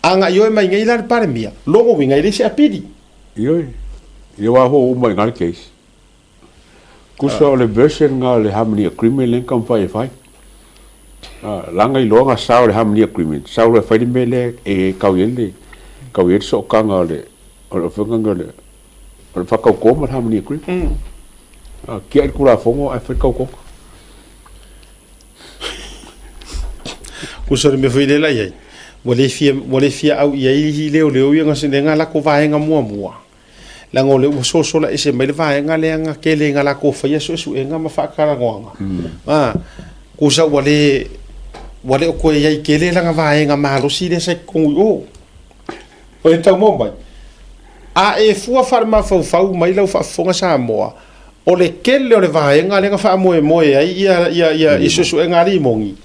Anga i oi mai ngai la pare mia. Longo winga i le se apiri. Ioi. Ia wa ho umai ngal case. Kusa o le version nga le harmony agreement len kam whai. Langa i loanga sao le harmony agreement. Sao le whaidi mele e kauiele. Kauiele so kanga le. O le whakanga le. O le whakau koma le harmony agreement. Kia i kura fongo ai whakau koma. Kusa le me whaide la iai. Wale fia au iai hi leo ia ngase nga lako vaenga mua. Lango le so la ese mai le vaenga le anga kele nga lako whaia so esu e nga mawhakara ngoanga. Kusa wale o koe iai kele langa vaenga mahalosi le se kongu o. O e tau mo mai. A e fua wharma fau mai lau whaafonga Samoa. O le kele o le vaenga le nga wha moe ai ia isu e ngari mongi.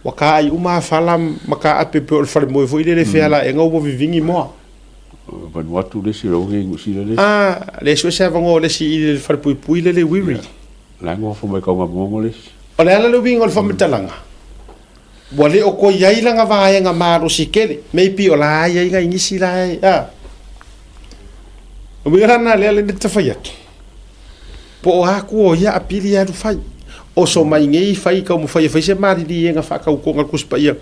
Waka ai uma fala maka apepe o le whare moe foi le wheala e ngau vivingi moa. Vanuatu le si rongi ngusira le. Le sue se avango le si i le whare pui le wiri. Lango fo mai kaunga mongo le si. O le ala le wingo le whametalanga. Wale o ko iai langa vaenga maro si kele. Maybe o la iai nga ingisi la ai. O mirana le ala le tawhaiaki. Po o haku o ia apili adu whai. O so mai ngei whai kau mo whai se mariri e nga whakau ko ngal kuspa ia.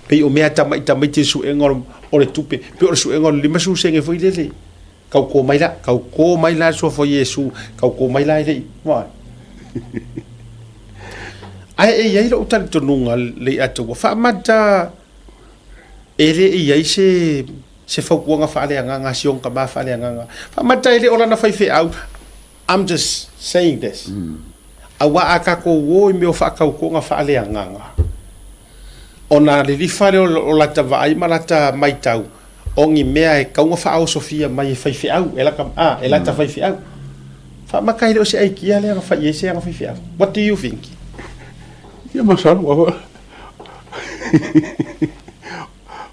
Pei o mea tamai te su engor o le tupe. Pe o su engor lima su senge whai lele. Kau ko mai la so whai Yesu. Kau ko mai la i mai. Ai e iai lo utari tonunga le atua. Whaamata e le i iai se whaukuanga whaaleanga ngā siong ka maa whaaleanga. Whaamata e le orana whai au. I'm just saying this. Awa aka ko wo me o whakau ko ngā whaaleanga. O nā le rifare o lata vai malata mai tau. O ngi mea e kaunga whaao Sofia mai e whai au. E lata whai au. Whaamakai leo se aikia le anga whai e se anga whai au. What do you think? Ia masaru awa.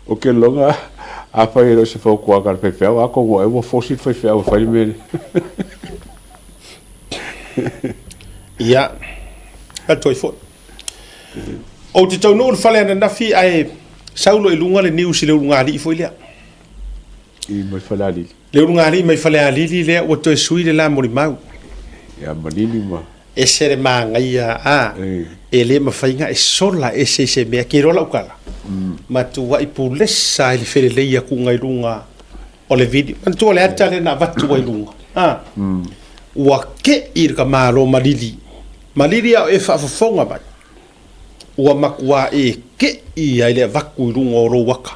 O ke longa a whai ero se whau kua kar whai au. Ako ngō e wa fosit whai au whai mele. Ia. Ka toi fo. O te tau nōru whale ana nafi ai saulo i lunga le niusi le lunga ali i fo ilea. I mai whale ali. Le lunga ali mai whale ali lea o toi sui le la mori mau. Ia manini ma. E sere maa ngai e le mawhainga e sola e se mea ke rola ukala. Ma tua i pulesa i le where leia ku ngai runga o le video. Ma tua le ata le na vatu ai runga. Ua ke i rika maaro malili. Malili au e whaafafonga mai. Ua makua e ke i ai le vaku i runga o ro waka.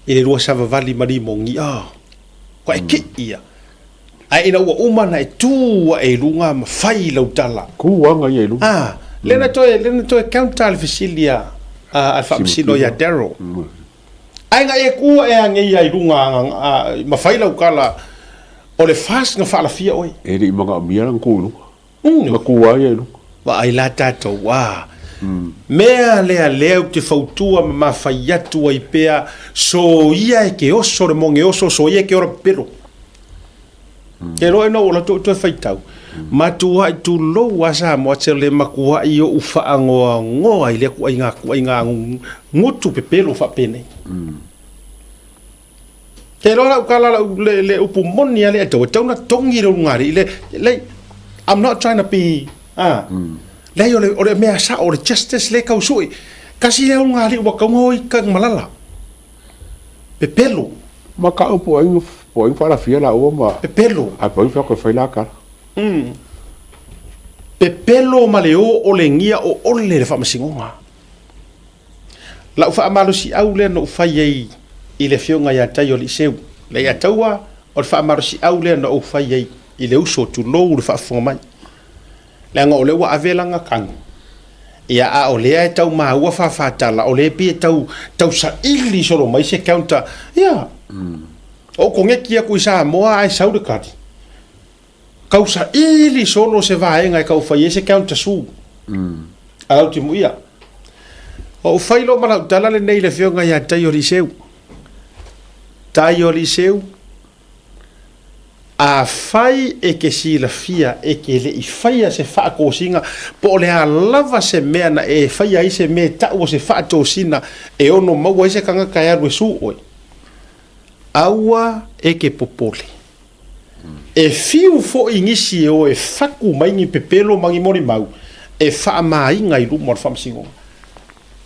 I le rua sava vali marimo ngi Ko e ke ia. Ai ina ua umana e tua e runga mawhai lau tala. Kuanga i e runga. Lena toe counter al fisilia al famsino ya Darrow. Ai nga e kua e ange i runga mawhai lau kala O le fast nga whaalafia oi. E ri mga amia lang kūlu. Nga kua ia lu. Wa ai la tātou wā. Mea lea te whautua ma mafai atu ai pea so ia e ke oso re monge oso so ia ke ora pero. Ke roe no ola tu whaitau. Matua i tu lou asa mo te le makua i o ufa angoa ngoa i le ku ai ngā ngutu pe pelo wha pene. Ke roe lau kala le upu moni ale atau tauna tongi rau ngari le I'm not trying to be Lei ole mea sa ole justice le kau sui. Kasi le ngari wa kau ngoi ka malala. Pe pelo. Ma ka po ing fala fia la o ma. Pe pelo. A po fa ko fa la ka. Pe pelo ma le o le ngia o ole le fa masingonga. La fa amalu si au le no fa ye i le fionga ya tai o li seu. Le ya taua o fa amalu si au le no fa ye i le uso tu lo le fa fonga mai. Le nga ole wa avelanga kang. Ia a ole e tau maua whawhatala, ole pia tau sa ili solo mai se counter. Ia. O konge kia kui Samoa ai saudekati. Kau sa ili solo se vaenga e kau whai se counter su. Alau timu ia. O whailo mana utala le nei le whionga ia tai o liseu. Tai o liseu. A fai e ke sila fia e ke le i fai se wha kosinga po le a lava se mea na e fai ai se mea tau se wha tosina e ono maua i se kanga kai aru e su oi. Aua e ke popole. E fiu fo ingisi e o e whaku maingi pepelo mangi mori mau e wha mai ngai rumo ar whamsingo.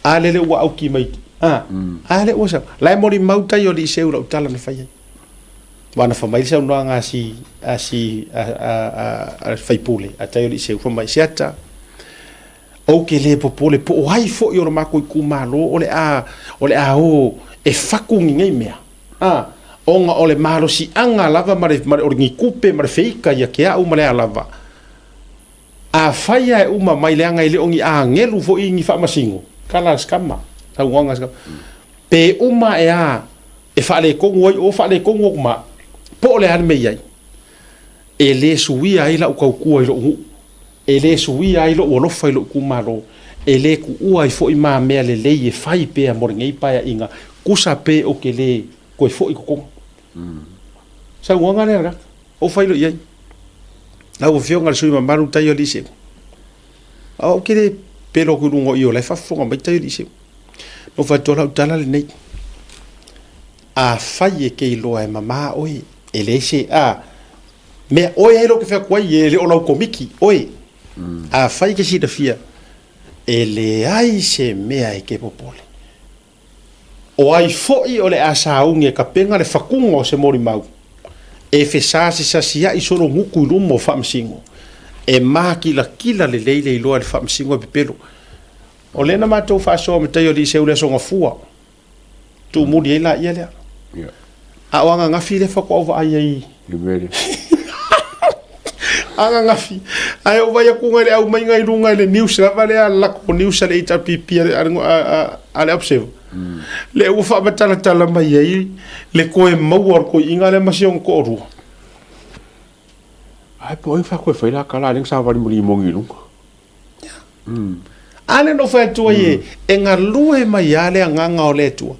A lele ua au ki maiti. A le ua sa. Lai mori mau tai o li se ura utala na fai ai. Wana whamai sa unua ngā si whaipule a tai o li se whamai seata. O ke le popole po o hai fo i ora mako i kumalo ole a o e whaku ngai mea. Onga ole malo si anga lava mare oringi kupe mare feika ia ke au mare lava. A whaia e uma mai leanga i le ongi a ngelu fo i ngi whamasingo. Kala skama. Tau ngonga skama. Pe uma e a e whaale kongo ai o whaale kongo ma. Po le han me yai. E le suia ai la ukau kua i lo ngu. E le suia ai lo olofa i lo kumalo. E le ku ua i fo i maa mea le lei e whai pea moringa i paia inga. Kusa pe o ke le koe fo i kukonga. Sa uanga le raka. O whai lo iai. Nau o whionga le sui mamaru tai o li seu. O ke le pero kurungo i o lai whafonga mai tai o li seu. No whai tola utala le nei. A whai e ke i loa e mama oi. E le se mea oi e lo ke whea kuai e le olau komiki oi. A whai ke si da fia. E le ai se mea e ke popole. O ai foi o le asaunge ka penga le whakunga o se mori mau. E whesa se sasia i soro nguku i rumo whamsingo. E maa kila le leile i loa le whamsingo e pepelo. O lena mātou whaasoa me tai o li se ule songa fua. Tu muri e la ia lea. A o anga ngafi le whako au ai ai. Libere. Anga ngafi. Ai o vai akunga le au mai ngai runga le news lava le a lako news le ita pipi ale observe. Le u fa batala mai ai le koe mauar ko inga le masion ko ru. Ai po fa ko fa la kala ning sa vari muri mongi lunga. Ane no fa tu ye enga lue mai ale anga o le tu.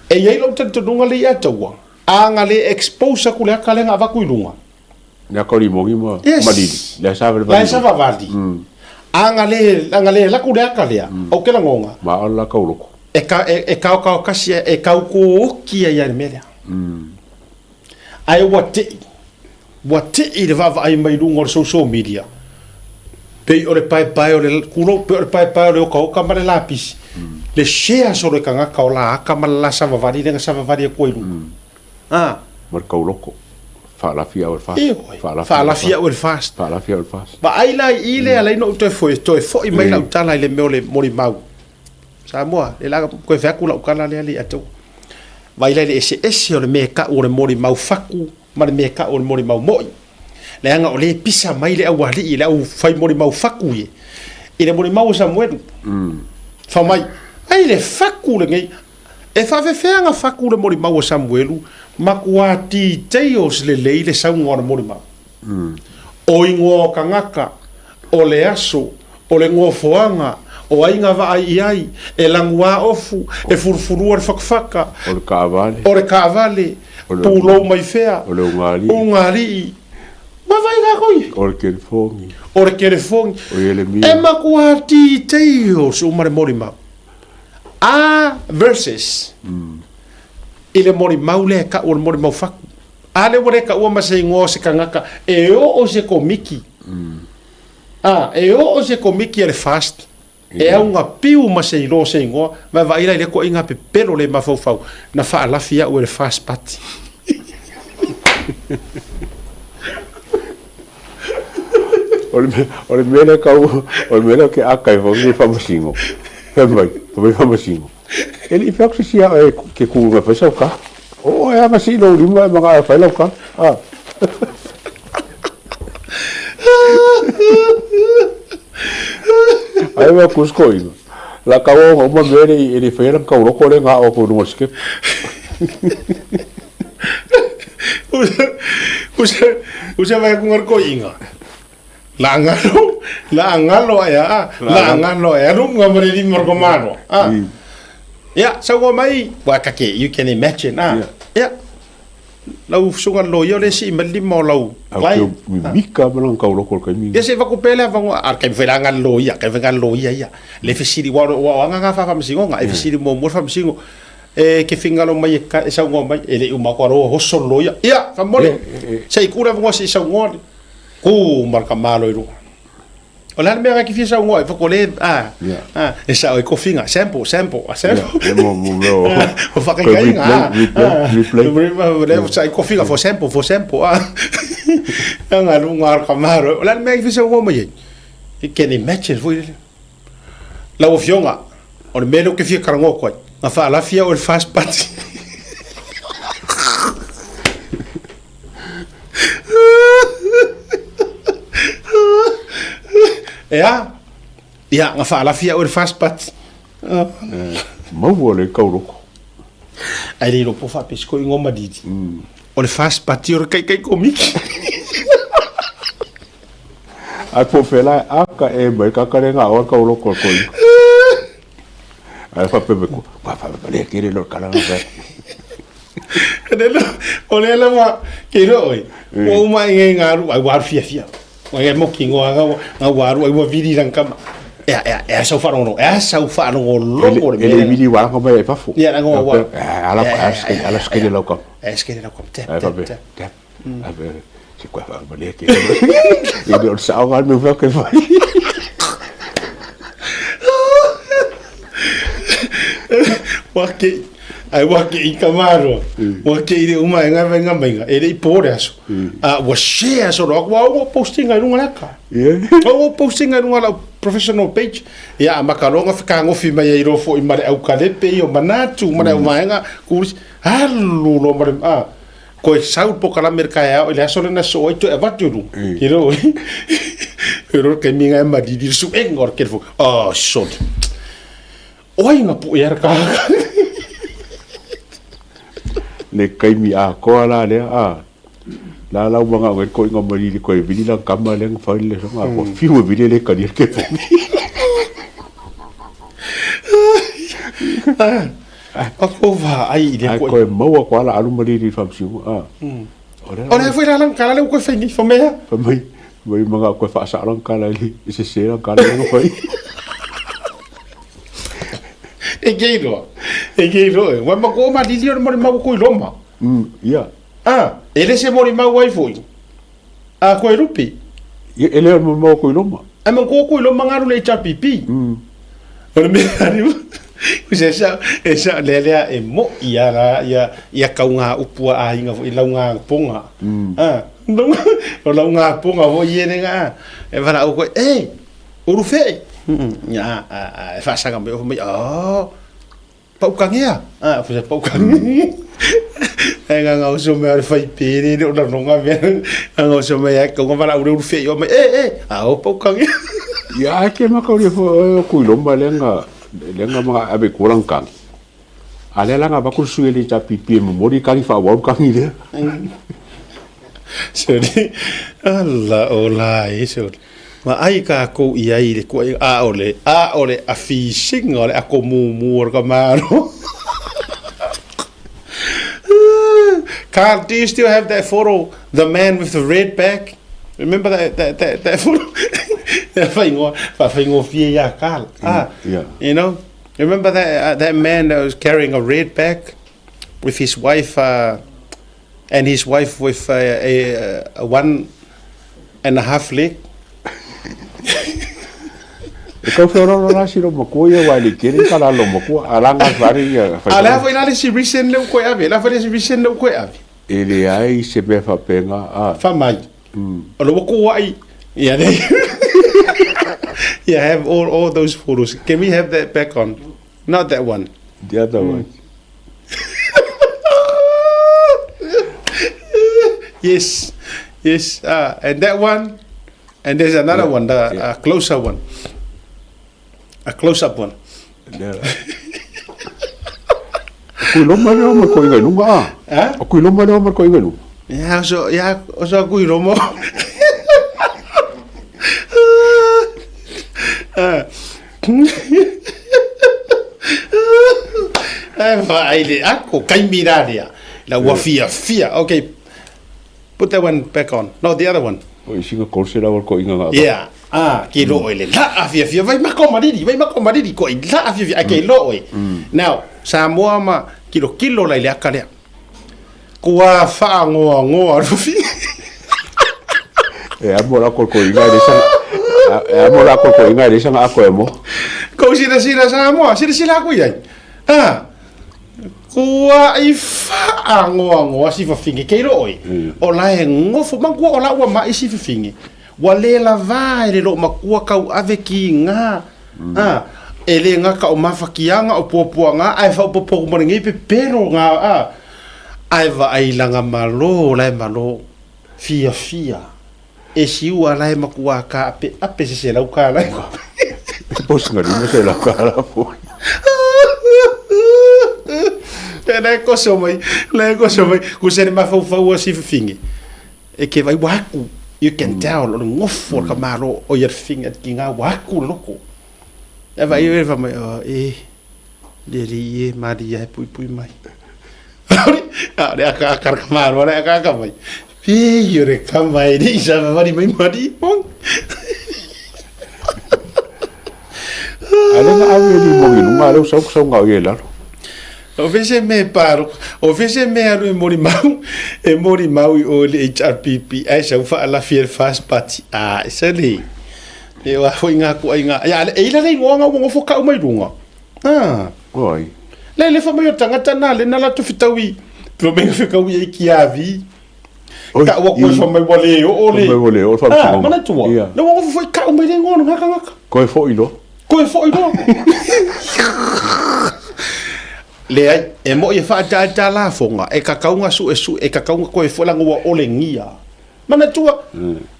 E ye lo tanto dunga le ya tawa. Anga le expose ku le kala nga va ku lunga. Ya ko ri mongi ma madidi. Le sa vari. La sa va vali. Anga le la ku le kala. O ke la ngonga. Ma ala ka uloko. E kau kasi e kau ko kia ia le mele. Ai wate i le vava ai mai rungo social media. Pe o le pai o le kulo, pe o le pai o le oka oka ma le lapis. Le share so le kanga ka o la aka ma la sa vavari le sa vavari ko ilu. Mar ka uloko. Fa la fia o fast. Fa la fia o fast. Fa la fia o fast. Ba ai la i le ala no to foi i mai la utala le me o le mori mau. Samoa, le laga koe whaku lau kala lea li atou. Vai le ese o le mea ka o le mori mau whaku, ma le mea ka o le mori mau moi. Le anga o le pisa mai le au wali i le au whai mori mau whaku ye. I le mori mau Samuelu. Wha mai, ai le whaku le ngai. E whawewhea nga whaku le mori mau Samuelu, makua ti teos le leile sau ngona mori ma o ingo kangaka o le aso o le ngofoanga o ainga va ai e langua ofu e furfurua le fakfaka o le kaavale pulo mai fea o le ungari ma vai ga koi o le telefongi o le telefongi o ele mia e makua ti teos o mare mori ma a versus ile mori maule ka o mori mau faku ale wore ka o masai ngo se kangaka e o se komiki e o se komiki ele fast e unha piu masai lo se ngo ma vai ile ko inga pe pelo le mafau na fa la fia o ele fast party o le mele ka o mele ke akai vo ni famasingo vai famasingo ele fak se sia ke ku me fa ka o é masino lima mga fa ka ai va kuskoino la kawo o ma vere ele fera ka ro ko le nga o ko no ske usa vai com ko inga la ngalo ya ru ngamre di morgomano ya so mai wa kake you can imagine ya lau sunga lo yo le si mali mo lau lai mika blan ka ro ko ka mi ya se va ko pele va ar ka vela ngal lo ya le fisiri wa nga fa msingo nga fisiri mo msingo ke fingalo mai ka sa ngo mai ele uma ko ro hoso lo ya fa mole sai kura ngo si sa ngo ku marka malo iru ola me ga ki fi sa ngo fa ko le esa o ko finga sample mo o fa ka inga le sa ko finga for sample nga lu ngar ka malo ola me ga fi sa ngo mai ke ni matches foi la o fionga o me lo ke fi karango ko na fa la fia o fast party ya nga fa la fia o fast party mo vole ka roko ai lo po fa pesco ngoma didi o le fast party o kai komiki ai po fela aka e mai ka karenga o ka roko ko ai fa pepe ko fa le kere lo kala nga o le la ke ro o mai ngaru ai war fia o e mo kingo nga waru ai mo vidi ran kama sa fa no lo ele vidi wa ko mai fa fu ya ngo wa ala skele lo ko skele lo ko te si kwa fa le ke e do sa o me fa ke fa wake ai wake I kamaro wake I uma nga venga menga ele por eso wa share so ro wa posting ai runga ka o posting ai runga professional page ya makalonga fika ngofi mai ai ro fo I mare au kalepe o manatu mare mainga kuris halu lo mare ko sau po kala merkaya ele so na so ito e vatu hiro hiro ke minga ma di su engor ke fo so oi nga pu yer ka le kaimi a ko ala le la manga ko ngomari ko vidi la kama le fa le so nga ko fiu vidi le ka dir ke ako va ai le ko mo ko ala alu mari di fam siu ora foi la kala le ko fini fo me fa mai manga ko fa sa lan kala li se se la kala no foi e geiro wa ma ko ma di dio mo ma ko loma ya ele se mori ma wai foi ko rupi ele mo ko loma ma ko loma ngaru le chapipi ora me arriba esa lelea e mo ia kaunga upua a inga I launga ponga o launga ponga vo iene nga e vara o ko urufe ya e fa sanga me o me paukangea fa paukangea e nga o so me ar fai pere o la longa me nga o so me ya ko vara urufe o me o paukangea ya ke ma ko ri fo ku lomba lenga mga abe kurang kang Ale langa ba ku suele ta pipi mo mori kali fa wa ka ngi le. So Allah ola eso. Ma ai ka ko ia i le ko a ole a fishing ole a ko mu ka maro. Carl, do you still have that photo? The man with the red back? Remember that photo? Carl. Yeah. You know? Remember that man that was carrying a red bag with his wife, and his wife with a 1.5 leg? Ko fero na siro mo ko ye wa le kiri kala lo mo ko alanga vari ya. Ala foi na le si recent le ko ave, la foi si recent le ko ave. Ele ai se be fa penga a. Fa mai. Lo ko wai. Yeah, yeah, have all those photos. Can we have that back on? Not that one. The other one. Yes, and that one, and there's another one, a closer one. A close-up one. Kuilo mane o ko inga lunga. Ha? Kuilo mane o ko inga lu. Ya so kuilo mo. Ako kai miraria. La wafia. Okay. Put that one back on. No, the other one. O singa kolsera ko inga. Yeah. Ki lo ele la afia vai mako mariri ko la afia ke lo e. Now, Samoa ma kilo la ile akale. Kua fa ngo rufi. Amora ko inga de sa. Amora ko inga de sa ako emo. Ko sira Samoa, sira ko yai. Kua I fa ngo si fa fingi ke lo e. O la ngofo mangu o la wa ma si fa fingi. Wale la vai le lo makua kau ave ki nga ele nga ka o mafakianga o popoanga ai fa popo mo ngi pe pero nga ai va ai langa malo fia e si ua lai makua ka ape se la ka lai pos nga ni se la ka la po le ko so mai ku se ma fa si fingi e ke vai waku. You can tell lo ngofo ka malo o yer finger ki nga waku loko. Eva eva mai deri maria pui mai. Ale aka ka malo ale aka mai. Pi yore ka mai di sa mari mong. Ale na awe ni mo ni malo sa nga yela. O vese me alo e mori mau o le HRPP ai sa fa la fiel fast party sali e wa foi nga ko inga ya e ila nei ngo fo ka mai runga oi le fa mai tanga tana le na la to fitawi pro me fe ka wi ki avi ka wa ko fa mai wale o fa mana tu wa le wo fo ka mai ngo nga ko fo ilo le e mo e fa ta la fonga e ka kaunga su e ka kaunga ko e fola ngo ole ngia mana tua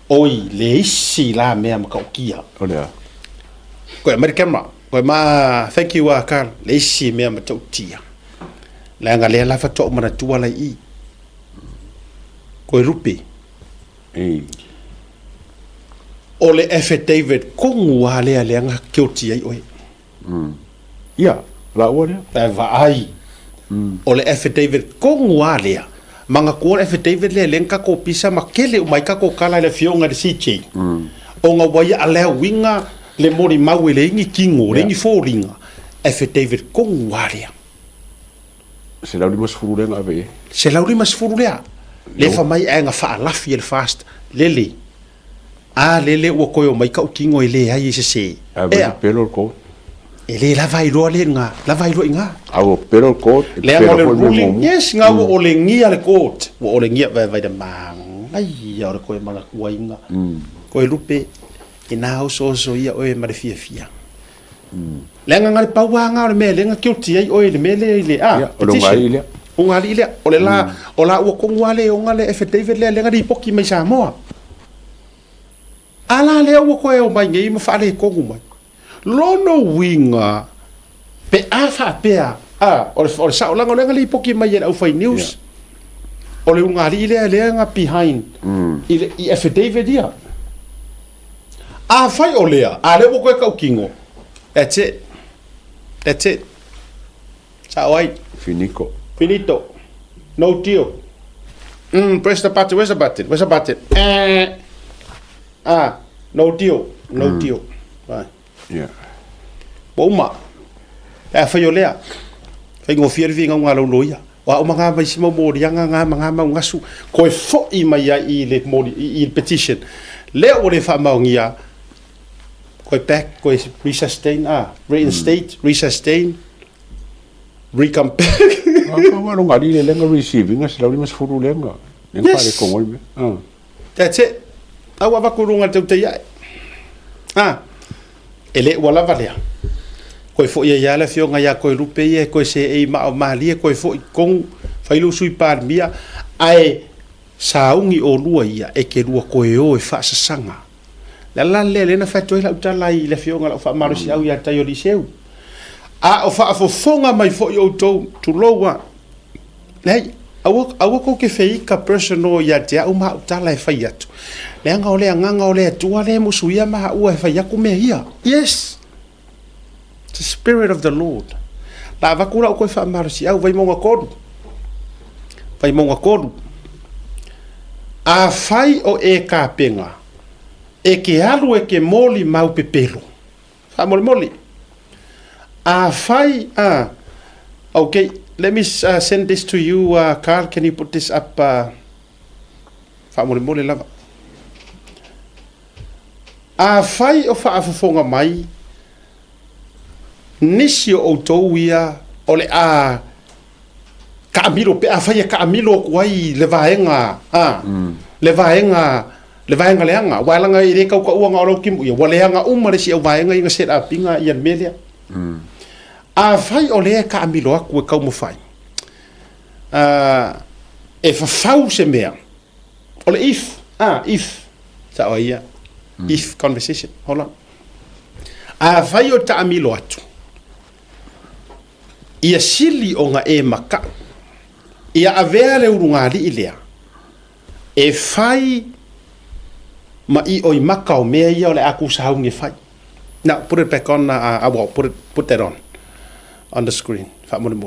oi le si la me am ka kia ole ko american ko ma thank you Carl le si me am ta tia la nga le la fa to mana tua la I ko rupi ole F David ko ngwa le nga kiotia oi ya la ora ta vai o le affidavit ko ngualea manga ko le affidavit le lenka ko pisa makele o mai ka ko kala le fionga de sichi o nga wai ale winga le mori mau le ngi kingo le ngi foringa affidavit ko ngualea se la ulimas furulenga ave se la ulimas furulea le fa mai nga fa la fiel fast lele o ko o mai ka kingo ile ai se pelo ko ele la vai ro nga au pero court le ruling yes nga o le ngia le court o le ngia vai de mang ai ya ko mala kuinga ko lupe ina so ia o ma fia le nga ngal pawanga o me le nga kilti ai o le mele ile o ngali ile o le la o ko ngale o ngale FTV le nga di poki mai Samoa ala le o ko e o mai ngi ma fa le ko ngumai lono winga pe afa pea o le saʻolaga o le aga le ipoki mai e le ʻaufai news o le ugalii leaga behind i affidavit ia afai o lea a le ua koe kaukigo that's it sao ai finito no deal press the button where's the button no deal right bo uma afai o lea fai ngofia le vinga ngalo loia wa o manga mai sima mo rianga nga manga ma ngasu ko fo I mai I le mo I petition le o le fa maungia ko back ko resustain reinstate resustain recompare wa lo ngali le lenga receiving as la mas furu lenga lenga pare ko ngoi that's it awa va ko runga te ia ele wala valea koe fo ia yala fio nga ya koe rupe ia koe se e ma o malia koe fo kong failu sui par mia ai saungi o lua ia e ke lua koe o e fa sanga la le na fa toi la utala I le fio nga la fa maru si au ia tai o liseu o fa fo fonga mai fo yo to lowa nei awa ko ke fei ka personal ia te au ma utala e fa iatu le nga o le tua le musuia ma u e fa yaku me ia yes the spirit of the Lord. La vakula o koe fa marsi au vai monga kodu. A fai o e ka penga. E ke alu e ke moli mau pepelo. Fa moli. A fai okay, let me send this to you Carl, can you put this up fa moli lava. A fai o fa afofonga mai nisi o tou ia o le ka amilo pe afai ka amilo kuai le vaenga le vaenga leanga walanga I re kau uanga o kimu ia waleanga umare si o vaenga inga set up inga ian melia afai o le ka amilo aku e kau mo fai e fa fau se mea o le if sa o ia if conversation hold on afai o ta amilo atu ia sili o nga e maka ia avea le urungali ilea e fai ma I o I maka o mea ia o le aku saungi fai now put it back on well, put that on the screen fa mole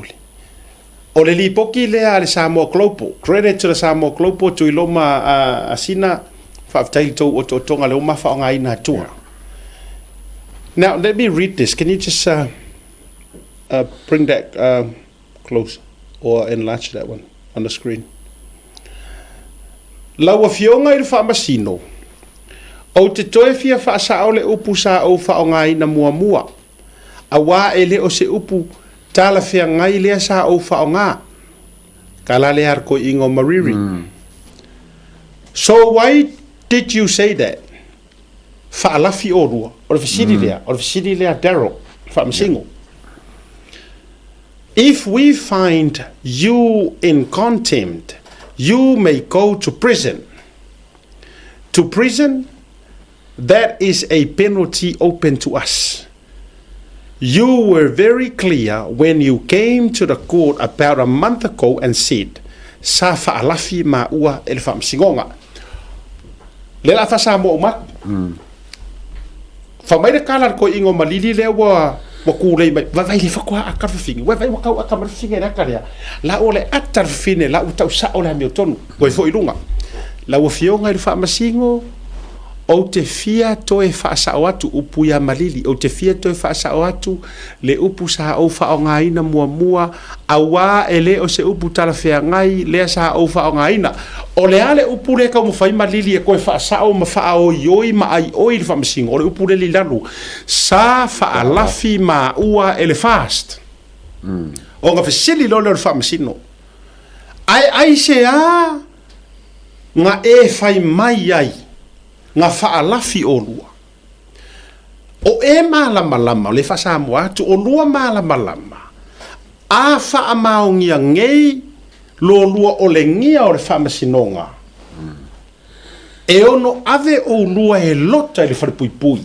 o le lipoki lea le Samoa Globo credit to the Samoa Globo to iloma asina fa tai to o tonga le o mafa o nga ina tua now let me read this can you just bring that close or enlarge that one on the screen. Laua fionga I le whaamasino. O te toe fia whaasao le upu sa o whaongai na mua. A wā e le o se upu tala fia ngai lea sa o whaonga. Ka la le harko ingo mariri. So why did you say that? Whaalafi o rua. O le fisiri lea Daryl. Whaamasingo. If we find you in contempt, you may go to prison. To prison, that is a penalty open to us. You were very clear when you came to the court about a month ago and said, sa whaalafi ma ua e le whaamsingonga. Le la wha sa mo umak. Whamaira kālar ko ingo malili lea wa kūrei mai. Wawai le whakua akar whawhingi. Wawai wakau akar whawhingi na karea. La o le atar whine, la utau sa o le hami o tonu. Koe fo irunga. La ua fionga i le whaamasingo. O te fia toe whaasao atu upu ia malili. O te fia toe whaasao atu le upu sa au whaongaina mua. A wā e le o se upu talawhea ngai lea sa au whaongaina. O le ale upu le kau mawhai malili e koe whaasao ma whaao ioi ma ai oi le whaamasingo. O le upu le li lanu. Sa whaalafi ma ua ele fast. O ngā whasili lo le whaamasingo. Ai se a ngā e whai mai ai. Nga whaalafi o lua. O e malama le whasamu atu o lua malama. A whaamaongia ngei lo lua o le ngia o le whaamasinonga. E ono ave o lua e lota i le wharipuipui.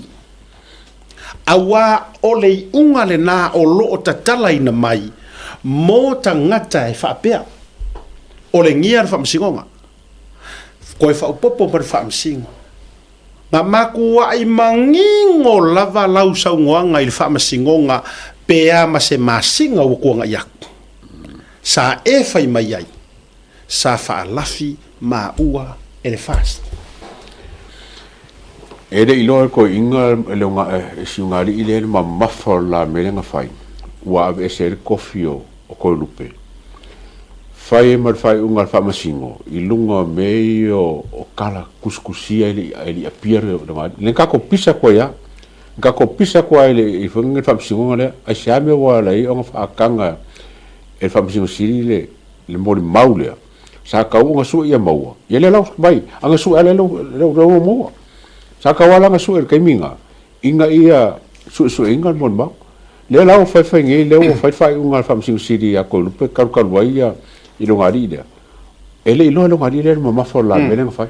A wā o le unga le nā o lo o tatala ina mai. mo tangata e whaapea. O le ngia le whaamasingonga. Koe whaupopo ma le whaamasingo. Ngā makua i mangingo lava lau saungoanga i le whaamasingonga pea ma se masinga o kuanga iaku. Sa e whai mai ai. Sa whaalafi ma ua e le fast. E le ilo ko inga le nga e siungari i le ma mafa la melenga fai. Ua ave se le kofio o ko lupe. Fai mar fai unga fa masingo i lunga mei o kala kuskusia ili apire o nga le ka ko pisa ko ya. Ka ko pisa ko ile i funga fa masingo le a siame wa la i onga fa kanga e fa masingo siri le mori maule. Sa ka unga su ia maua. Ye le lau bai anga su ale lo mo. Sa ka wala nga su e kaiminga. Inga ia su inga mon ba. Le lau fai ngi le fai unga fa masingo siri a ko lupe ka wai ia i longa ria. Ele ilo longa ria ma mafa la melenga fai.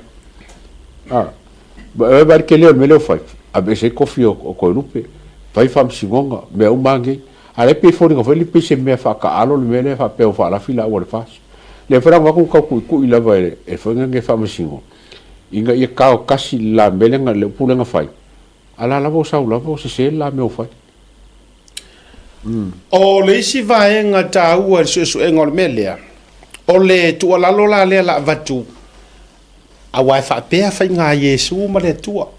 Ba ba ke le mele fai. Abe se kofio o ko lupe. Fai fam singonga me o mangi. Ale pe fo ngo feli pe se me fa ka alo le mele fa pe o fa la fila o le fas. Le fra wa ku ku ila va e fo nge fam singo. Inga ia ka kasi la melenga le pulenga fai. Ala la vo sa la vo se la me o fai. O le isi vaenga taua su engol melea. O le tua lalo la le la vatu. A wai fa pea fai ngā Yesu ma le tua.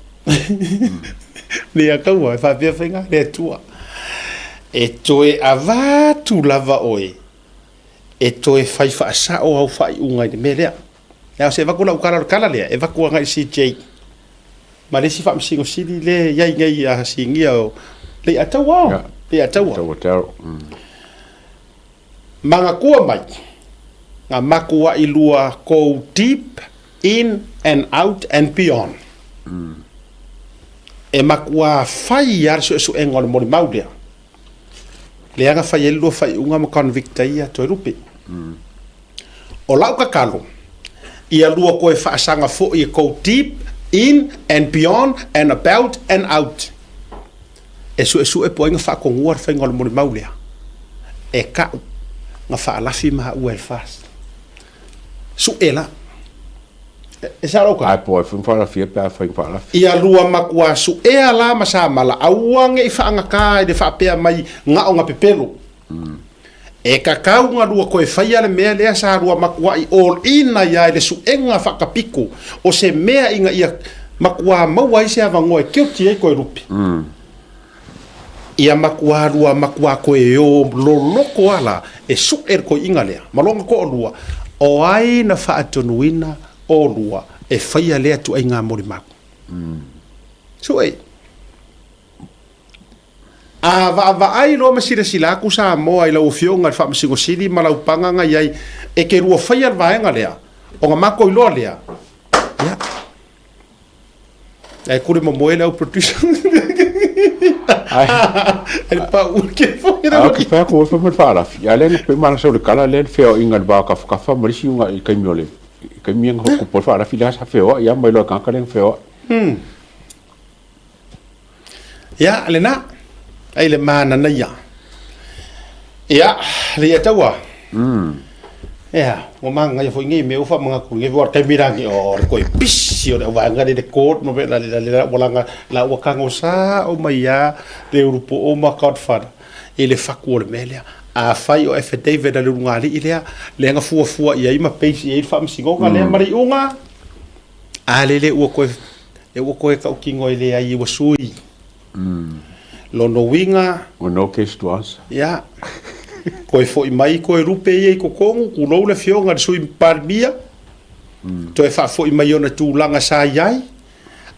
Le a kau wai fa pea fai ngā le tua. E toe a vatu lava oe. E toe fai faʻasoa au fai unga i me lea. Ea se vaku lau kala lea. E vaku anga i CJ. Ma le si whaamsingo siri le iai ngai a singia o le atau au. Le atau au. Manga kua mai. Ngā makua i lua go deep, in and out and beyond. E makua fai ar su e ngol mori maulea. Le anga fai e lua fai unga ma convicta ia toi rupi. O lau kakalo, ia lua koe whaasanga fo i go deep, in and beyond and about and out. E su e poinga whakongua fai ngol mori maulea. E kau, ngā whaalafi maha ua el fast. Su ela. E sa roka. Ai po fun fala fia pa fun fala. Ia lua makua su ea la masa mala auange I whaanga ka de whapea mai nga o nga pepelo. E kakau nga lua koe whaia le mea lea sa lua makua I all ina ia le su enga whakapiko o se mea inga ia makua maua I se avango e kioti e koe rupi. Ia makua lua makua koe o loloko ala e su er koe inga lea. Malonga ko o lua. O ai na whaatonuina o lua e whaia lea tu ai ngā mori maku. So ei. A va ai lo masira silaku sa moa I lau fionga I whaamasingo siri ma lau panganga iai e ke rua whaia vaenga lea. O ngā mako I loa lea. Ia. E kure momoele au producer. Ai pa uke foi ra. Ai pa ko foi mal fala. Ya le pe mana so le kala le feo inga ba ka fa marisi unga I kaimiole. Kaimianga ko por fala fila sa feo ya mai lo ka le feo. Ya le na. Ai le mana na ya. Ya le tawa. Ya, o manga foi ngi me ufa manga ku ngi vor kamirangi o ko pisio le wanga de court no ve la bolanga la wakanga sa o maia le grupo o ma codfad ele faku le melia a fai o f David le ngali ile le nga fu ia ma page e fam singo nga le mari unga a le o ko ka kingo ile ai o sui lo no winga o no case to us ya koe foi mai koe rupe I ko kongu ku lo le fionga sui parmia to e fa foi mai ona tūlanga sa iai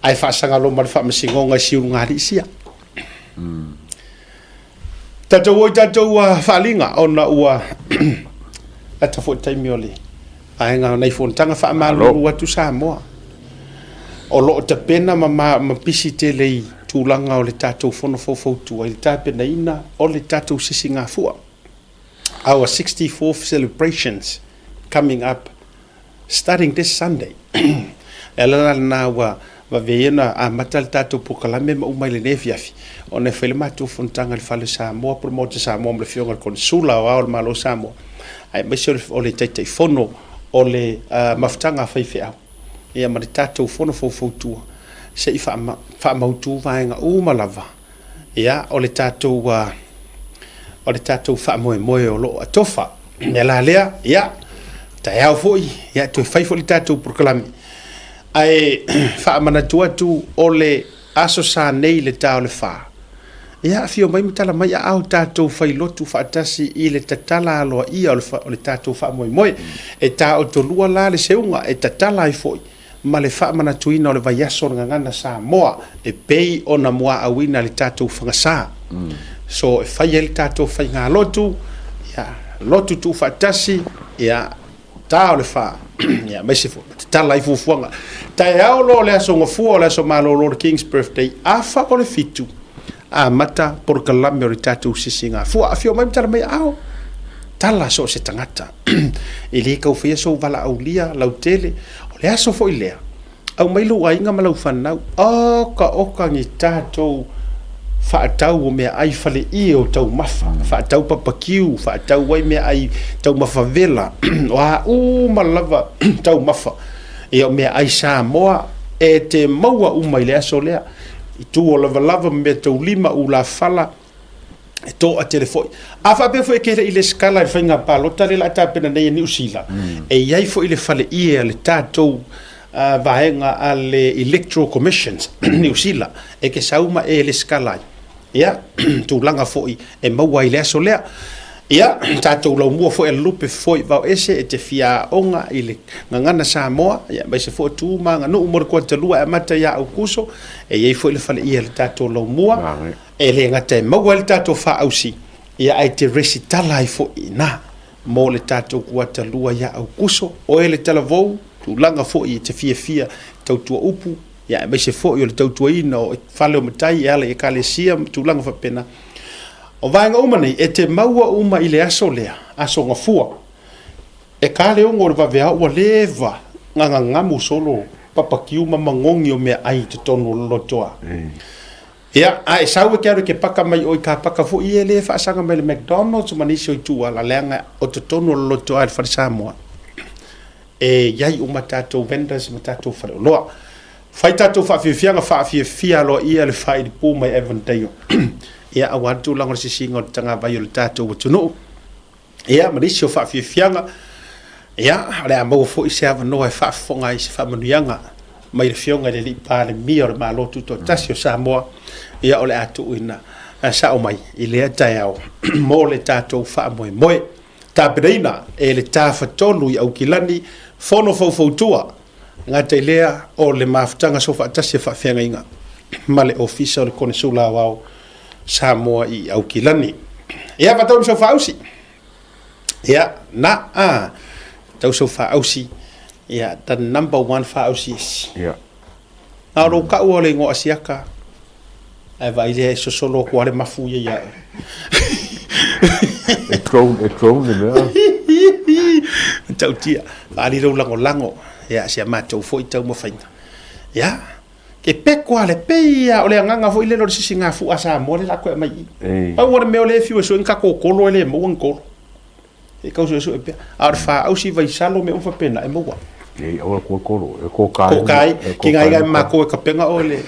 ai fa sanga lo mal fa masingonga si unga risia tatou falinga ona ua ata foi taimioli ai nga nei fontanga fa malu atu Samoa o lo te pena ma pisi tele tūlanga o le tatou fono fofo tu ai tapena ina o le tatou sisinga fua. Our 64th celebrations coming up starting this Sunday. Ela na wa va veena a matal tatou pokalame ma umai le nefiafi ona fele matu fontanga le fale Samoa promote Samoa le fionga konsula o al malo Samoa ai mesel o le taifono o le maftanga faife au ia ma le tatou fono fofoutua se i fa mautu vaenga malava ia o le tatou fa moe o lo atofa me la lea ia tai au foi ia to fai fo le tatou proklami ai fa manatua tu o le aso sa nei le tau le fa ia fio mai mutala mai au tatou fai lotu fa tasi i le tatala alo ia o le tatou fa moe e ta o tolua la le seunga e tatala ai foi ma le fa manatuina o le vaiaso ngana Samoa e pei ona moa awina le tatou fangasa so e fai le tatou fai ngā lotu ia lotu tu fa tasi ia tau le fa ia mai se fo tala i fufuanga tai au lo le aso ngofu o le aso malo Lord King's birthday afa o le fitu a mata por kalame o le tatou sisinga fu afio mai tala mai au tala so se tangata ili ka ufia so vala aulia lautele o le aso fo ilea au mai lu ainga malau fanau oka ngi tatou faatau o mea ai fale i o tau mafa faatau papakiu faatau wai mea ai tau mafavela wa malava tau mafa e o mea ai Samoa e te maua umai le aso lea i tu o lava me tau lima u la fala e to a telefoi a fa pe foi ke ile skala i fainga palota le la tapena nei New Zealand e iai foi le fale i le tatou vaenga ale electoral commissions New Zealand e ke sauma e le skala ia tu langa foi e maua i le aso lea ia tatou lau mua foi e lupe foi vau ese e te fia onga i le ngangana Samoa ia mai se foi tu manga no umor ko te lua e mata ia au kuso e iai foi le fale i le tatou lau mua e le ngata e maua le tatou fa ausi ia ai te resitala i foi na mo le tatou kua te lua ia au kuso o e le talavou tu langa foi te fia tautua upu ia mai se foi o le tautua ina o fale o matai ala e kalesia tu langa fa pena o vaenga uma nei e te maua uma i le aso lea aso ngafua e kale ongo le vavea ua leva ngamu solo papakiu mamangongi o mea ai te tonu lotoa ia a e sau ke ke paka mai o ka paka fu i le fa sanga mai le McDonald's manisi o tu ala lenga o te tonu lotoa al fa Samoa e yai uma tatou vendors matatou fa loa fai tatou fa fia lo ia le fai di pu mai Evandale ia awantu lango se singo tanga vai o tatou tunu ia manisi o fa fianga ia ale amo fo ise ava no e fa fonga ise fa manuanga mai le fionga le lipa le mio ma lo tuto tasio Samoa ia ole atu ina sa o mai ile taiao mo le tatou fa moe ta pereina e le tafa tolu i au kilani fono tua ngata ilea o le maftanga so fa tasio fa fianga inga male official konsula wao Samoa i au kilani ia pa tau so fa ausi ia na tau so fa ausi ia the number one fa ausi ia na ro ka o le ngo asiaka ai vai le so solo ko le mafu ia e tron le mea tau tia ali ro lango ia sia matou foi tau mo faina ia ke peko ale peia o le nganga foi le no sisinga fu asa mo le la ko mai pa o me o le fiu so en ka ko kolo le mo en kolo e ka so e pe arfa au si vai salo me o fa pena e mo wa e o kolo e ko kai ki ngai ma ko ka penga o le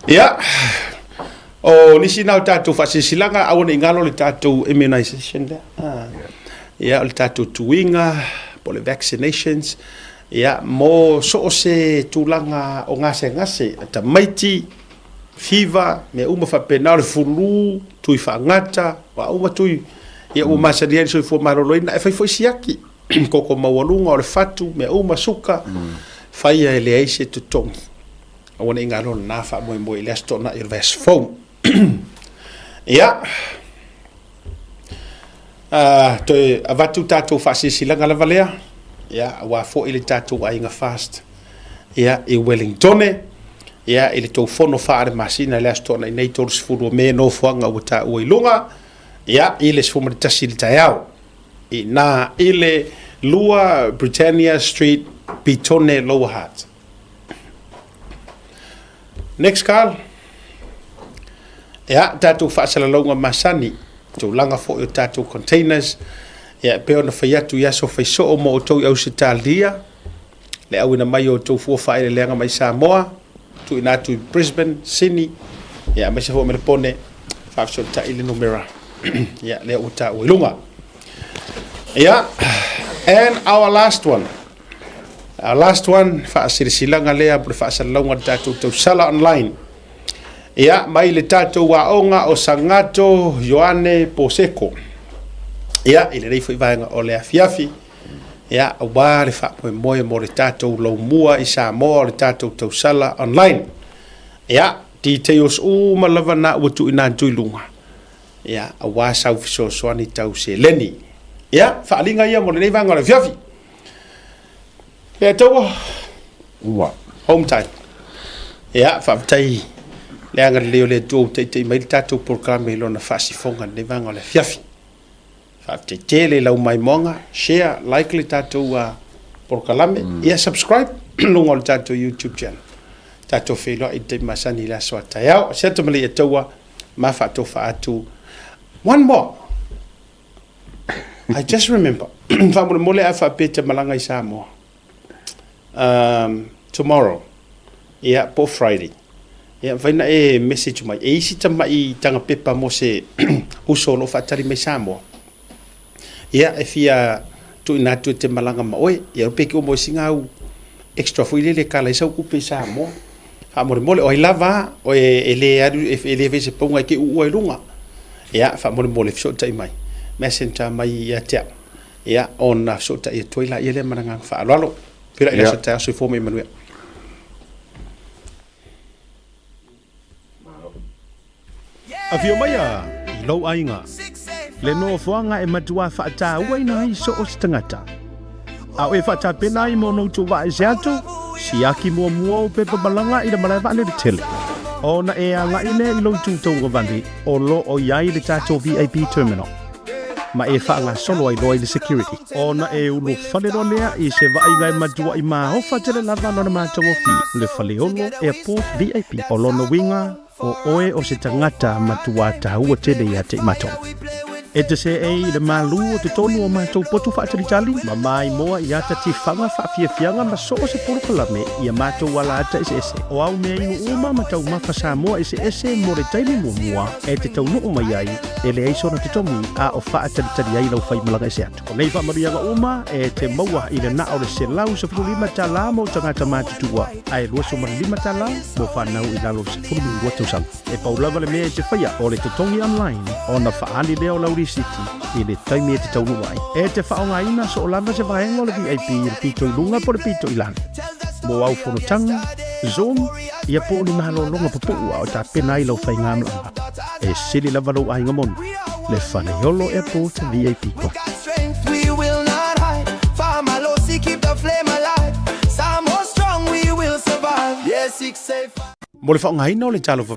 ia o ni sina o tatou fa sisilanga au ne ngalo le tatou immunization da ia o le tatou tuinga po le vaccinations ia mo so se tulanga o ngase ta maiti fever me uma fa penal fulu tui fa ngata wa uma tui ia uma sadia so fo maroloina e foi siaki koko mawalunga o le fatu me uma suka fai ele aise tu tong ona ingalo na fa mo ile stona il ves phone ia to avatu tatou fa sisilanga la valea ia wa fo ile tatou ainga fast ia i Wellington ia ile to fono fa ar masina le stona nei to sfuru me no fanga uta o ilunga ia ile sfuma tasi taiao na ile lua Britannia Street Pitone Lower Heart Next call. Ia, tātou whaasalalonga masani. Tau langa fo o tātou containers. Ia, peo na whai atu iaso whai so o mo o tau au se tālia. Le au ina mai o tau fua whaere leanga mai Samoa. Tu ina atu Brisbane, Sydney. Ia, mai se fo me le pone. Whaafso ta ili numera. Ia, lea o tā uilunga. Ia, and our last one. Our last one, whaasirisilanga lea, pure whaasalalonga tātou tau sala online. Ia, mai le tātou waonga o Sangato Ioane Poseko. Ia, ile rei fwoi vaenga o le afiafi. Ia, a wā le wha moe mo le tātou lau mua I Samoa o le tātou tau sala online. Ia, details malava na ua tu ina tuilunga. Ia, a wā sau fiso soani tau se leni. Ia, whaalinga ia mo le rei vaenga o le afiafi. Ia, taua. Ua. Home time. Ia, whaavitai. Le anga leo le tu te mai tātou programe lo na whaasifonga le vanga le fiafi. Whaafite le lau mai monga, share, like le tātou programe, ia subscribe, lunga le tātou YouTube channel. Tātou whelua I te masani la soa taiao, seto mali e taua, ma whaatou whaatu. One more. I just remember, whaamure mole a whaapete malanga I Samoa. Tomorrow, ia po Friday. Ia vaina e message mai e isi tamai tanga pepa mo se uso lo fatari mai Samoa. Ia e fia tu ina tu te malanga ma oe ia peki o mo singa u extra fuile le kala isa ku pe Samoa. Ha mo mole o lava o ele adu ele vese ponga ke u o lunga. Ia fa mo mole fso tai mai. Messenger mai ia te. Ia on so tai toila ia le mananga fa lalo. Pira ina so tai so fo me manuel. A fio mai a I lau ainga. Le no whanga e matua whaata ua ina hai so o se tangata. A oe whaata pena I mono tu wa e seato, si aki mua mua o pepa balanga I da malai vane le tele. O na e a nga ine I lau tu tau ngavani o lo o iai le tato VIP terminal. Ma e whaanga solo ai loa I le security. O na e ulu whalero lea I se wa inga e matua I maa hofa tele lava no na mātou fi. Le whale olo airport VIP. O lo no winga o oe o se tangata matua tahua tele ia te matou. E te se e I le malu o te tonu o matou potu whaatari ma mai moa I ata ti whanga whaafiafianga ma so o se porokalame ia matou wala ata ese. O au mea inu uma matau mawha Samoa ese mo re taimi mua e te tau nuu mai ai e le aiso na te tomi a o whaatari ai lau whai malanga ese atu. O nei whaamarianga uma e te maua I le na o le se lau sa furu lima tala mo tangata mātutua ai lua so mara lima tala mo whanau I lalo sa furu lima tausanga. E paulawa le mea e te whaia o le totongi online o na whaani leo lauri City I le taimi e te taunu wai. E te whaonga ina so o lava se vaenga o le VIP I le pito I lunga po le pito I lana. Mo au whanotanga, Zoom, ia po ni mahalo longa popua o ta pena I lau whai ngamla. E sili lava lau ainga monu. Le whane yolo airport VIP ko. We will not hide. Farmer Losi keep the flame alive. Samo strong we will survive. Yes, it's safe. Mo le whaonga ina o le talo fa.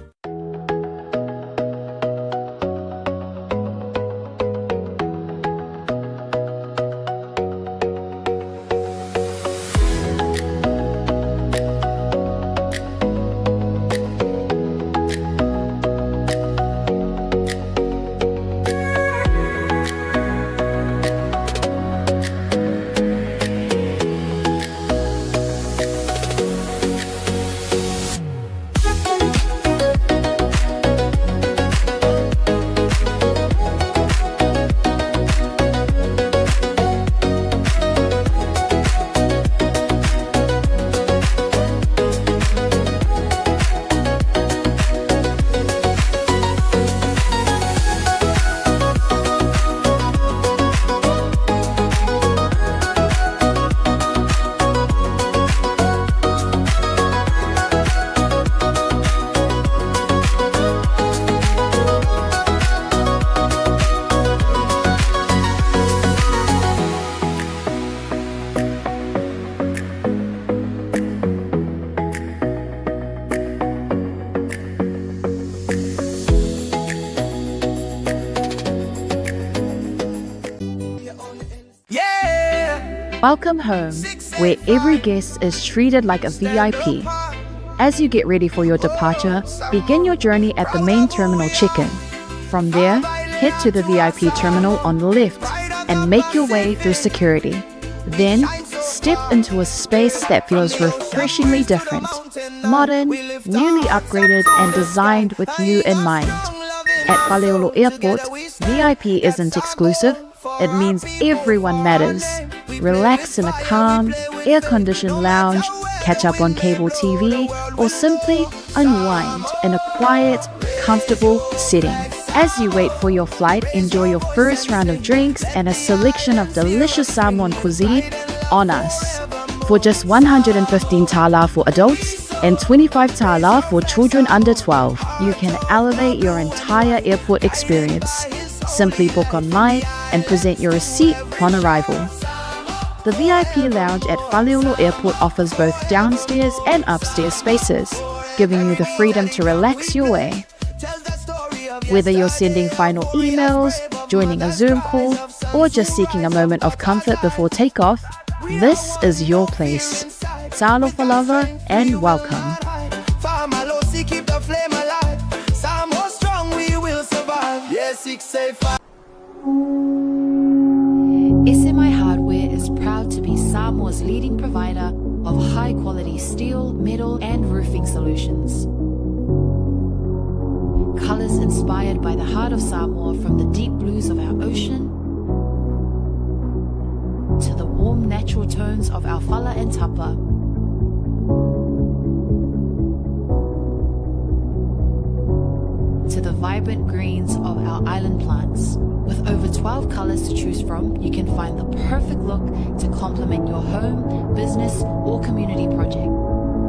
Welcome home, where every guest is treated like a VIP. As you get ready for your departure, begin your journey at the main terminal check-in. From there, head to the VIP terminal on the left and make your way through security. Then, step into a space that feels refreshingly different, modern, newly upgraded and designed with you in mind. At Faleolo Airport, VIP isn't exclusive, it means everyone matters. Relax in a calm, air-conditioned lounge, catch up on cable TV, or simply unwind in a quiet, comfortable setting. As you wait for your flight, enjoy your first round of drinks and a selection of delicious Samoan cuisine on us. For just 115 tala for adults and 25 tala for children under 12, you can elevate your entire airport experience. Simply book online and present your receipt upon arrival. The VIP lounge at Faleolo Airport offers both downstairs and upstairs spaces, giving you the freedom to relax your way. Whether you're sending final emails, joining a Zoom call, or just seeking a moment of comfort before takeoff, this is your place. Talo for lover and welcome. SMI Hardware is proud to be Samoa's leading provider of high-quality steel, metal and roofing solutions. Colours inspired by the heart of Samoa, from the deep blues of our ocean to the warm natural tones of our fala and tapa. To the vibrant greens of our island plants. With over 12 colours to choose from, you can find the perfect look to complement your home, business or community project.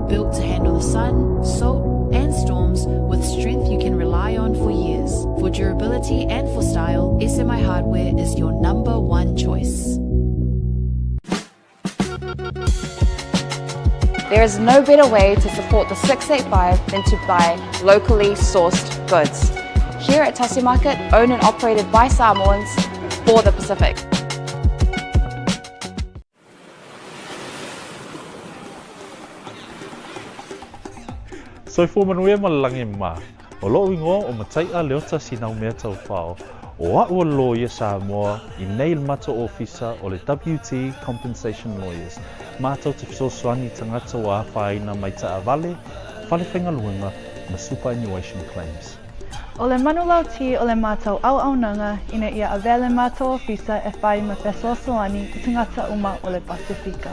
Built to handle the sun, salt and storms with strength you can rely on for years. For durability and for style, SMI Hardware is your number one choice. There is no better way to support the 685 than to buy locally sourced goods. Here at Tasi Market, owned and operated by Samoans for the Pacific. So for manuia malangi ma, o lo ingo o matai leo tasi nau mea tau whao, o ua lawyer Samoa I nei mato officer o le WT Compensation Lawyers, mātou te fisoswani tangata wa whaina mai ta avale, whalewhenga luenga na superannuation claims. O le manulau ti o le mātou au-aunanga ina ia avele mātou ofisa e whai mafai I tangata uma o le Pasifika.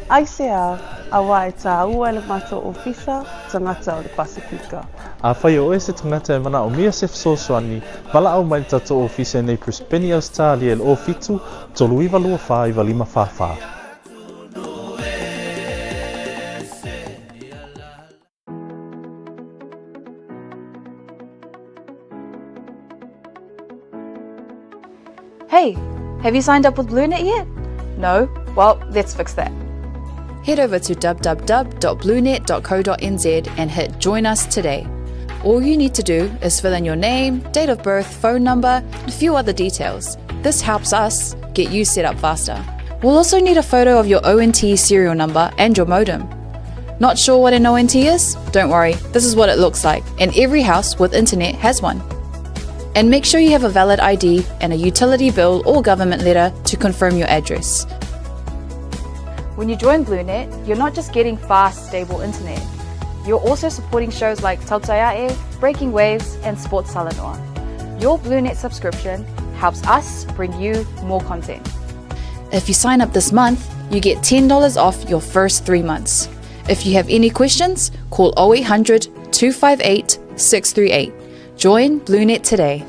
Aisea, awa e tā ua le mātou ofisa, tangata o le Pasifika. A whai o se tangata e mana o mia se fisoswani, wala au mai tatou ofisa nei Prispeni Australia le o fitu, tolu iwa lua wha iwa lima wha. Hey, have you signed up with BLUNET yet? No? Well, let's fix that. Head over to www.blunet.co.nz and hit Join Us today. All you need to do is fill in your name, date of birth, phone number, and a few other details. This helps us get you set up faster. We'll also need a photo of your ONT serial number and your modem. Not sure what an ONT is? Don't worry, this is what it looks like, and every house with internet has one. And make sure you have a valid ID and a utility bill or government letter to confirm your address. When you join BLUNET, you're not just getting fast, stable internet. You're also supporting shows like Tautai A'e, Breaking Waves, and Sports Salanoa. Your BLUNET subscription helps us bring you more content. If you sign up this month, you get $10 off your first 3 months. If you have any questions, call 0800 258 638. Join BLUNET today.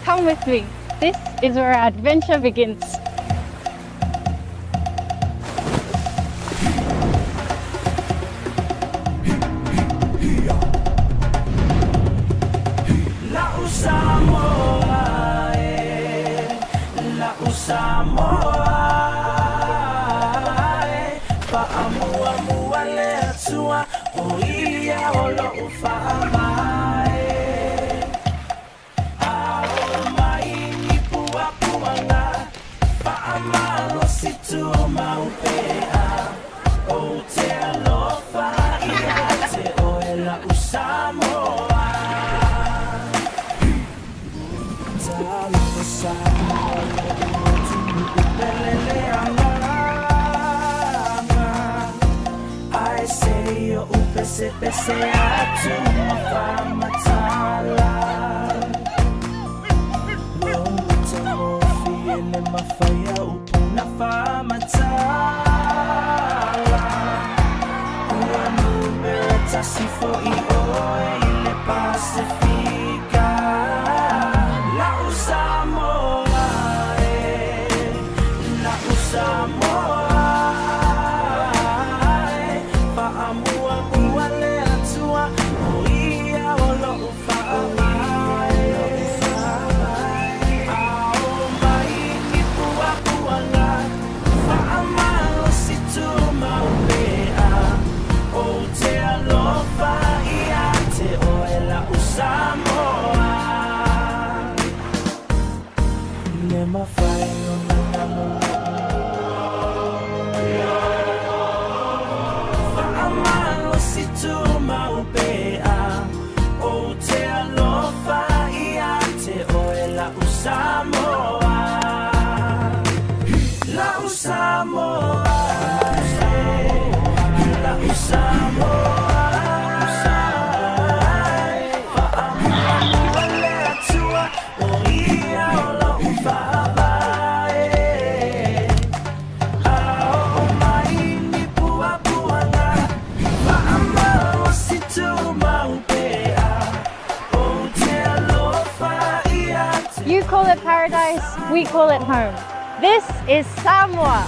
Come with me. This is where our adventure begins. You call it paradise, we call it home. This is Samoa.